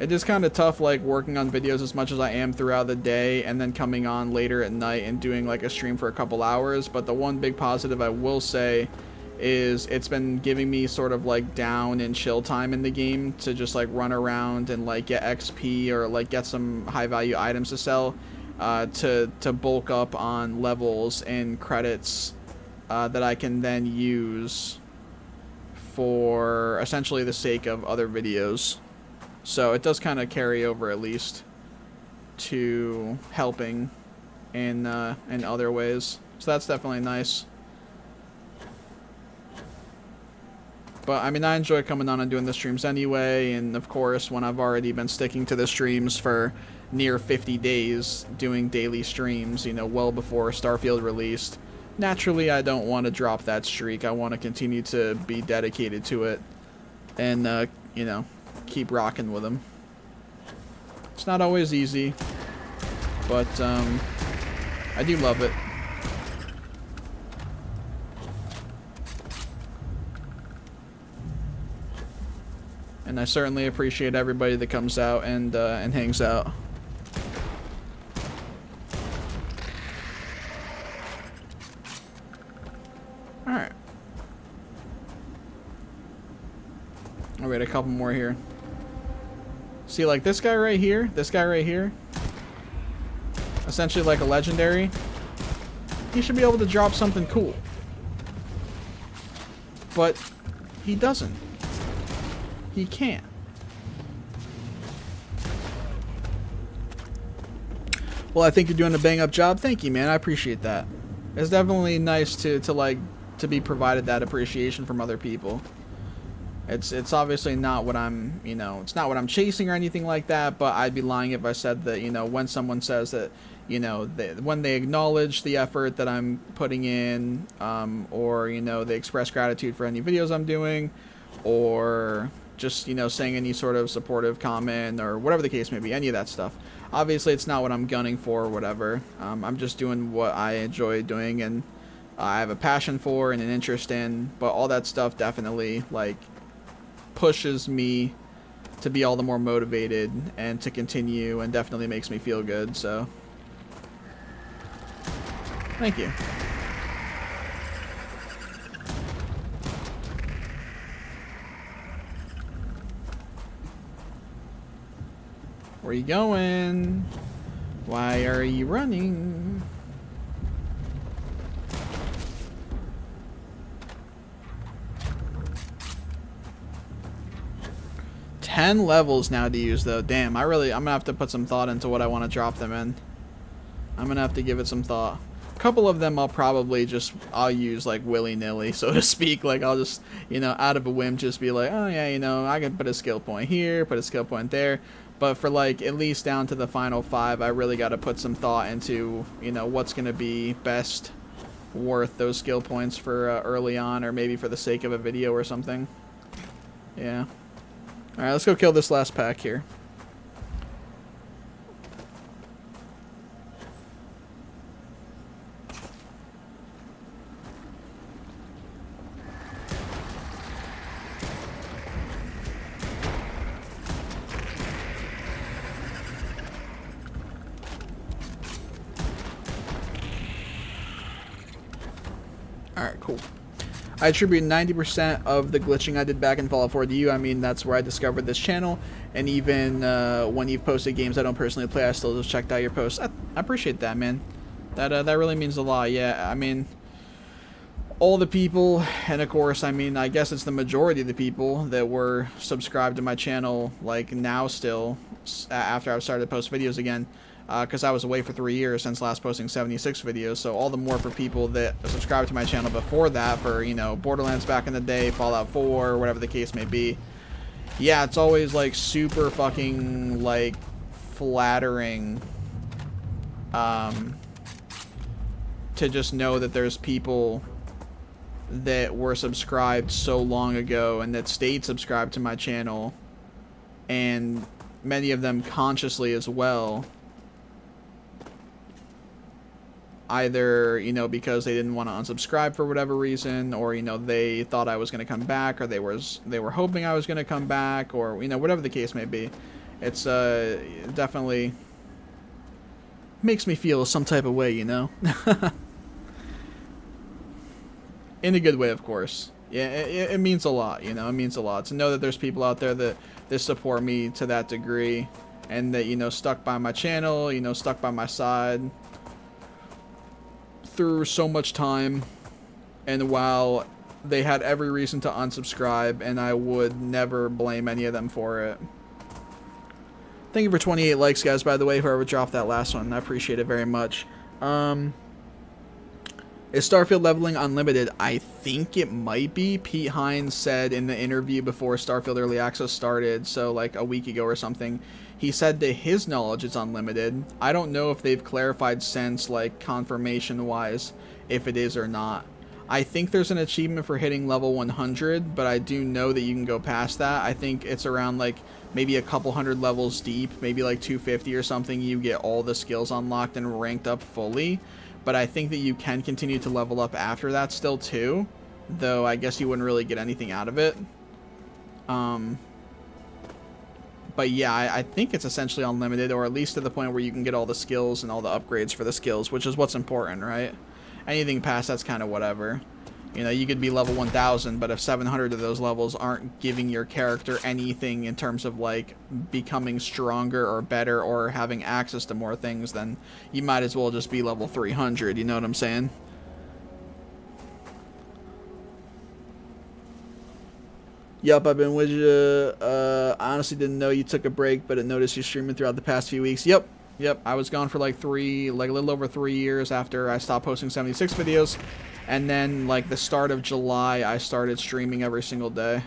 It is kind of tough, like, working on videos as much as I am throughout the day and then coming on later at night and doing, like, a stream for a couple hours. But the one big positive I will say is it's been giving me sort of, like, down and chill time in the game to just, like, run around and, like, get XP or, like, get some high-value items to sell to bulk up on levels and credits that I can then use for essentially the sake of other videos. So it does kind of carry over at least to helping in other ways. So that's definitely nice. But I mean, I enjoy coming on and doing the streams anyway, and of course when I've already been sticking to the streams for near 50 days doing daily streams, you know, well before Starfield released, naturally, I don't want to drop that streak. I want to continue to be dedicated to it and, you know, keep rocking with them. It's not always easy, but I do love it. And I certainly appreciate everybody that comes out and hangs out. Alright. I'll wait a couple more here. See, like this guy right here, essentially like a legendary, he should be able to drop something cool. But he doesn't. He can't. Well, I think you're doing a bang up job. Thank you, man. I appreciate that. It's definitely nice to be provided that appreciation from other people. It's obviously not what I'm, you know, it's not what I'm chasing or anything like that, but I'd be lying if I said that, you know, when someone says that, you know, when they acknowledge the effort that I'm putting in, or, you know, they express gratitude for any videos I'm doing, or just, you know, saying any sort of supportive comment or whatever the case may be, any of that stuff. Obviously, it's not what I'm gunning for or whatever. I'm just doing what I enjoy doing and I have a passion for and an interest in, but all that stuff definitely, like, pushes me to be all the more motivated and to continue, and definitely makes me feel good, so thank you. Where are you going? Why are you running? $10 levels now to use though. Damn, I'm gonna have to put some thought into what I want to drop them in. I'm gonna have to give it some thought. A couple of them I'll use like willy-nilly, so to speak. Like I'll just, you know, out of a whim just be like, oh yeah, you know, I can put a skill point here, put a skill point there. But for like at least down to the final 5, I really got to put some thought into, you know, what's gonna be best worth those skill points for early on, or maybe for the sake of a video or something. Yeah. Alright, let's go kill this last pack here. Alright, cool. I attribute 90% of the glitching I did back in Fallout 4 to you. I mean, that's where I discovered this channel. And even when you've posted games I don't personally play, I still just checked out your posts. I appreciate that, man. That really means a lot. Yeah, I mean, all the people, and of course, I mean, I guess it's the majority of the people that were subscribed to my channel, like, now still, after I've started to post videos again. Because I was away for 3 years since last posting 76 videos, so all the more for people that subscribed to my channel before that, for, you know, Borderlands back in the day, Fallout 4, whatever the case may be. Yeah, it's always, like, super fucking, like, flattering, to just know that there's people that were subscribed so long ago and that stayed subscribed to my channel, and many of them consciously as well. Either, you know, because they didn't want to unsubscribe for whatever reason, or, you know, they thought I was going to come back, or they were hoping I was going to come back, or, you know, whatever the case may be. It's definitely makes me feel some type of way, you know. In a good way, of course. Yeah, it means a lot, you know. It means a lot to know that there's people out there that support me to that degree, and that, you know, stuck by my channel, you know, stuck by my side through so much time, and while they had every reason to unsubscribe, and I would never blame any of them for it. Thank you for 28 likes, guys, by the way, whoever dropped that last one. I appreciate it very much. Is Starfield leveling unlimited? I think it might be. Pete Hines said in the interview before Starfield Early Access started, so like a week ago or something, he said to his knowledge it's unlimited. I don't know if they've clarified since, like, confirmation-wise, if it is or not. I think there's an achievement for hitting level 100, but I do know that you can go past that. I think it's around, like, maybe a couple hundred levels deep, maybe like 250 or something, you get all the skills unlocked and ranked up fully. But I think that you can continue to level up after that still, too. Though I guess you wouldn't really get anything out of it. But yeah, I think it's essentially unlimited, or at least to the point where you can get all the skills and all the upgrades for the skills, which is what's important, right? Anything past that's kind of whatever. You know, you could be level 1000, but if 700 of those levels aren't giving your character anything in terms of like becoming stronger or better or having access to more things, then you might as well just be level 300, you know what I'm saying? Yup, I've been with you. I honestly didn't know you took a break, but I noticed you streaming throughout the past few weeks. Yep, I was gone for like a little over 3 years after I stopped posting 76 videos. And then, like, the start of July, I started streaming every single day.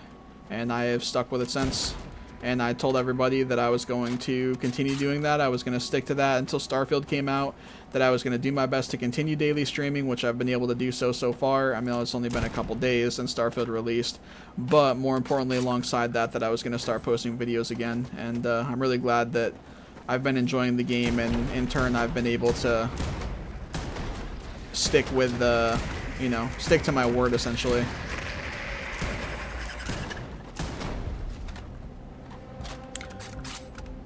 And I have stuck with it since. And I told everybody that I was going to continue doing that. I was going to stick to that until Starfield came out. That I was going to do my best to continue daily streaming, which I've been able to do so far. I mean, it's only been a couple days since Starfield released. But more importantly, alongside that, that I was going to start posting videos again. And I'm really glad that I've been enjoying the game. And in turn, I've been able to stick with the... you know, stick to my word, essentially.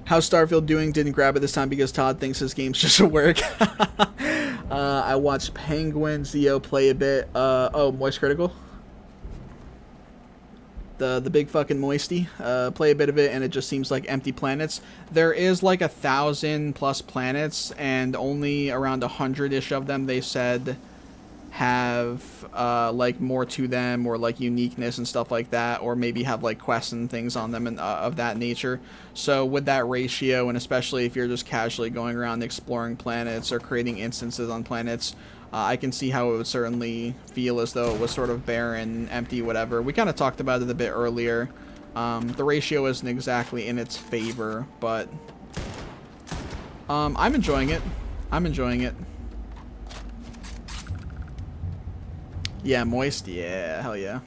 How's Starfield doing? Didn't grab it this time because Todd thinks his game's just a work. I watched Penguin Zio play a bit. Oh, Moist Critical. The big fucking moisty. Play a bit of it, and it just seems like empty planets. There is like 1,000+ planets, and only around 100-ish of them, they said, have like more to them, or like uniqueness and stuff like that, or maybe have like quests and things on them and of that nature. So with that ratio, and especially if you're just casually going around exploring planets or creating instances on planets, I can see how it would certainly feel as though it was sort of barren, empty, whatever. We kind of talked about it a bit earlier. The ratio isn't exactly in its favor, but I'm enjoying it. Yeah, Moist. Yeah, hell yeah.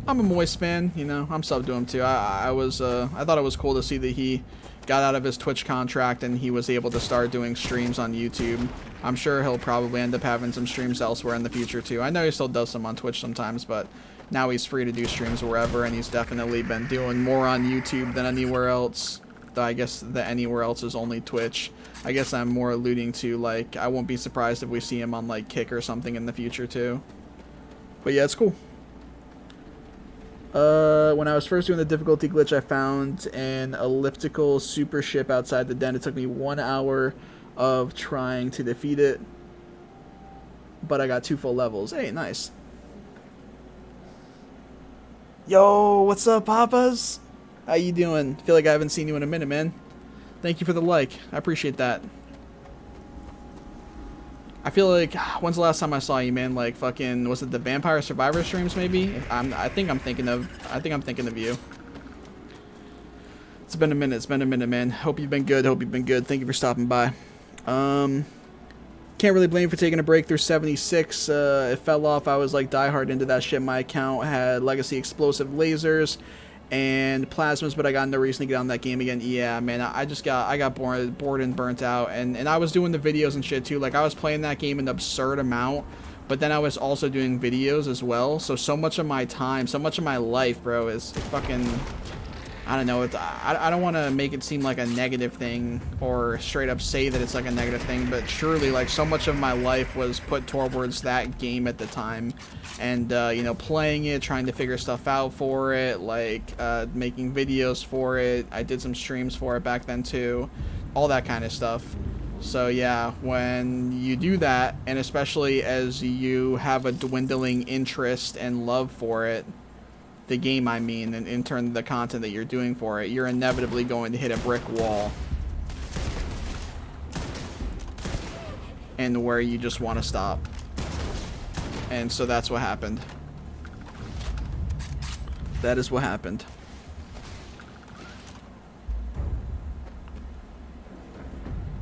I'm a Moist fan, you know. I'm sub to him too. I thought it was cool to see that he got out of his Twitch contract and he was able to start doing streams on YouTube. I'm sure he'll probably end up having some streams elsewhere in the future too. I know he still does some on Twitch sometimes, but now he's free to do streams wherever, and he's definitely been doing more on YouTube than anywhere else. Though I guess the anywhere else is only Twitch. I guess I'm more alluding to, like, I won't be surprised if we see him on like Kick or something in the future too. But yeah, it's cool. When I was first doing the difficulty glitch, I found an elliptical super ship outside the den. It took me 1 hour of trying to defeat it, but I got 2 full levels. Hey, nice. Yo, what's up, Papas? How you doing? Feel like I haven't seen you in a minute, man. Thank you for the like. I appreciate that. I feel like, when's the last time I saw you, man? Like, fucking, was it the Vampire Survivor streams, maybe? I think I'm thinking of you. It's been a minute, man. Hope you've been good. Thank you for stopping by. Can't really blame you for taking a break through 76. It fell off. I was like diehard into that shit. My account had legacy explosive lasers and plasmas, but I got no reason to get on that game again. Yeah, man, I got bored and burnt out, and I was doing the videos and shit too. Like, I was playing that game an absurd amount, but then I was also doing videos as well. So much of my time, so much of my life, bro, is fucking, I don't know. I don't want to make it seem like a negative thing or straight up say that it's like a negative thing, but surely, like, so much of my life was put towards that game at the time. And, you know, playing it, trying to figure stuff out for it, like, making videos for it. I did some streams for it back then, too. All that kind of stuff. So, yeah, when you do that, and especially as you have a dwindling interest and love for it, the game, I mean, and in turn the content that you're doing for it, you're inevitably going to hit a brick wall. And where you just want to stop. And so that's what happened. That is what happened.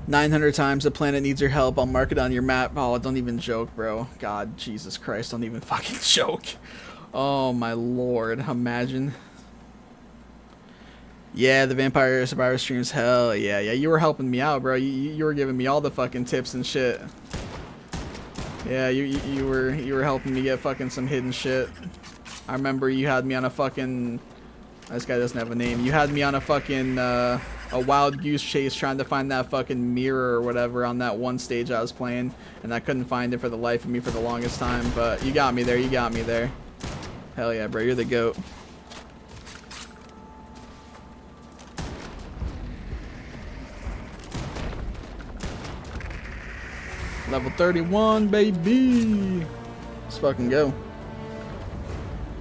"900 times the planet needs your help. I'll mark it on your map." Oh, don't even joke, bro. God, Jesus Christ, don't even fucking joke. Oh my lord, imagine. Yeah, the Vampire Survivor streams, hell yeah. You were helping me out, bro. You were giving me all the fucking tips and shit. Yeah, you were helping me get fucking some hidden shit. I remember you had me on a fucking This guy doesn't have a name. You had me on a fucking, a wild goose chase trying to find that fucking mirror or whatever on that one stage I was playing, and I couldn't find it for the life of me for the longest time, but you got me there, you got me there. Hell yeah, bro, you're the GOAT. Level 31, baby. Let's fucking go.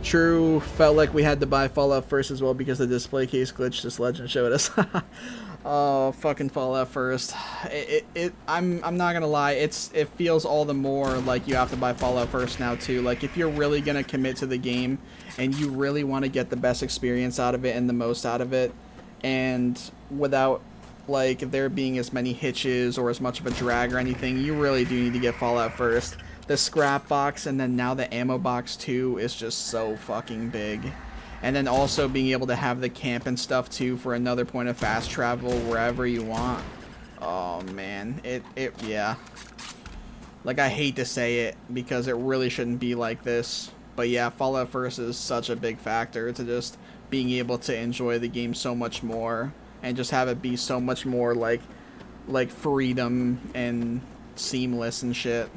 True, felt like we had to buy Fallout first as well because the display case glitch this legend showed us. Oh, fucking Fallout first. I'm not gonna lie, it feels all the more like you have to buy Fallout first now too. Like if you're really gonna commit to the game and you really want to get the best experience out of it and the most out of it, and without like there being as many hitches or as much of a drag or anything, you really do need to get Fallout first. The scrap box and then now the ammo box too is just so fucking big. And then also being able to have the camp and stuff too for another point of fast travel wherever you want. Oh man, yeah. Like I hate to say it because it really shouldn't be like this. But yeah, Fallout first is such a big factor to just being able to enjoy the game so much more and just have it be so much more like freedom and seamless and shit.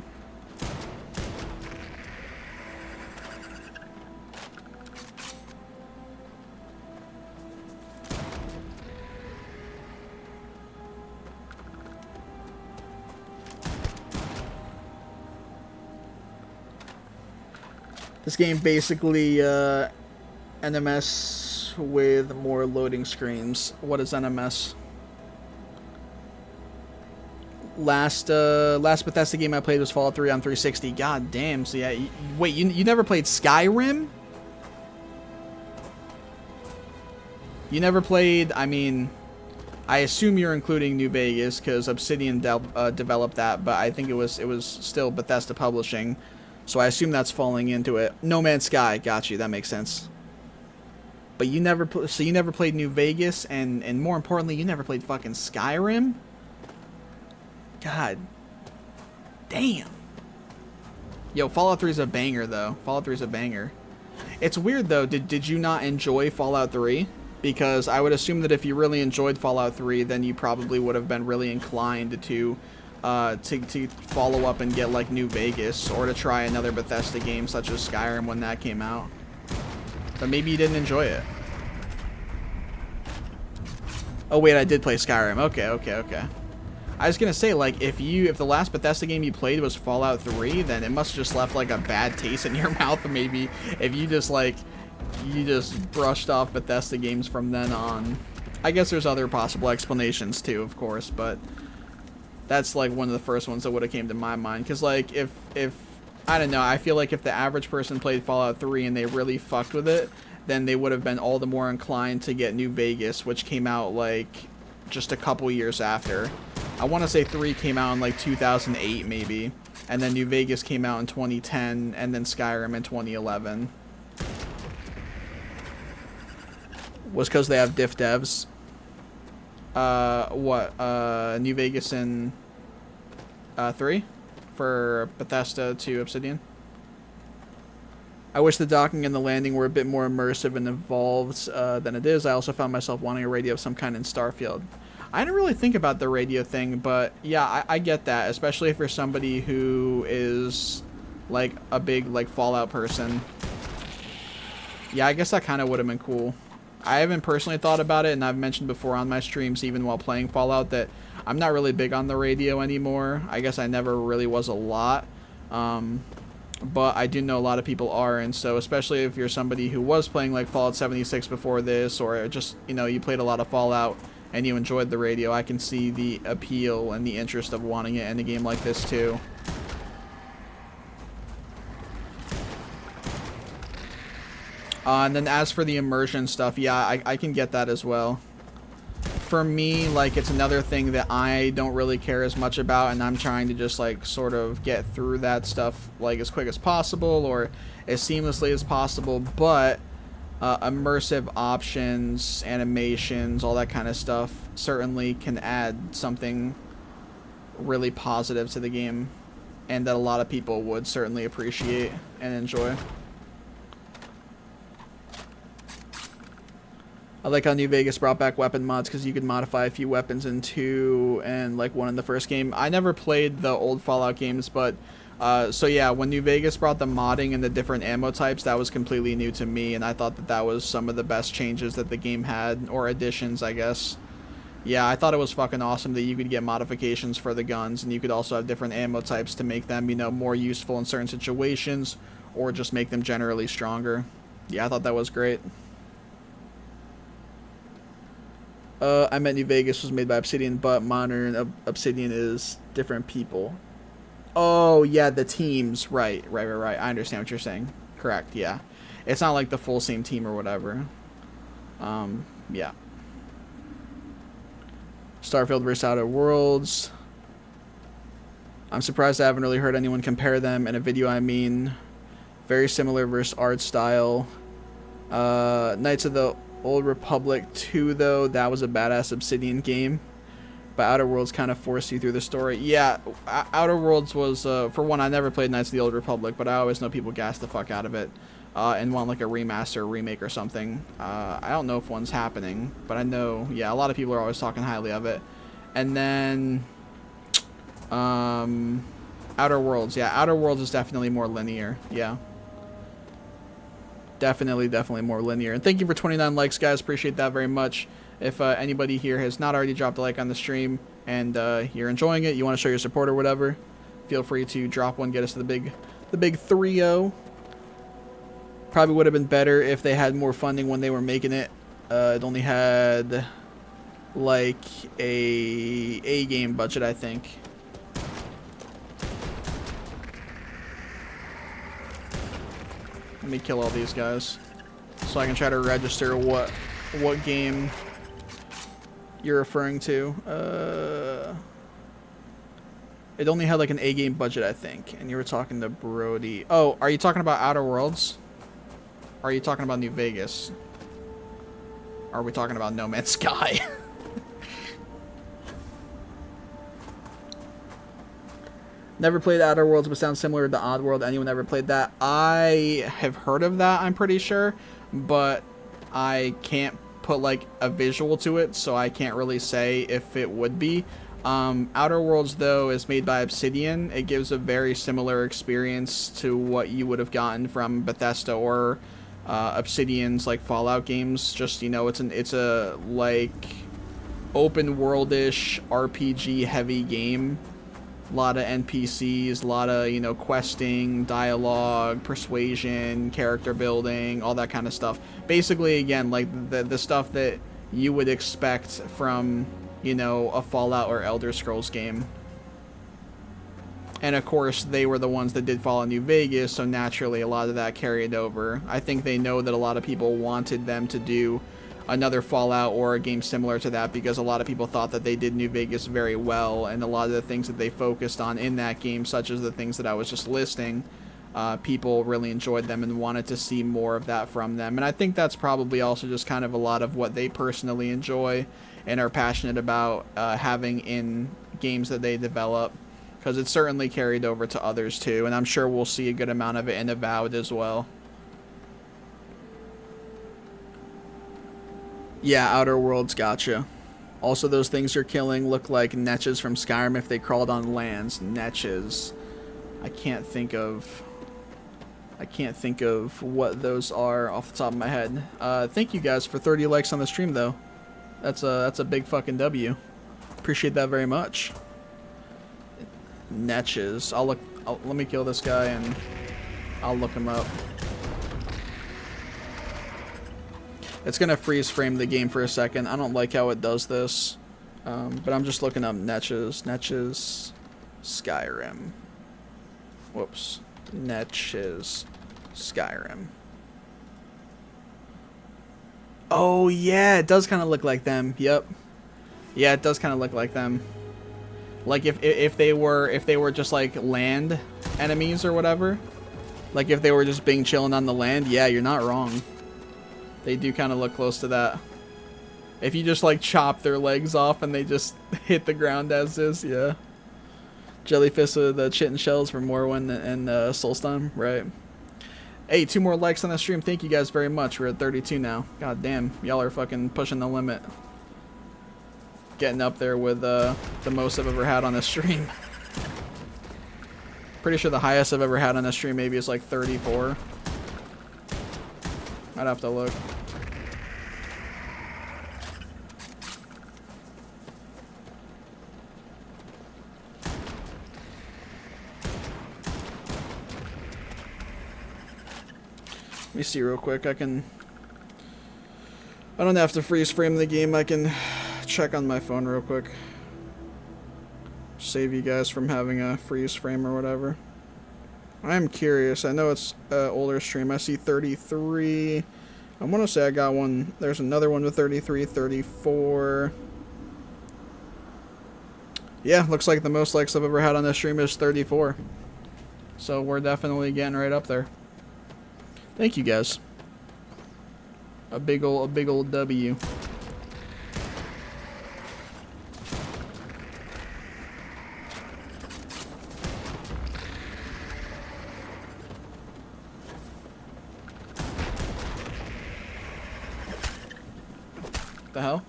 This game basically NMS with more loading screens. What is NMS? Last Bethesda game I played was Fallout 3 on 360. God damn. So yeah, wait, you never played Skyrim? You never played, I mean, I assume you're including New Vegas because Obsidian developed that, but I think it was still Bethesda Publishing. So I assume that's falling into it. No Man's Sky, got you. That makes sense. But you never, so you never played New Vegas, and more importantly, you never played fucking Skyrim. God, damn. Yo, Fallout 3 is a banger though. Fallout 3 is a banger. It's weird though. Did you not enjoy Fallout 3? Because I would assume that if you really enjoyed Fallout 3, then you probably would have been really inclined to follow up and get like New Vegas or to try another Bethesda game such as Skyrim when that came out. But maybe you didn't enjoy it. Oh wait, I did play Skyrim. Okay. I was gonna say, like, if the last Bethesda game you played was Fallout 3, then it must have just left like a bad taste in your mouth. Maybe if you just brushed off Bethesda games from then on. I guess there's other possible explanations too, of course, but that's like one of the first ones that would have came to my mind. Because like if I don't know, I feel like if the average person played Fallout 3 and they really fucked with it, then they would have been all the more inclined to get New Vegas, which came out like just a couple years after. I want to say 3 came out in like 2008 maybe, and then New Vegas came out in 2010, and then Skyrim in 2011. Was because they have diff devs. New Vegas in 3 for Bethesda to Obsidian. I wish the docking and the landing were a bit more immersive and involved than it is. I also found myself wanting a radio of some kind in Starfield. I didn't really think about the radio thing, but yeah, I get that, especially if you're somebody who is like a big like Fallout person. Yeah, I guess that kind of would have been cool. I haven't personally thought about it, and I've mentioned before on my streams, even while playing Fallout, that I'm not really big on the radio anymore. I guess I never really was a lot, but I do know a lot of people are, and so especially if you're somebody who was playing like Fallout 76 before this, or just, you know, you played a lot of Fallout and you enjoyed the radio, I can see the appeal and the interest of wanting it in a game like this too. And then as for the immersion stuff, yeah, I can get that as well. For me, like, it's another thing that I don't really care as much about, and I'm trying to just, like, sort of get through that stuff, like, as quick as possible or as seamlessly as possible, but immersive options, animations, all that kind of stuff certainly can add something really positive to the game, and that a lot of people would certainly appreciate and enjoy. I like how New Vegas brought back weapon mods because you could modify a few weapons in 2 and like 1 in the first game. I never played the old Fallout games, but so yeah, when New Vegas brought the modding and the different ammo types, that was completely new to me, and I thought that that was some of the best changes that the game had, or additions, I guess. Yeah, I thought it was fucking awesome that you could get modifications for the guns, and you could also have different ammo types to make them, you know, more useful in certain situations, or just make them generally stronger. Yeah, I thought that was great. I meant New Vegas was made by Obsidian, but modern Obsidian is different people. Oh, yeah, the teams. Right. I understand what you're saying. Correct, yeah. It's not like the full same team or whatever. Yeah. Starfield vs. Outer Worlds. I'm surprised I haven't really heard anyone compare them in a video. I mean, very similar versus art style. Knights of the Old Republic 2, though, that was a badass Obsidian game. But Outer Worlds kind of forced you through the story. Yeah, Outer Worlds was, for one, I never played Knights of the Old Republic, but I always know people gas the fuck out of it and want like a remaster or remake or something. I don't know if one's happening, but I know, yeah, a lot of people are always talking highly of it. And then, Outer Worlds. Yeah, Outer Worlds is definitely more linear, yeah. Definitely more linear. And thank you for 29 likes, guys. Appreciate that very much. If anybody here has not already dropped a like on the stream and you're enjoying it, you want to show your support or whatever, feel free to drop one, get us to the big 3-0. Probably would have been better if they had more funding when they were making it. It only had like a game budget, I think. Let me kill all these guys so I can try to register what game you're referring to. It only had like an A game budget, I think, and you were talking to Brody. Oh, are you talking about Outer Worlds? Or are you talking about New Vegas? Or are we talking about No Man's Sky? Never played Outer Worlds, but sounds similar to Oddworld. Anyone ever played that? I have heard of that, I'm pretty sure, but I can't put like a visual to it, so I can't really say if it would be. Outer Worlds, though, is made by Obsidian. It gives a very similar experience to what you would have gotten from Bethesda or Obsidian's like Fallout games. Just, you know, it's a like open world-ish RPG heavy game. A lot of NPCs, a lot of, you know, questing, dialogue, persuasion, character building, all that kind of stuff. Basically, again, like the stuff that you would expect from, you know, a Fallout or Elder Scrolls game. And of course, they were the ones that did Fallout New Vegas, so naturally a lot of that carried over. I think they know that a lot of people wanted them to do another Fallout or a game similar to that because a lot of people thought that they did New Vegas very well, and a lot of the things that they focused on in that game, such as the things that I was just listing, people really enjoyed them and wanted to see more of that from them. And I think that's probably also just kind of a lot of what they personally enjoy and are passionate about having in games that they develop, because it's certainly carried over to others too, and I'm sure we'll see a good amount of it in Avowed as well. Yeah, Outer Worlds, gotcha. Also, those things you're killing look like Netches from Skyrim if they crawled on lands. Netches. I can't think of what those are off the top of my head. Thank you guys for 30 likes on the stream, though. That's a big fucking W. Appreciate that very much. Netches. Let me kill this guy and I'll look him up. It's gonna freeze frame the game for a second. I don't like how it does this, but I'm just looking up Netches, Skyrim. Whoops, Netches, Skyrim. Oh yeah, it does kind of look like them. Yep. Yeah, it does kind of look like them. Like if they were just like land enemies or whatever. Like if they were just being chilling on the land. Yeah, you're not wrong. They do kind of look close to that. If you just like chop their legs off and they just hit the ground as is, yeah. Jellyfish with the Chitin shells from Morrowind and Soulstone, right? Hey, 2 more likes on the stream. Thank you guys very much. We're at 32 now. God damn, y'all are fucking pushing the limit. Getting up there with the most I've ever had on a stream. Pretty sure the highest I've ever had on a stream maybe is like 34. I'd have to look. Let me see real quick. I don't have to freeze frame the game. I can check on my phone real quick. Save you guys from having a freeze frame or whatever. I am curious. I know it's older stream. I see 33. I want to say I got one. There's another one with 33, 34. Yeah, looks like the most likes I've ever had on this stream is 34. So we're definitely getting right up there. Thank you guys. A big old W. The hell?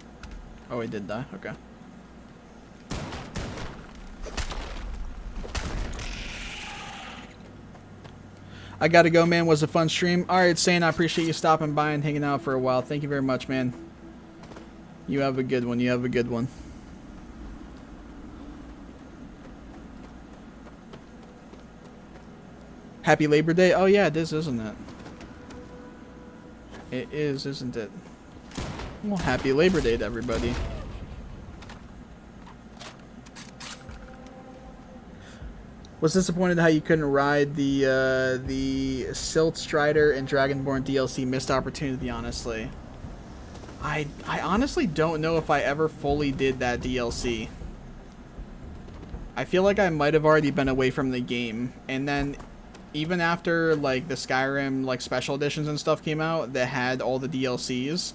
Oh, he did die. Okay. I gotta go, man. Was a fun stream. Alright, Sane, I appreciate you stopping by and hanging out for a while. Thank you very much, man. You have a good one. You have a good one. Happy Labor Day. Oh, yeah, it is, isn't it? It is, isn't it? Well, happy Labor Day to everybody. Was disappointed how you couldn't ride the Silt Strider and Dragonborn DLC. Missed opportunity, honestly. I honestly don't know if I ever fully did that DLC. I feel like I might have already been away from the game, and then even after like the Skyrim like special editions and stuff came out that had all the DLCs,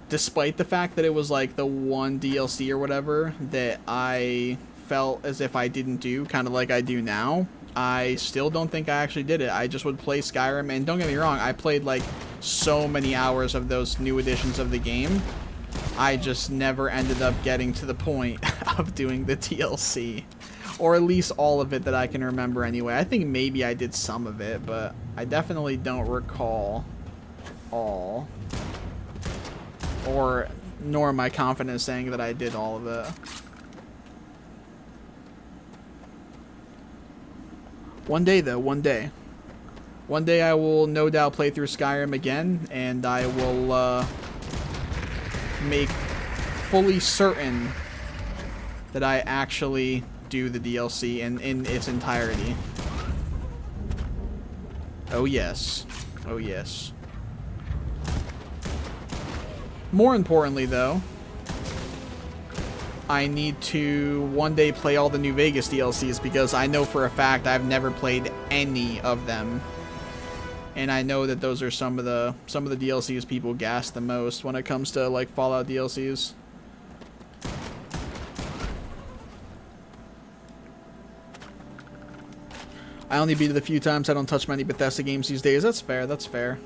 despite the fact that it was like the one DLC or whatever that I felt as if I didn't do, kind of like I do now, I still don't think I actually did it. I just would play Skyrim, and don't get me wrong, I played like so many hours of those new editions of the game. I just never ended up getting to the point of doing the DLC, or at least all of it that I can remember anyway. I think maybe I did some of it, but I definitely don't recall all, or nor am I confident saying that I did all of it. One day, though, one day. One day I will no doubt play through Skyrim again, and I will make fully certain that I actually do the DLC in its entirety. Oh, yes. Oh, yes. More importantly, though, I need to one day play all the New Vegas DLCs, because I know for a fact I've never played any of them, and I know that those are some of the DLCs people gas the most when it comes to like Fallout DLCs. I only beat it a few times. I don't touch many Bethesda games these days. That's fair. That's fair.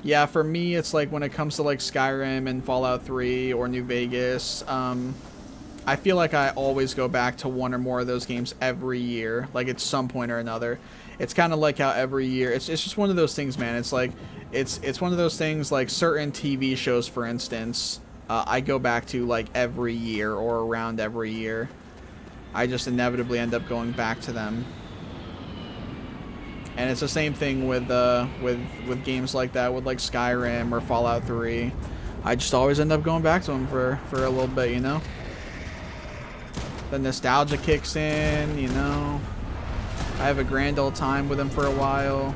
Yeah, for me, it's like when it comes to like Skyrim and Fallout 3 or New Vegas, I feel like I always go back to one or more of those games every year, like at some point or another. It's kind of like how every year, it's just one of those things, man. It's like, it's one of those things like certain TV shows, for instance, I go back to like every year or around every year. I just inevitably end up going back to them. And it's the same thing with games like that, with like Skyrim or Fallout 3. I just always end up going back to them for a little bit, you know? The nostalgia kicks in, you know? I have a grand old time with them for a while.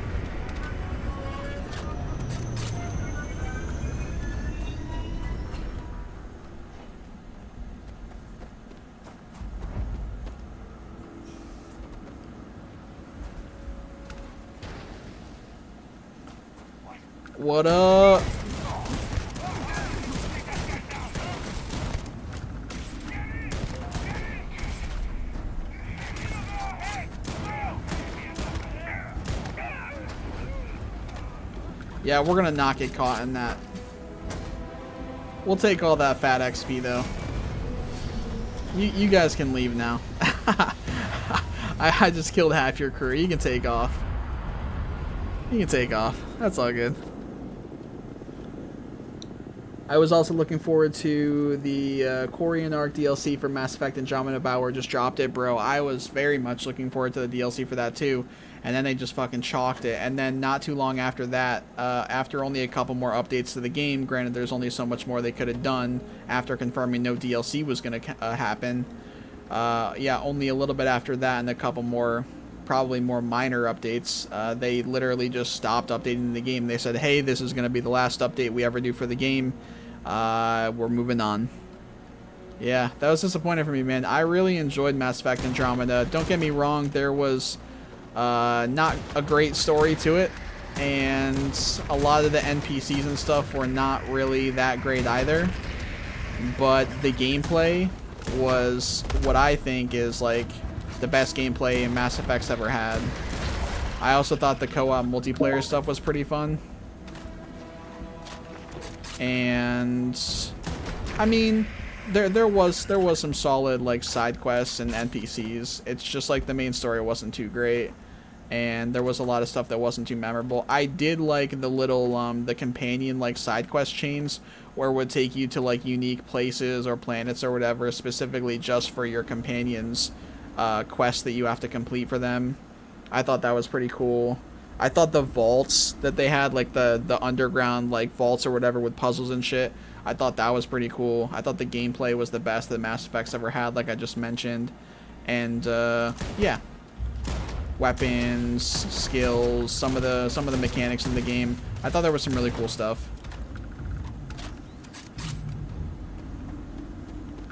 What up? Yeah, we're gonna not get caught in that. We'll take all that fat XP though. You guys can leave now. I just killed half your crew. You can take off. You can take off. That's all good. I was also looking forward to the Korean Arc DLC for Mass Effect Andromeda. Bauer just dropped it, bro. I was very much looking forward to the DLC for that too. And then they just fucking chalked it. And then not too long after that, after only a couple more updates to the game, granted there's only so much more they could have done after confirming no DLC was going to happen. Yeah, only a little bit after that and a couple more, probably more minor updates, they literally just stopped updating the game. They said, hey, this is going to be the last update we ever do for the game. We're moving on. Yeah, that was disappointing for me, man. I really enjoyed Mass Effect Andromeda. Don't get me wrong, there was not a great story to it, and a lot of the NPCs and stuff were not really that great either. But the gameplay was what I think is like the best gameplay Mass Effect's ever had. I also thought the co-op multiplayer stuff was pretty fun. And I mean, there was some solid like side quests and NPCs. It's just like the main story wasn't too great, and there was a lot of stuff that wasn't too memorable. I did like the little the companion like side quest chains where it would take you to like unique places or planets or whatever specifically just for your companions quests that you have to complete for them. I thought that was pretty cool. I thought the vaults that they had, like the underground like vaults or whatever with puzzles and shit, I thought that was pretty cool. I thought the gameplay was the best that Mass Effect's ever had, like I just mentioned. And yeah, weapons, skills, some of the mechanics in the game, I thought there was some really cool stuff.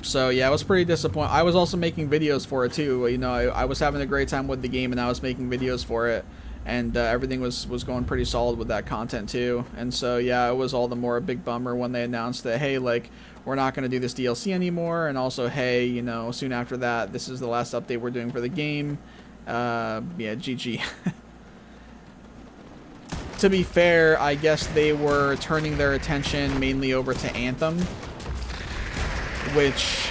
So yeah, I was pretty disappointed. I was also making videos for it too. You know, I was having a great time with the game, and I was making videos for it, and everything was going pretty solid with that content too. And so yeah, it was all the more a big bummer when they announced that, hey, like, we're not going to do this DLC anymore, and also, hey, you know, soon after that, this is the last update we're doing for the game. Yeah, GG. To be fair, I guess they were turning their attention mainly over to Anthem, which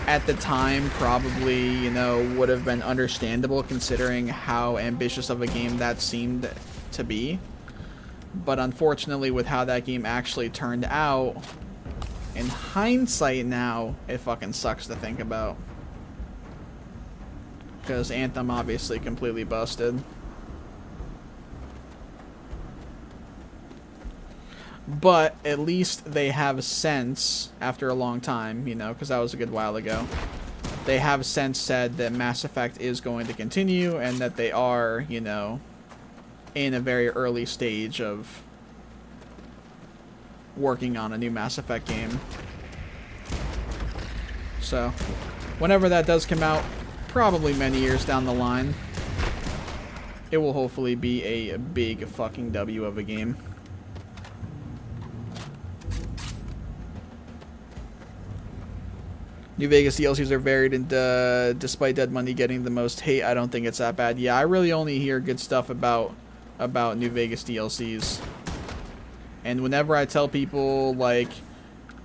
at the time probably, you know, would have been understandable considering how ambitious of a game that seemed to be. But unfortunately, with how that game actually turned out, in hindsight now, it fucking sucks to think about. Because Anthem obviously completely busted. But at least they have sense after a long time, you know, because that was a good while ago. They have since said that Mass Effect is going to continue and that they are, you know, in a very early stage of working on a new Mass Effect game. So, whenever that does come out, probably many years down the line, it will hopefully be a big fucking W of a game. New Vegas DLCs are varied, and despite Dead Money getting the most hate, I don't think it's that bad. Yeah, I really only hear good stuff about New Vegas DLCs. And whenever I tell people, like,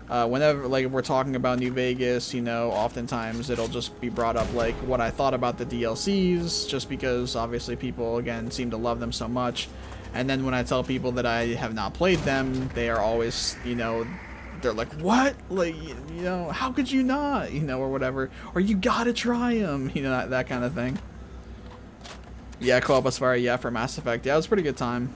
whenever, like, if we're talking about New Vegas, you know, oftentimes it'll just be brought up, like, what I thought about the DLCs, just because, obviously, people, again, seem to love them so much. And then when I tell people that I have not played them, they are always, you know, they're like, what? Like, you know, how could you not? You know, or whatever. Or you gotta try them. You know, that kind of thing. Yeah, co-op as far, yeah, for Mass Effect. Yeah, it was a pretty good time.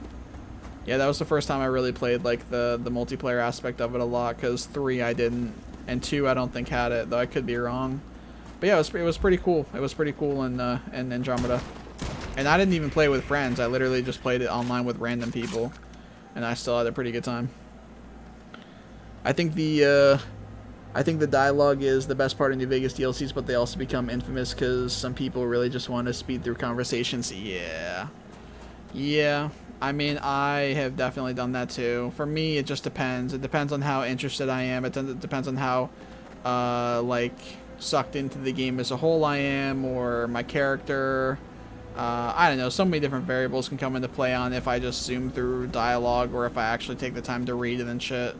Yeah, that was the first time I really played, like, the multiplayer aspect of it a lot, because 3 I didn't, and 2 I don't think had it, though I could be wrong. But yeah, it was pretty cool. It was pretty cool in Andromeda. And I didn't even play with friends. I literally just played it online with random people, and I still had a pretty good time. I think the dialogue is the best part of New Vegas DLCs, but they also become infamous because some people really just want to speed through conversations. Yeah. Yeah. I mean, I have definitely done that too. For me, it just depends. It depends on how interested I am. It depends on how, like, sucked into the game as a whole I am, or my character. I don't know, so many different variables can come into play on if I just zoom through dialogue or if I actually take the time to read it and shit.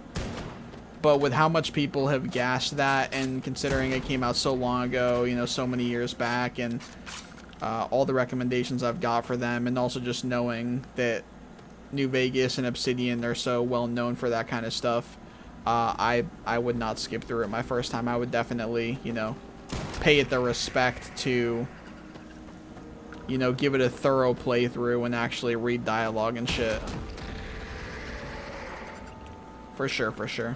But with how much people have gashed that, and considering it came out so long ago, you know, so many years back, and all the recommendations I've got for them, and also just knowing that New Vegas and Obsidian are so well known for that kind of stuff, I would not skip through it my first time. I would definitely, you know, pay it the respect to, you know, give it a thorough playthrough and actually read dialogue and shit. For sure, for sure.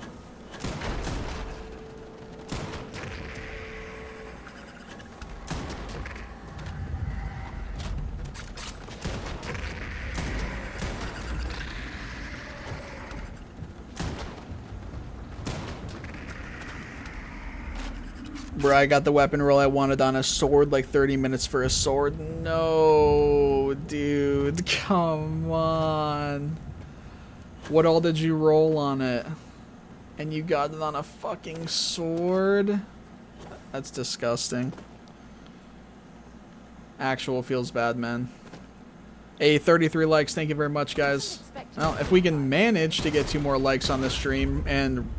Bro, I got the weapon roll I wanted on a sword, like 30 minutes for a sword. No, dude, come on. What all did you roll on it? And you got it on a fucking sword? That's disgusting. Actual feels bad, man. Hey, 33 likes, thank you very much, guys. Well, if we can manage to get 2 more likes on this stream, and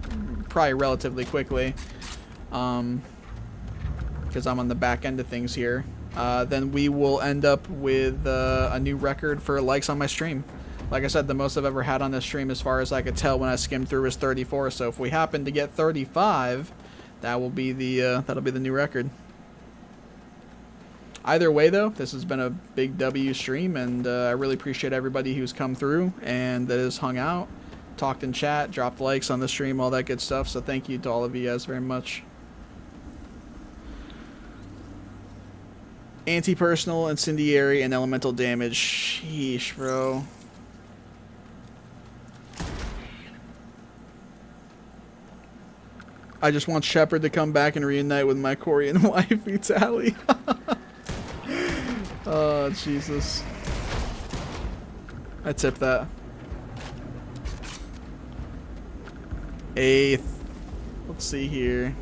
probably relatively quickly, because I'm on the back end of things here, then we will end up with a new record for likes on my stream. Like I said, the most I've ever had on this stream, as far as I could tell when I skimmed through, was 34. So if we happen to get 35, that will be the that'll be the new record. Either way, though, this has been a big W stream, and I really appreciate everybody who's come through and that has hung out, talked in chat, dropped likes on the stream, all that good stuff. So thank you to all of you guys very much. Anti-personal, incendiary, and elemental damage. Sheesh, bro. I just want Shepard to come back and reunite with my Korean wife, Vitaly. Oh, Jesus. I tip that. 8th. Let's see here.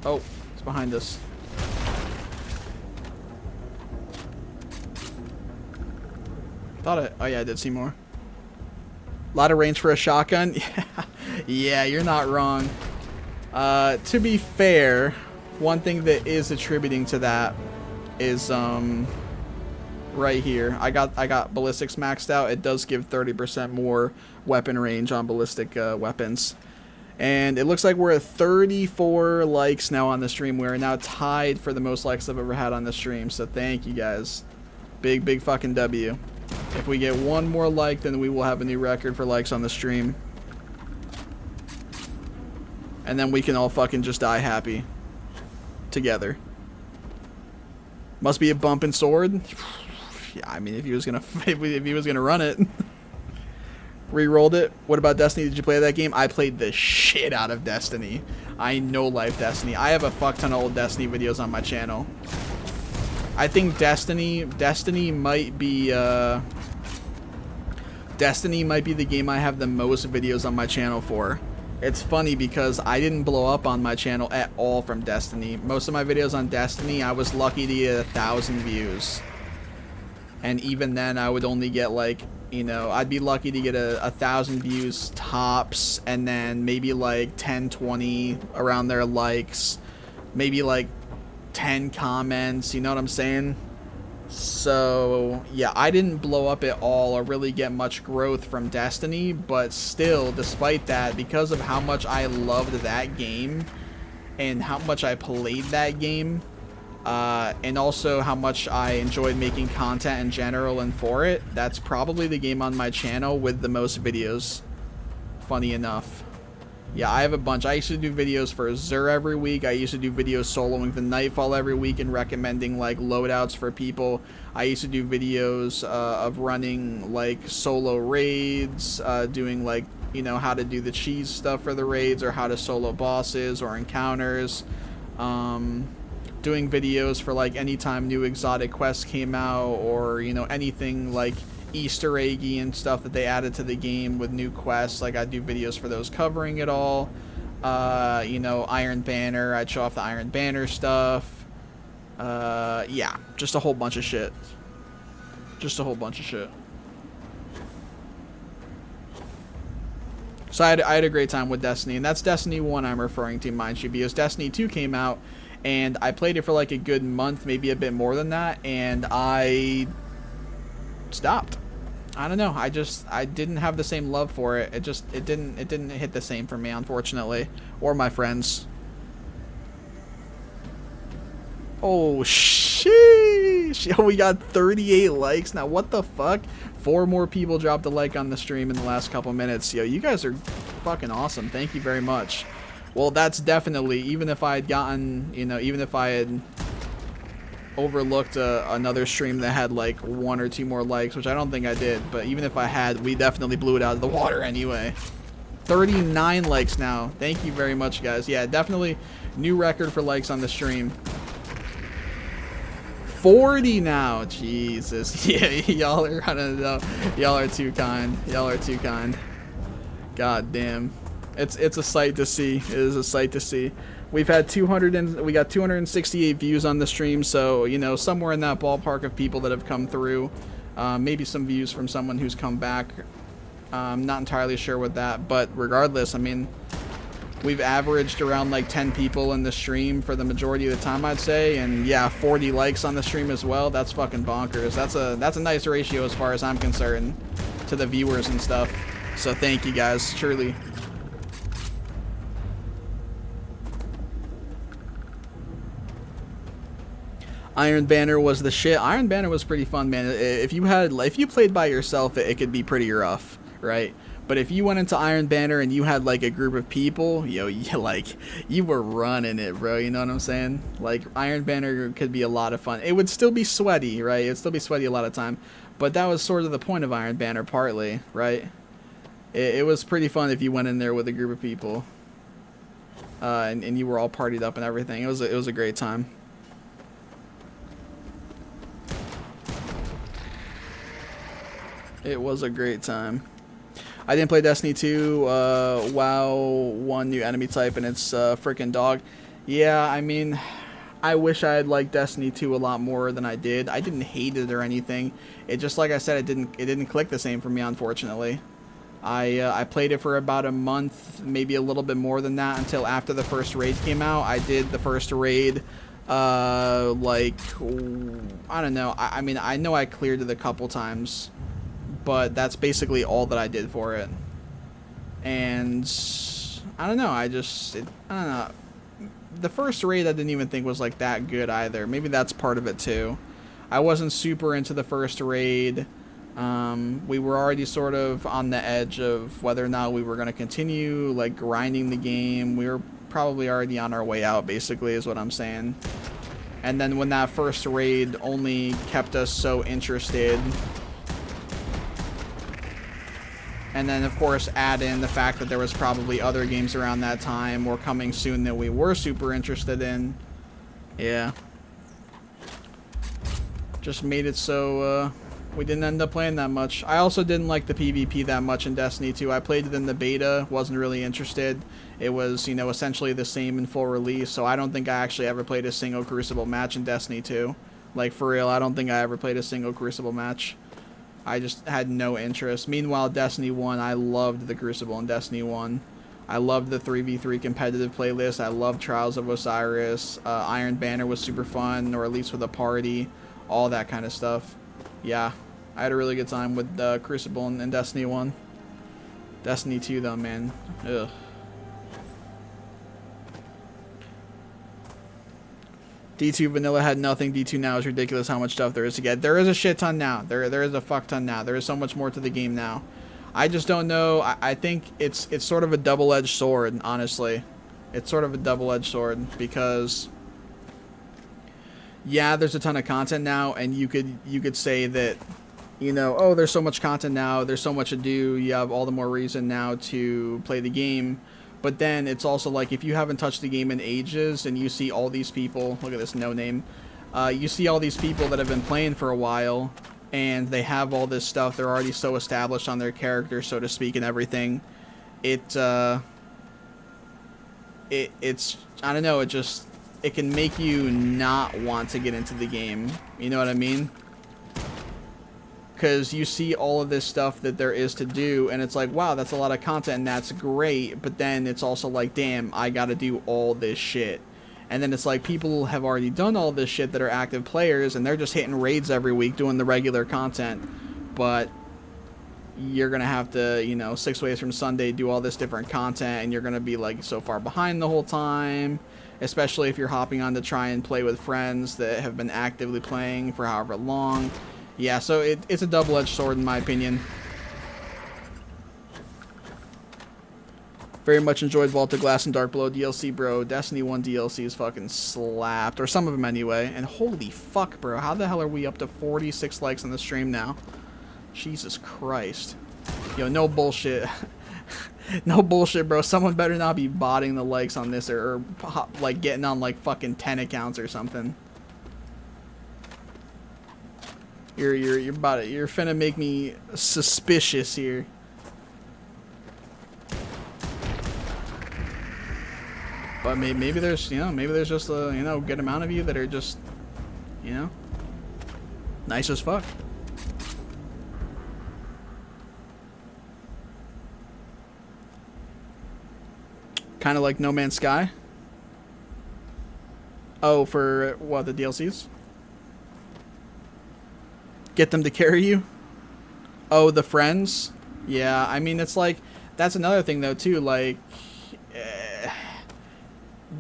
Oh, it's behind us. Thought it. Oh yeah, I did see more. A lot of range for a shotgun. Yeah, you're not wrong. To be fair, one thing that is attributing to that is right here. I got ballistics maxed out. It does give 30% more weapon range on ballistic weapons. And it looks like we're at 34 likes now on the stream. We're now tied for the most likes I've ever had on the stream. So thank you guys. Big fucking W. If we get 1 more like, then we will have a new record for likes on the stream. And then we can all fucking just die happy. Together. Must be a bumping sword. Yeah, I mean, if he was gonna run it. Re-rolled it. What about Destiny? Did you play that game? I played the shit out of Destiny. I know life Destiny. I have a fuck ton of old Destiny videos on my channel. I think Destiny might be the game I have the most videos on my channel for. It's funny because I didn't blow up on my channel at all from Destiny. Most of my videos on Destiny, I was lucky to get 1,000 views. And even then, I would only get like, you know, I'd be lucky to get 1,000 views tops, and then maybe like 10, 20 around there likes, maybe like 10 comments, you know what I'm saying? So yeah, I didn't blow up at all or really get much growth from Destiny, but still, despite that, because of how much I loved that game and how much I played that game, and also how much I enjoyed making content in general and for it, that's probably the game on my channel with the most videos, funny enough. Yeah, I have a bunch. I used to do videos for Xur every week. I used to do videos soloing the Nightfall every week and recommending like loadouts for people. I used to do videos of running like solo raids, doing like, you know, how to do the cheese stuff for the raids, or how to solo bosses or encounters. Doing videos for like anytime new exotic quests came out, or, you know, anything like Easter eggy and stuff that they added to the game with new quests. Like, I do videos for those covering it all. You know, Iron Banner, I'd show off the Iron Banner stuff. Yeah, just a whole bunch of shit. Just a whole bunch of shit. So I had a great time with Destiny, and that's Destiny 1 I'm referring to, mind you, because Destiny 2 came out, and I played it for like a good month, maybe a bit more than that, and I stopped. I don't know. I didn't have the same love for it. It didn't hit the same for me, unfortunately, or my friends. Oh, sheesh. Yo, we got 38 likes. Now, what the fuck? 4 more people dropped a like on the stream in the last couple minutes. Yo, you guys are fucking awesome. Thank you very much. Well, that's definitely, even if I had gotten, you know, even if I had overlooked another stream that had like 1 or 2 more likes, which I don't think I did, but even if I had, we definitely blew it out of the water anyway. 39 likes now. Thank you very much, guys. Yeah, definitely new record for likes on the stream. 40 now. Jesus. Yeah, y'all are, I don't know. Y'all are too kind. Y'all are too kind. God damn. It's a sight to see. It is a sight to see. We've had we got 268 views on the stream, so, you know, somewhere in that ballpark of people that have come through. Maybe some views from someone who's come back. Not entirely sure with that, but regardless, I mean, we've averaged around like 10 people in the stream for the majority of the time, I'd say, and yeah, 40 likes on the stream as well. That's fucking bonkers. That's a nice ratio as far as I'm concerned to the viewers and stuff. So thank you guys, truly. Iron Banner was the shit. Iron Banner was pretty fun, man. If you played by yourself, it could be pretty rough, right? But if you went into Iron Banner and you had like a group of people, yo, you were running it, bro. You know what I'm saying? Like, Iron Banner could be a lot of fun. It would still be sweaty, right? It would still be sweaty a lot of time. But that was sort of the point of Iron Banner, partly, right? It was pretty fun if you went in there with a group of people, and you were all partied up and everything. It was a great time. It was a great time. I didn't play Destiny 2. WoW, one new enemy type, and it's freaking dog. Yeah, I mean, I wish I had liked Destiny 2 a lot more than I did. I didn't hate it or anything. It just, like I said, it didn't click the same for me, unfortunately. I played it for about a month, maybe a little bit more than that, until after the first raid came out. I did the first raid, like, I don't know. I mean, I know I cleared it a couple times, but that's basically all that I did for it. And I don't know, I don't know. The first raid I didn't even think was like that good either. Maybe that's part of it too. I wasn't super into the first raid. We were already sort of on the edge of whether or not we were going to continue like grinding the game. We were probably already on our way out, basically, is what I'm saying. And then when that first raid only kept us so interested, and then, of course, add in the fact that there was probably other games around that time or coming soon that we were super interested in. Yeah. Just made it so we didn't end up playing that much. I also didn't like the PvP that much in Destiny 2. I played it in the beta, wasn't really interested. It was, you know, essentially the same in full release, so I don't think I actually ever played a single Crucible match in Destiny 2. Like, for real, I don't think I ever played a single Crucible match. I just had no interest. Meanwhile, Destiny 1, I loved the Crucible in Destiny 1. I loved the 3v3 competitive playlist. I loved Trials of Osiris. Iron Banner was super fun, or at least with a party. All that kind of stuff. Yeah, I had a really good time with Crucible and Destiny 1. Destiny 2, though, man. Ugh. D2 vanilla had nothing. D2 now is ridiculous how much stuff there is to get. There is a shit ton now. There is a fuck ton now. There is so much more to the game now. I just don't know. I think it's sort of a double-edged sword, honestly. It's sort of a double-edged sword because, yeah, there's a ton of content now, and you could say that, you know, oh, there's so much content now. There's so much to do. You have all the more reason now to play the game. But then it's also like, if you haven't touched the game in ages and you see all these people, look at this no name, you see all these people that have been playing for a while and they have all this stuff, they're already so established on their character, so to speak, and everything. It's, I don't know, it can make you not want to get into the game. You know what I mean? Because you see all of this stuff that there is to do, and it's like, wow, that's a lot of content, and that's great, but then it's also like, damn, I gotta do all this shit. And then it's like, people have already done all this shit that are active players, and they're just hitting raids every week doing the regular content, but you're gonna have to, you know, 6 ways from Sunday do all this different content, and you're gonna be like so far behind the whole time, especially if you're hopping on to try and play with friends that have been actively playing for however long. Yeah, so it's a double-edged sword in my opinion. Very much enjoyed Vault of Glass and Dark Below DLC, bro. Destiny 1 DLC is fucking slapped, or some of them anyway. And holy fuck, bro, how the hell are we up to 46 likes on the stream now? Jesus Christ. Yo, no bullshit. No bullshit, bro. Someone better not be botting the likes on this, or like getting on like fucking 10 accounts or something. You're finna make me suspicious here. But maybe there's, you know, maybe there's just a, you know, good amount of you that are just, you know, nice as fuck. Kind of like No Man's Sky. Oh, for what, the DLCs? Get them to carry you? Oh, the friends? Yeah, I mean, it's like, that's another thing though too, like,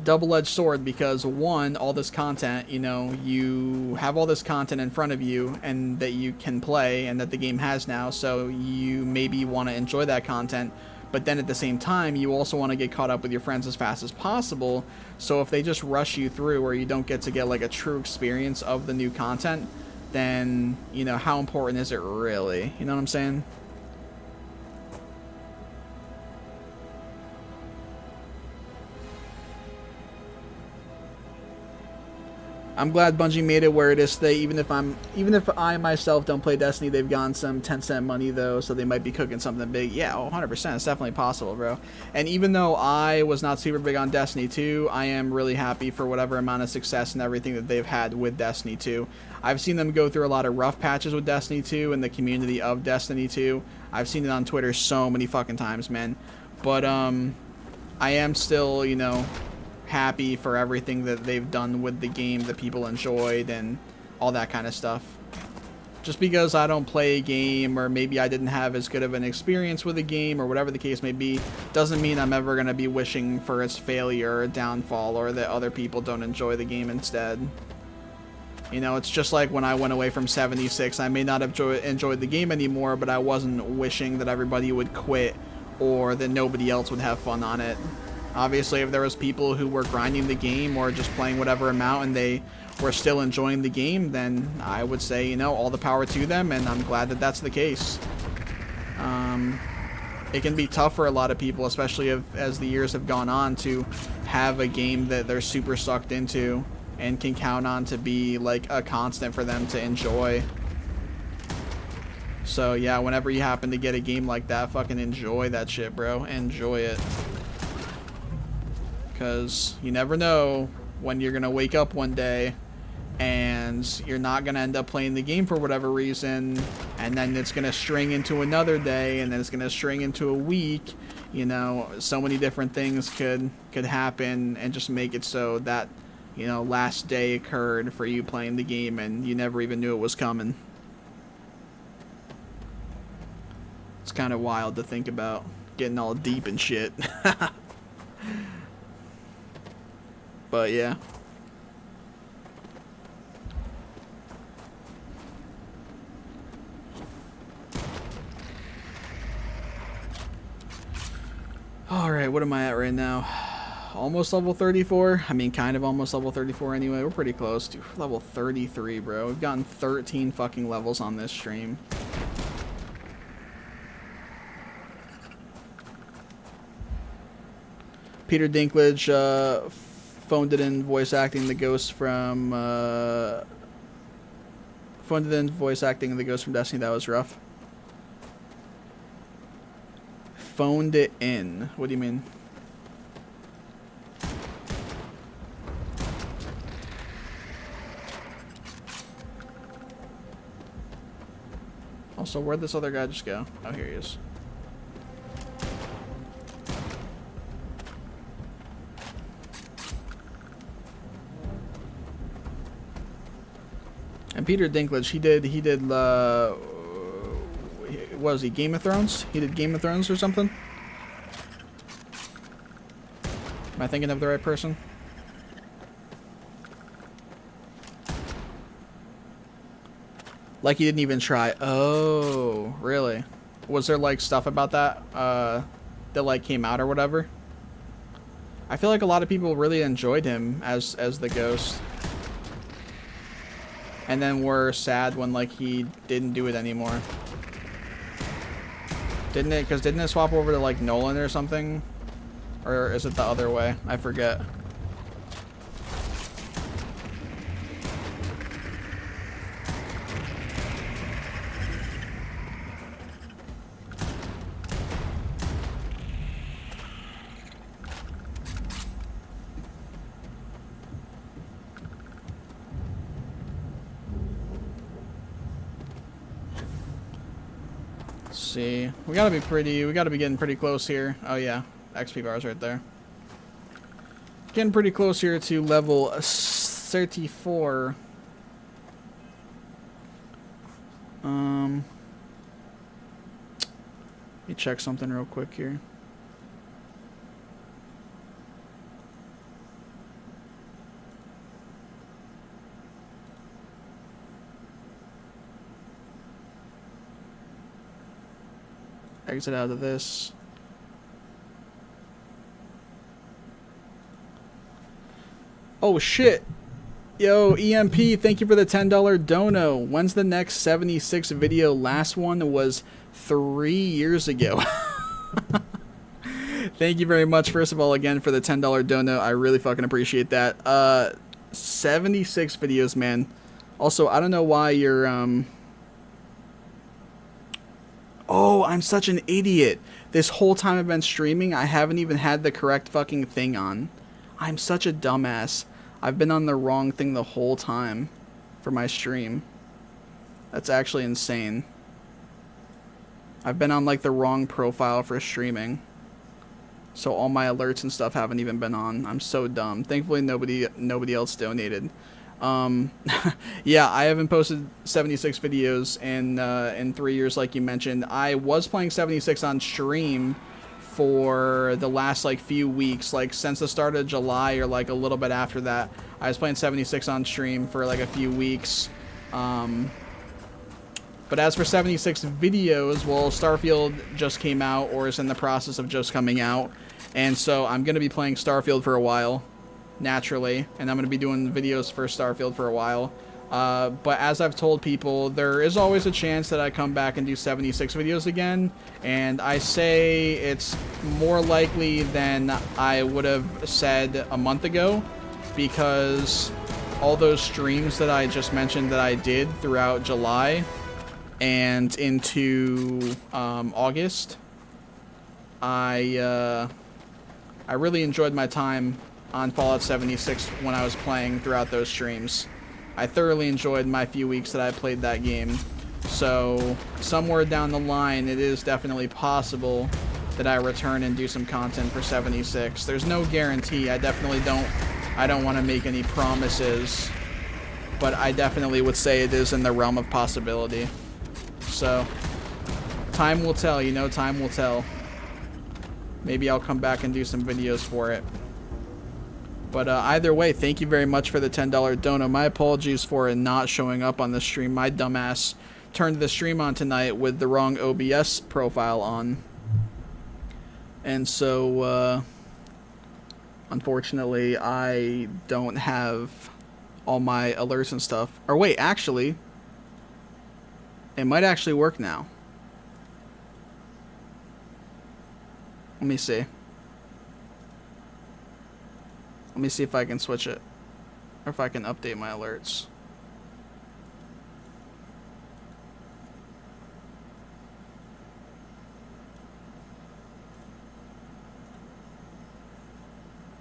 double-edged sword, because one, all this content, you know, you have all this content in front of you and that you can play and that the game has now, so you maybe want to enjoy that content, but then at the same time you also want to get caught up with your friends as fast as possible. So if they just rush you through, or you don't get to get like a true experience of the new content, then, you know, how important is it really? You know what I'm saying? I'm glad Bungie made it where it is today. Even if I myself don't play Destiny, they've gotten some 10-cent money though, so they might be cooking something big. Yeah, 100%. It's definitely possible, bro. And even though I was not super big on Destiny 2, I am really happy for whatever amount of success and everything that they've had with Destiny 2. I've seen them go through a lot of rough patches with Destiny 2 and the community of Destiny 2. I've seen it on Twitter so many fucking times, man. But I am still, you know, happy for everything that they've done with the game that people enjoyed and all that kind of stuff. Just because I don't play a game, or maybe I didn't have as good of an experience with a game, or whatever the case may be, doesn't mean I'm ever going to be wishing for its failure or downfall, or that other people don't enjoy the game instead. You know, it's just like when I went away from 76, I may not have enjoyed the game anymore, but I wasn't wishing that everybody would quit or that nobody else would have fun on it. Obviously, if there was people who were grinding the game or just playing whatever amount and they were still enjoying the game, then I would say, you know, all the power to them, and I'm glad that that's the case. It can be tough for a lot of people, especially as the years have gone on, to have a game that they're super sucked into and can count on to be like a constant for them to enjoy. So yeah, whenever you happen to get a game like that, fucking enjoy that shit, bro. Enjoy it. Because you never know when you're going to wake up one day and you're not going to end up playing the game for whatever reason, and then it's going to string into another day, and then it's going to string into a week. You know, so many different things could happen and just make it so that, you know, last day occurred for you playing the game and you never even knew it was coming. It's kind of wild to think about, getting all deep and shit. But yeah. Alright, what am I at right now? Almost level 34? I mean, kind of almost level 34 anyway. We're pretty close to level 33, bro. We've gotten 13 fucking levels on this stream. Peter Dinklage, phoned it in voice acting the ghost from Destiny. That was rough. Phoned it in. What do you mean? Also, where'd this other guy just go? Oh, here he is. And Peter Dinklage, he did, what was he, Game of Thrones? He did Game of Thrones or something? Am I thinking of the right person? Like he didn't even try. Oh, really? Was there like stuff about that that like came out or whatever? I feel like a lot of people really enjoyed him as the ghost. And then were sad when like he didn't do it anymore. Didn't it? Because didn't it swap over to like Nolan or something? Or is it the other way? I forget. See, we gotta be getting pretty close here. Oh yeah, XP bar's right there. Getting pretty close here to level 34. Let me check something real quick here. Exit out of this. Oh shit. Yo, EMP, thank you for the $10 dono. When's the next 76 video? Last one was 3 years ago. Thank you very much, first of all, again, for the $10 dono. I really fucking appreciate that. 76 videos, man. Also, I don't know why you're, Oh, I'm such an idiot. This whole time I've been streaming, I haven't even had the correct fucking thing on. I'm such a dumbass. I've been on the wrong thing the whole time for my stream. That's actually insane. I've been on like the wrong profile for streaming. So all my alerts and stuff haven't even been on. I'm so dumb. Thankfully nobody else donated. Yeah, I haven't posted 76 videos in 3 years like you mentioned. I was playing 76 on stream for the last like few weeks, like since the start of July or like a little bit after that. I was playing 76 on stream for like a few weeks. But as for 76 videos, well, Starfield just came out or is in the process of just coming out. And so I'm going to be playing Starfield for a while. Naturally, and I'm going to be doing videos for Starfield for a while. But as I've told people, there is always a chance that I come back and do 76 videos again, and I say it's more likely than I would have said a month ago, because all those streams that I just mentioned that I did throughout July and into August, I really enjoyed my time on Fallout 76 when I was playing throughout those streams. I thoroughly enjoyed my few weeks that I played that game. So somewhere down the line, it is definitely possible that I return and do some content for 76. There's no guarantee. I don't want to make any promises, but I definitely would say it is in the realm of possibility. So time will tell, you know, time will tell. Maybe I'll come back and do some videos for it. But either way, thank you very much for the $10 dono. My apologies for it not showing up on the stream. My dumbass turned the stream on tonight with the wrong OBS profile on. And so, unfortunately, I don't have all my alerts and stuff. Or wait, actually, it might actually work now. Let me see. Let me see if I can switch it, or if I can update my alerts.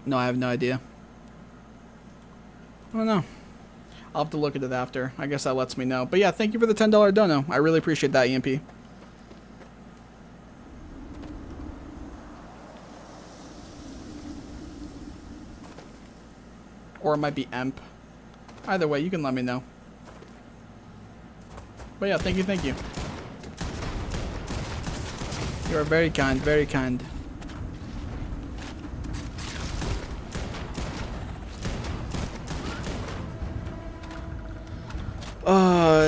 No, I have no idea. I don't know. I'll have to look at it after. I guess that lets me know. But yeah, thank you for the $10 dono. I really appreciate that, EMP. Or it might be Emp. Either way, you can let me know. But yeah, thank you, thank you. You are very kind, very kind.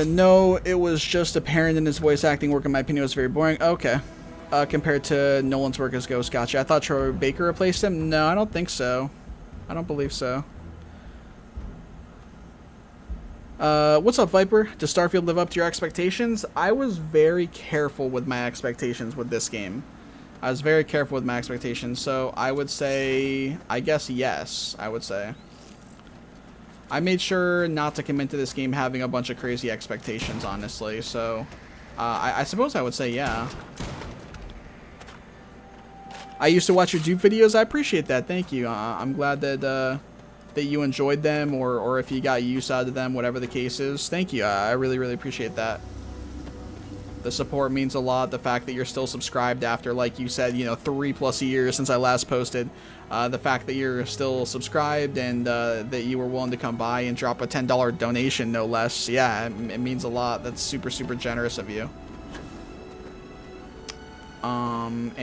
No, it was just apparent in his voice acting work. In my opinion, it was very boring. Okay. Compared to Nolan's work as Ghost. Gotcha. I thought Troy Baker replaced him. No, I don't think so. I don't believe so. What's up, Viper? Does Starfield live up to your expectations? I was very careful with my expectations with this game. I was very careful with my expectations, so I would say, I guess yes, I would say. I made sure not to come into this game having a bunch of crazy expectations, honestly, so I suppose I would say yeah. I used to watch your Dupe videos. I appreciate that. Thank you. I'm glad that that you enjoyed them, or if you got use out of them, whatever the case is. Thank you. I really, really appreciate that. The support means a lot. The fact that you're still subscribed after, like you said, you know, 3+ years since I last posted. The fact that you're still subscribed and that you were willing to come by and drop a $10 donation, no less. Yeah, it means a lot. That's super, super generous of you. And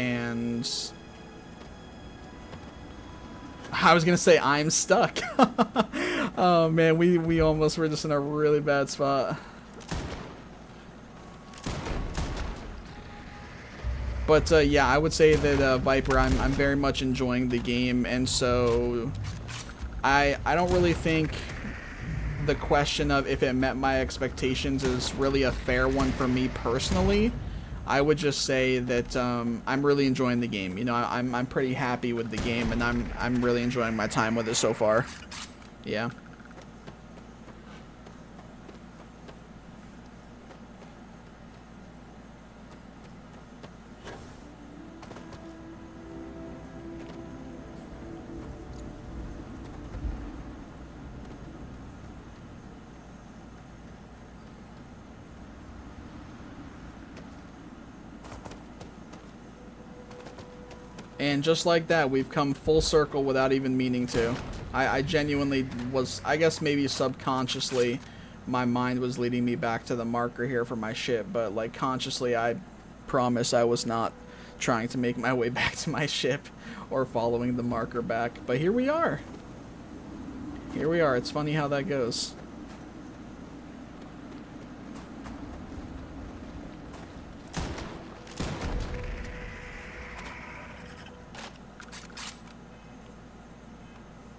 I was gonna say I'm stuck. Oh man, we almost were just in a really bad spot. But yeah, I would say that Viper, I'm very much enjoying the game, and so I don't really think the question of if it met my expectations is really a fair one for me personally. I would just say that I'm really enjoying the game. You know, I'm pretty happy with the game, and I'm really enjoying my time with it so far. Yeah. And just like that, we've come full circle without even meaning to. I genuinely was, I guess maybe subconsciously, my mind was leading me back to the marker here for my ship, but like consciously, I promise I was not trying to make my way back to my ship or following the marker back. But here we are. Here we are. It's funny how that goes.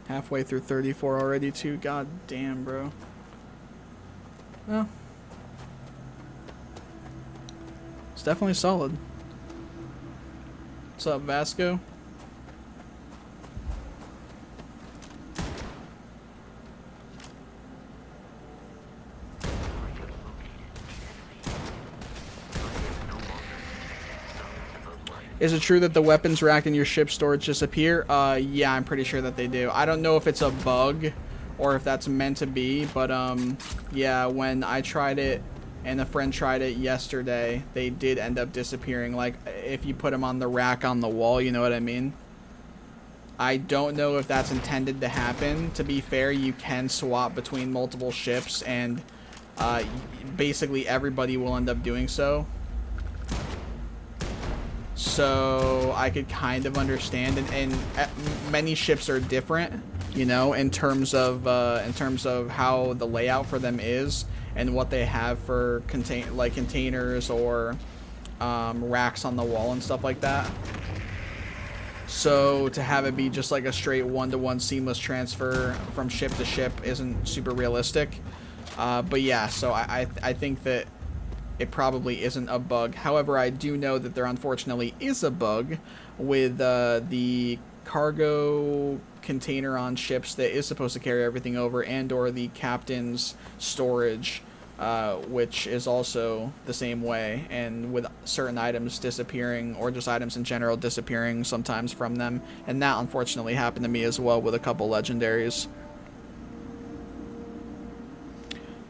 Halfway through 34 already too. God damn, bro. Well, it's definitely solid. What's up, Vasco? Is it true that the weapons racked in your ship storage disappear? Yeah, I'm pretty sure that they do. I don't know if it's a bug or if that's meant to be, but yeah, when I tried it and a friend tried it yesterday, they did end up disappearing. Like, if you put them on the rack on the wall, you know what I mean? I don't know if that's intended to happen. To be fair, you can swap between multiple ships, and basically everybody will end up doing so. So I could kind of understand, and many ships are different, you know, in terms of how the layout for them is and what they have for containers or racks on the wall and stuff like that. So to have it be just like a straight one-to-one seamless transfer from ship to ship isn't super realistic. But yeah, so I think that it probably isn't a bug. However, I do know that there unfortunately is a bug with the cargo container on ships that is supposed to carry everything over, and or the captain's storage, which is also the same way, and with certain items disappearing, or just items in general disappearing sometimes from them. And that unfortunately happened to me as well with a couple legendaries.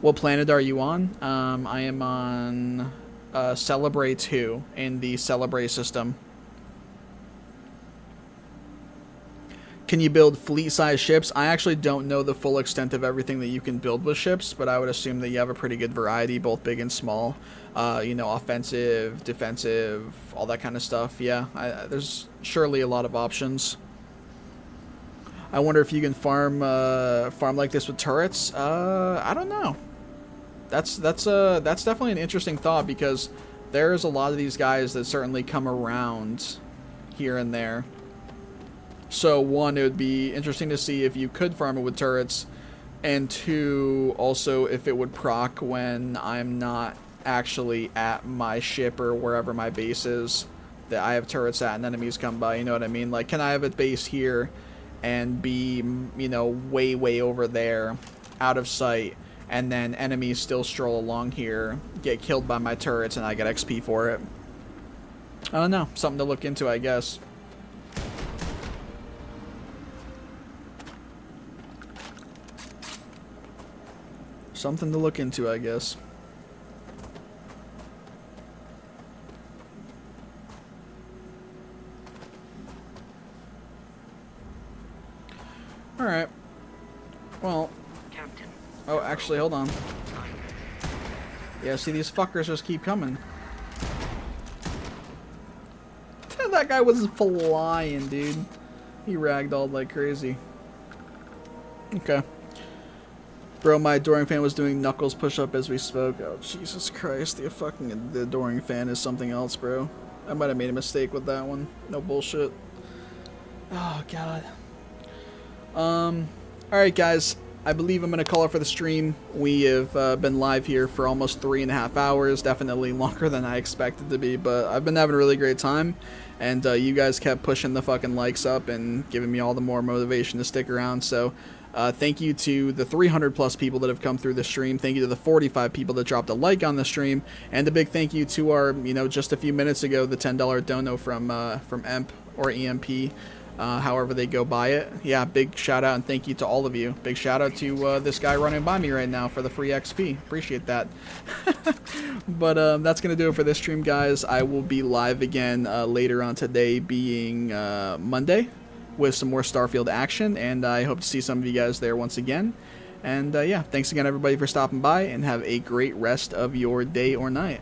What planet are you on? I am on Celebrate 2 in the Celebrate system. Can you build fleet-sized ships? I actually don't know the full extent of everything that you can build with ships, but I would assume that you have a pretty good variety, both big and small. You know, offensive, defensive, all that kind of stuff. Yeah, there's surely a lot of options. I wonder if you can farm like this with turrets. I don't know. That's definitely an interesting thought, because there's a lot of these guys that certainly come around here and there. So one, it would be interesting to see if you could farm it with turrets, and two, also if it would proc when I'm not actually at my ship or wherever my base is that I have turrets at and enemies come by, you know what I mean? Like, can I have a base here and be, you know, way over there, out of sight, and then enemies still stroll along here, get killed by my turrets, and I get XP for it? I don't know. Something to look into, I guess. Something to look into, I guess. Alright. Well. Captain. Oh, actually, hold on. Yeah, see, these fuckers just keep coming. That guy was flying, dude. He ragdolled like crazy. Okay. Bro, my adoring fan was doing knuckles push-up as we spoke. Oh, Jesus Christ. The adoring fan is something else, bro. I might have made a mistake with that one. No bullshit. Oh, God. Alright, guys. I believe I'm going to call it for the stream. We have been live here for almost 3.5 hours. Definitely longer than I expected to be, but I've been having a really great time. And you guys kept pushing the fucking likes up and giving me all the more motivation to stick around. So thank you to the 300 plus people that have come through the stream. Thank you to the 45 people that dropped a like on the stream. And a big thank you to our, you know, just a few minutes ago, the $10 dono from Emp or EMP. However they go by it. Yeah, big shout out and thank you to all of you. Big shout out to this guy running by me right now for the free XP. Appreciate that. But that's going to do it for this stream, guys. I will be live again later on today, being Monday, with some more Starfield action, and I hope to see some of you guys there once again. And yeah, thanks again everybody for stopping by, and have a great rest of your day or night.